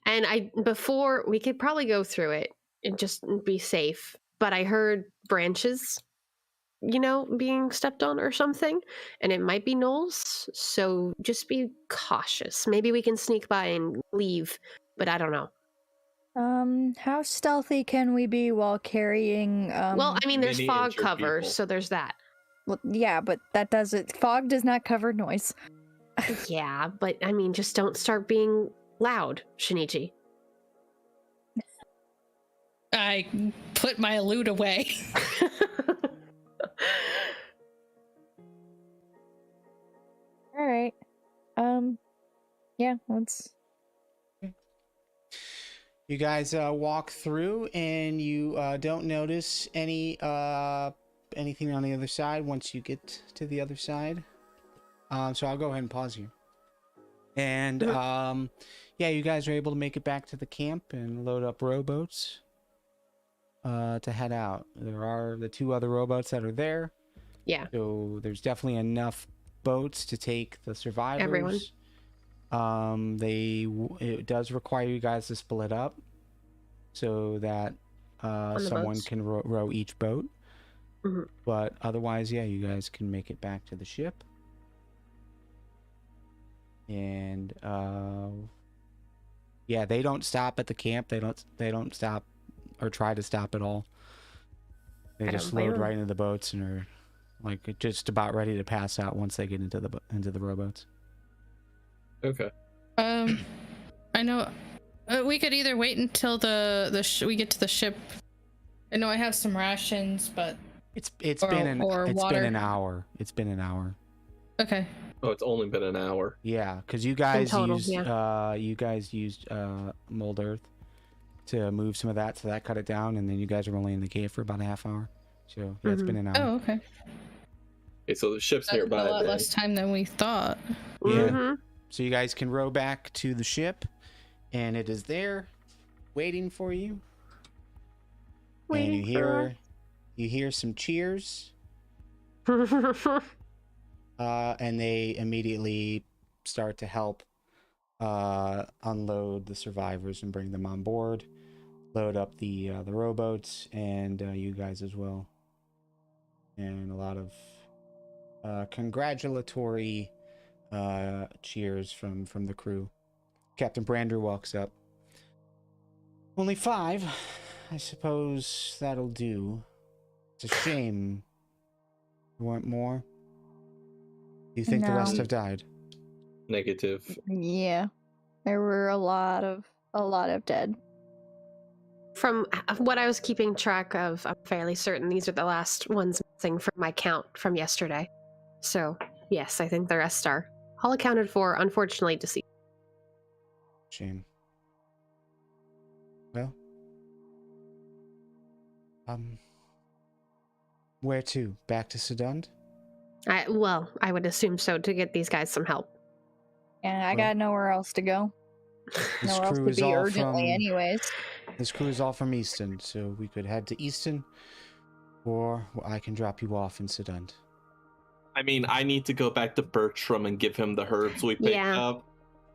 And before we could probably go through it and just be safe, but I heard branches, being stepped on or something, and it might be gnolls, so just be cautious. Maybe we can sneak by and leave, but I don't know. How stealthy can we be while carrying? Well, I mean, there's many fog injured cover, people. so there's that. Well, yeah, but that doesn't. Fog does not cover noise. Yeah, but I mean, just don't start being loud, Shinichi. I put my loot away. All right. Yeah. Let's. You guys walk through, and you don't notice anything on the other side once you get to the other side. So I'll go ahead and pause here. And yeah, you guys are able to make it back to the camp and load up rowboats to head out. There are the 2 other rowboats that are there. Yeah. So there's definitely enough boats to take the survivors. Everyone. It does require you guys to split up so that the someone boats. can row each boat. Mhm. But otherwise, yeah, you guys can make it back to the ship. And yeah, they don't stop at the camp. They don't stop or try to stop at all. They I just don't blame load them. right into the boats and are like just about ready to pass out once they get into the rowboats. Okay. I know. We could either wait until we get to the ship. I know I have some rations, but It's been an hour. It's been an hour. Okay. Oh, it's only been an hour. Yeah, because you guys total, used mold earth to move some of that, so that cut it down, and then you guys were only in the cave for about a half hour. So yeah, it's been an hour. Oh, okay. Okay, so the ship's That's nearby. a lot then. less time than we thought. Yeah. Mm-hmm. So you guys can row back to the ship, and it is there, waiting for you. And you hear some cheers, and they immediately start to help unload the survivors and bring them on board, load up the rowboats, and you guys as well. And a lot of congratulatory cheers from the crew. Captain Brander walks up. Only 5. I suppose that'll do. It's a shame. You want more? Do you think the rest No. have died? Negative. Yeah, there were a lot of dead. From what I was keeping track of, I'm fairly certain these are the last ones missing from my count from yesterday. So, yes, I think the rest are all accounted for, unfortunately deceased. Shame. Well, where to? Back to Sudund? I would assume so, to get these guys some help. And I Well, got nowhere else to go. This Nowhere else crew to is be all urgently, from- anyways. This crew is all from Easton, so we could head to Easton, or I can drop you off in Sudund. I mean, I need to go back to Bertram and give him the herbs we picked up.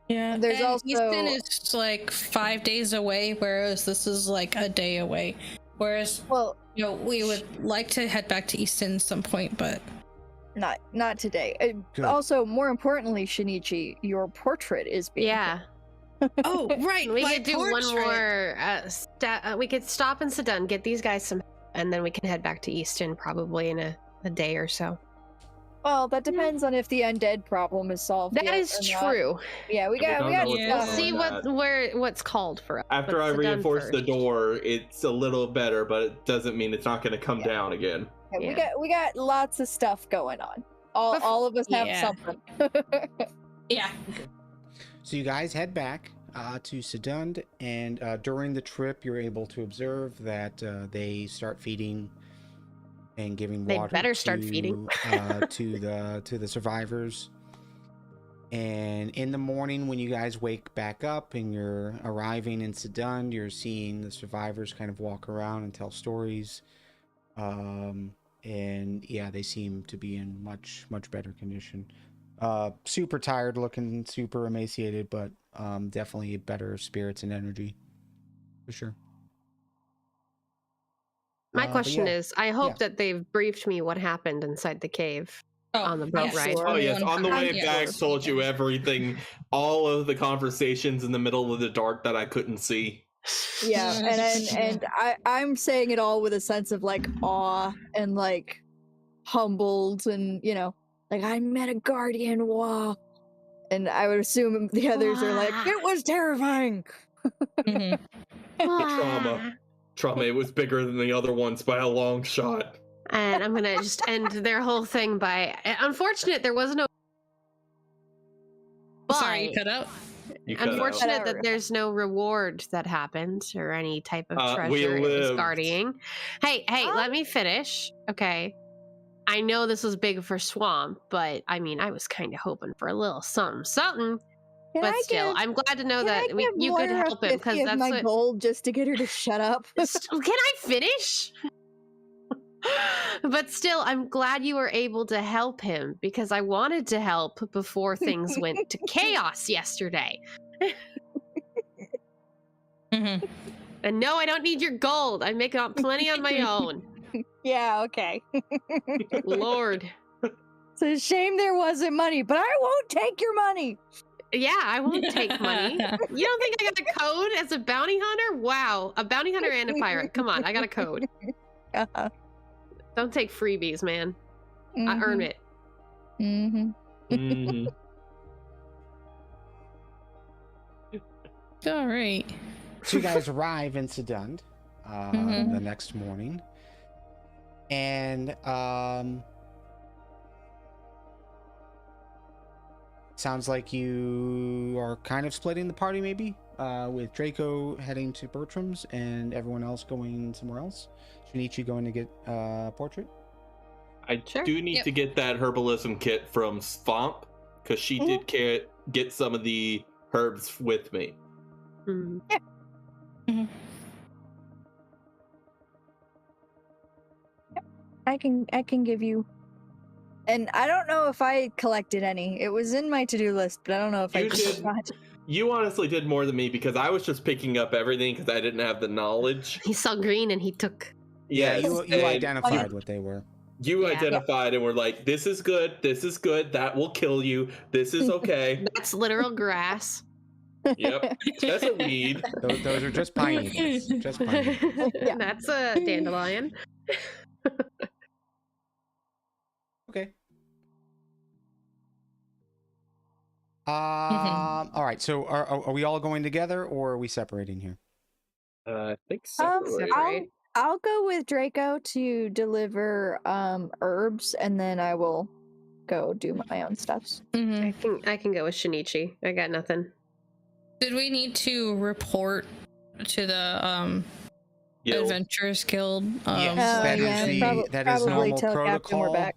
Yeah. There's and also- Easton is like 5 days away, whereas this is like a day away. Whereas, Well, we would like to head back to Easton at some point, but not today. Good. Also, more importantly, Shinichi, your portrait is being Yeah. oh right, We my could do one portrait. more. We could stop in Sudun, get these guys some, and then we can head back to Easton probably in a day or so. Well, that depends on if the undead problem is solved. That yet is or not. true. Yeah, we got don't we got know what's Yeah. We'll going stuff. on see with that. what's called for us. After but I Sudun reinforce the first. door, it's a little better, but it doesn't mean it's not going to come Yeah. down again. Yeah, we got lots of stuff going on. All of us have Yeah. something. Yeah. So you guys head back to Sudund, and during the trip, you're able to observe that they start feeding and giving They water. better start feeding. to the survivors. And in the morning, when you guys wake back up and you're arriving in Sudund, you're seeing the survivors kind of walk around and tell stories. And yeah, they seem to be in much better condition. Super tired looking, super emaciated, but definitely better spirits and energy for sure. My But question yeah. is, I hope that they've briefed me what happened inside the cave. On the boat yes. ride. Oh yes, on the way Yeah. back, told you everything, all of the conversations in the middle of the dark that I couldn't see. Yeah, and I'm saying it all with a sense of like awe and like humbled, and like I met a guardian. Wow. And I would assume the others are like, it was terrifying. Mhm. Trauma. It was bigger than the other ones by a long shot. And I'm gonna just end their whole thing by, unfortunate there was no. Sorry, you cut out. You cut out. Unfortunate that there's no reward that happened or any type of We treasure it is lived. guarding. Hey, let me finish. Okay. I know this was big for Swamp, but I mean, I was kind of hoping for a little something. But still, I'm glad to know that you could help him, because that's my what. goal, just to get her to shut up. Can I finish? But still, I'm glad you were able to help him, because I wanted to help before things went to chaos yesterday. Mhm. And no, I don't need your gold. I make out plenty on my own. Yeah, okay. Lord. It's a shame there wasn't money, but I won't take your money. Yeah, I won't take money. You don't think I got a code as a bounty hunter? Wow. A bounty hunter and a pirate. Come on, I got a code. Don't take freebies, man. I earn it. Mm-hmm. Mhm. All right. So you guys arrive in Sedund the next morning, and sounds like you are kind of splitting the party, maybe, with Draco heading to Bertram's and everyone else going somewhere else. Shinichi going to get portrait. I Sure. do need Yep. to get that herbalism kit from Swamp because she did get some of the herbs with me. Mm. I can give you. And I don't know if I collected any. It was in my to-do list, but I don't know if I You just did. forgot. You honestly did more than me because I was just picking up everything because I didn't have the knowledge. He saw green and he took. Yeah, Yes, you and identified what they were. You Yeah. identified and were like, "This is good. This is good. That will kill you. This is okay." That's literal grass. Yep, that's a weed. Those are just pine needles. Just pine needles. Yeah. That's a dandelion. Okay. All right. So are we all going together, or are we separating here? I think so. Separate. I'll go with Draco to deliver herbs, and then I will go do my own stuffs. I can go with Shinichi. I got nothing. Did we need to report to the Adventurers Guild? Yes, Oh, that yeah, is that is probably normal tell Captain we're protocol, back.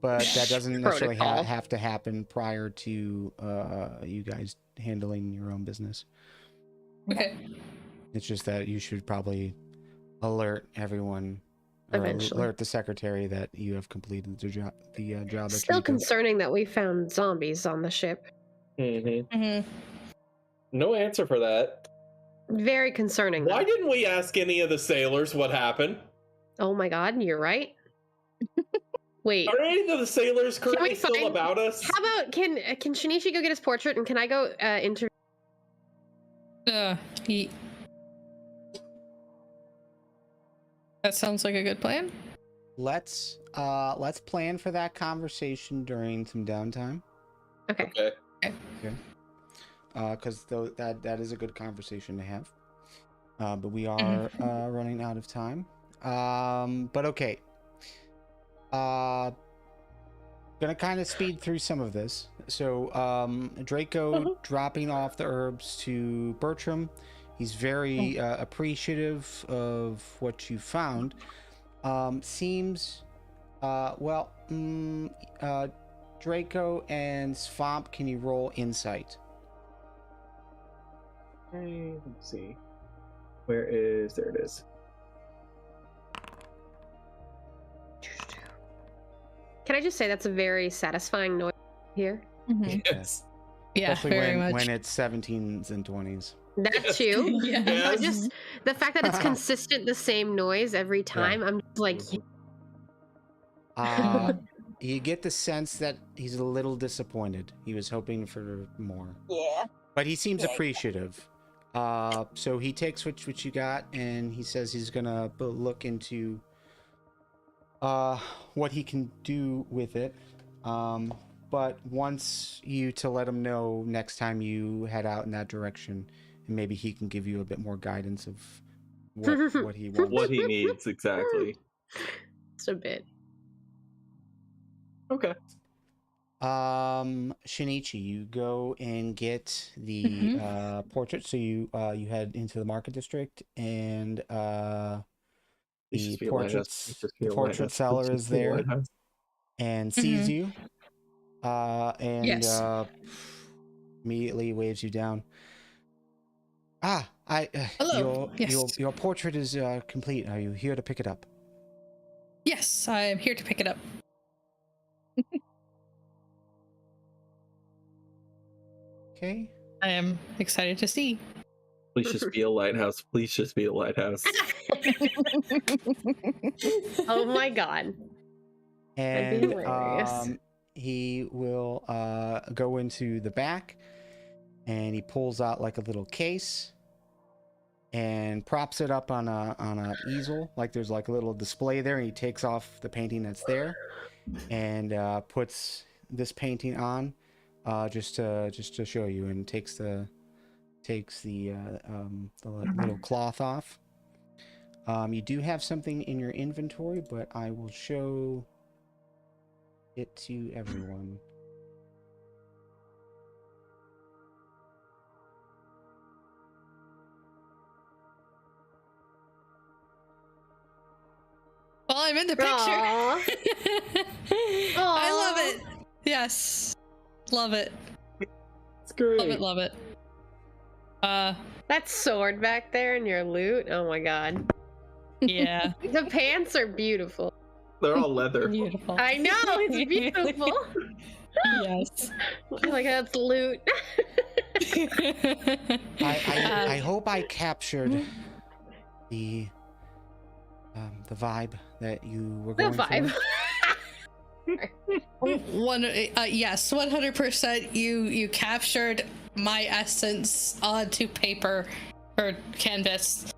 but that doesn't necessarily Protocol. have to happen prior to you guys handling your own business. Okay. It's just that you should probably alert everyone, or Eventually. alert the secretary that you have completed the job. The job. that Still you need to- concerning that we found zombies on the ship. No answer for that. Very concerning. Why though. didn't we ask any of the sailors what happened? Oh my god, you're right. Wait. Are any of the sailors currently still find- about us? How about can Shinichi go get his portrait and can I go interview? That sounds like a good plan. Let's plan for that conversation during some downtime. Okay. Okay. Because that is a good conversation to have. But we are running out of time. But okay. Gonna kind of speed through some of this. So Draco dropping off the herbs to Bertram. He's very appreciative of what you found. Seems Draco and Swamp, can you roll insight? Okay, let's see. There it is. Can I just say that's a very satisfying noise here? Mhm. Yes. Yeah, Especially very much. when it's 17s and 20s. That too. Yeah. But just the fact that it's consistent, the same noise every time. I'm just like, You get the sense that he's a little disappointed. He was hoping for more. Yeah. But he seems appreciative. So he takes what you got, and he says he's gonna look into what he can do with it. But wants you to let him know next time you head out in that direction, and maybe he can give you a bit more guidance of what he wants. What he needs, exactly. it's a bit. Okay. Shinichi, you go and get the portrait. So you head into the market district, and the portrait seller is there and sees you, and Yes. Immediately waves you down. Hello. Yes. Your portrait is complete. Are you here to pick it up? Yes, I am here to pick it up. Okay. I am excited to see. Please just be a lighthouse. Please just be a lighthouse. Oh my god. That'd be And hilarious. he will go into the back, and he pulls out like a little case, and props it up on a easel, like there's like a little display there, and he takes off the painting that's there and puts this painting on just to show you, and takes the little cloth off. You do have something in your inventory, but I will show it to everyone. Well, I'm in the picture. I love it. Yes. Love it. It's great. Love it, love it. That sword back there in your loot. Oh my god. Yeah. The pants are beautiful. They're all leather. Beautiful. I know, it's beautiful. Yes. I like that's loot. I hope I captured the vibe that you were The going vibe. for. Yes, 100%. You captured my essence onto paper or canvas.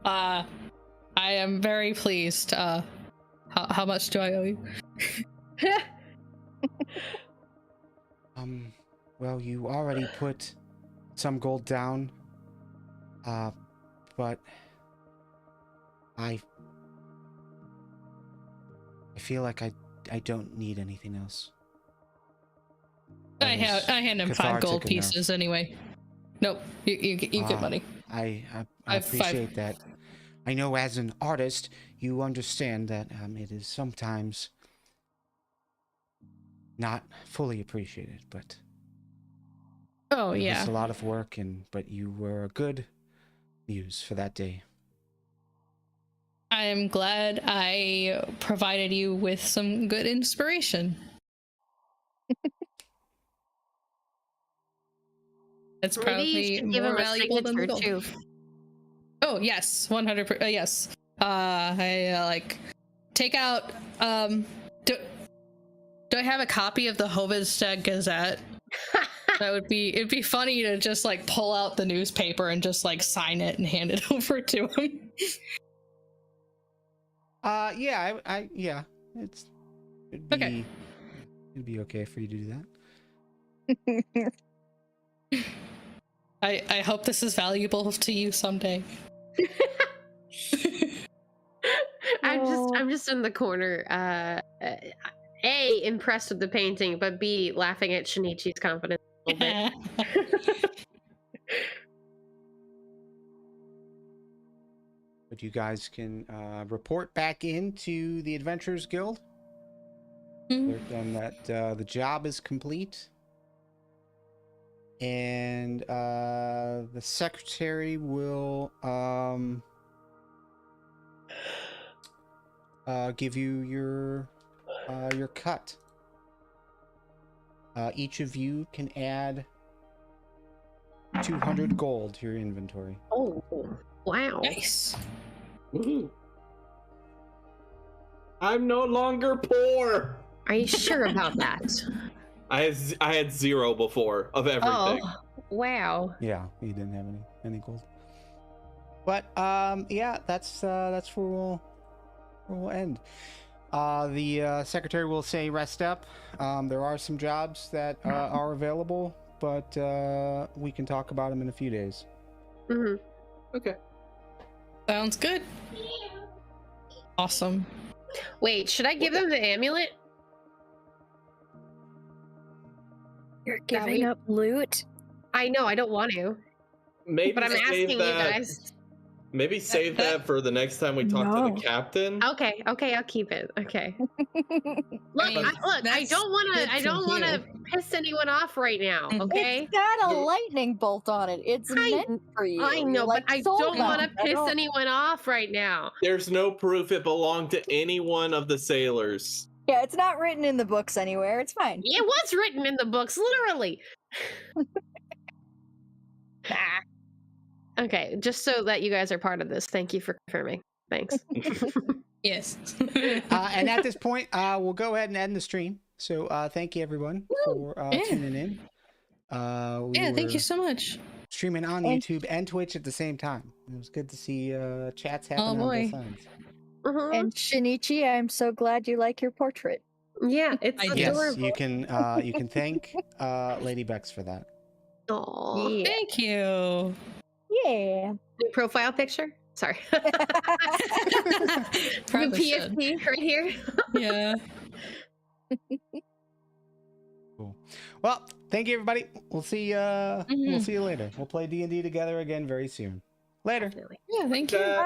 I am very pleased. How much do I owe you? Well, you already put some gold down, but I feel like I don't need anything else. I hand him 5 gold pieces anyway. Nope, you get money. I I've appreciate 5. that. I know as an artist, you understand that it is sometimes not fully appreciated, but Oh it yeah. was a lot of work, but you were a good muse for that day. I am glad I provided you with some good inspiration. It's Maybe you probably should give him more a valuable than the signature gold. too. Oh yes, 100%. Yes. I like take out. Do I have a copy of the Hovedstad Gazette? It'd be funny to just like pull out the newspaper and just like sign it and hand it over to him. Yeah, yeah, it'd be Okay. It'd be okay for you to do that. I hope this is valuable to you someday. I'm just in the corner. A, impressed with the painting, but B, laughing at Shinichi's confidence a little bit. But you guys can report back into the Adventurers Guild. And that the job is complete. And the secretary will give you your cut. Each of you can add 200 gold to your inventory. Oh, wow. Nice. Woohoo. I'm no longer poor. Are you sure about that? I had 0 before of everything. Oh, wow. Yeah, you didn't have any gold. But yeah, that's where we'll end. The secretary will say rest up. There are some jobs that are available, but we can talk about them in a few days. Mm-hmm. Okay. Sounds good. Awesome. Wait, should I give them the amulet? You're giving up loot? I know, I don't want to. Maybe But I'm save asking you that. guys. Maybe save that for the next time we talk to No. the captain. Okay, I'll keep it. Okay. Look, mean, I that's don't want good to. I for don't want to you. piss anyone off right now. Okay. It's got a lightning bolt on it. It's meant for you. I know, Like but I don't want to Soulbound. I piss don't- anyone off right now. There's no proof it belonged to any one of the sailors. Yeah, it's not written in the books anywhere. It's fine. It was written in the books, literally. Okay, just so that you guys are part of this. Thank you for confirming. Thanks. Yes. And at this point, we'll go ahead and end the stream. So thank you everyone for Yeah. tuning in. Yeah, thank you so much. streaming on And- YouTube and Twitch at the same time. It was good to see chats Oh, happening on both boy. sides. And Shinichi, I'm so glad you like your portrait. Yeah, it's I do. adorable. Yes, you can thank Lady Bex for that. Aw. Yeah. Thank you. Yeah. New profile picture? Sorry. Probably New should. PFP right here. Yeah. Cool. Well, thank you everybody. We'll see we'll see you later. We'll play D&D together again very soon. Later. Definitely. Yeah, thank you. That-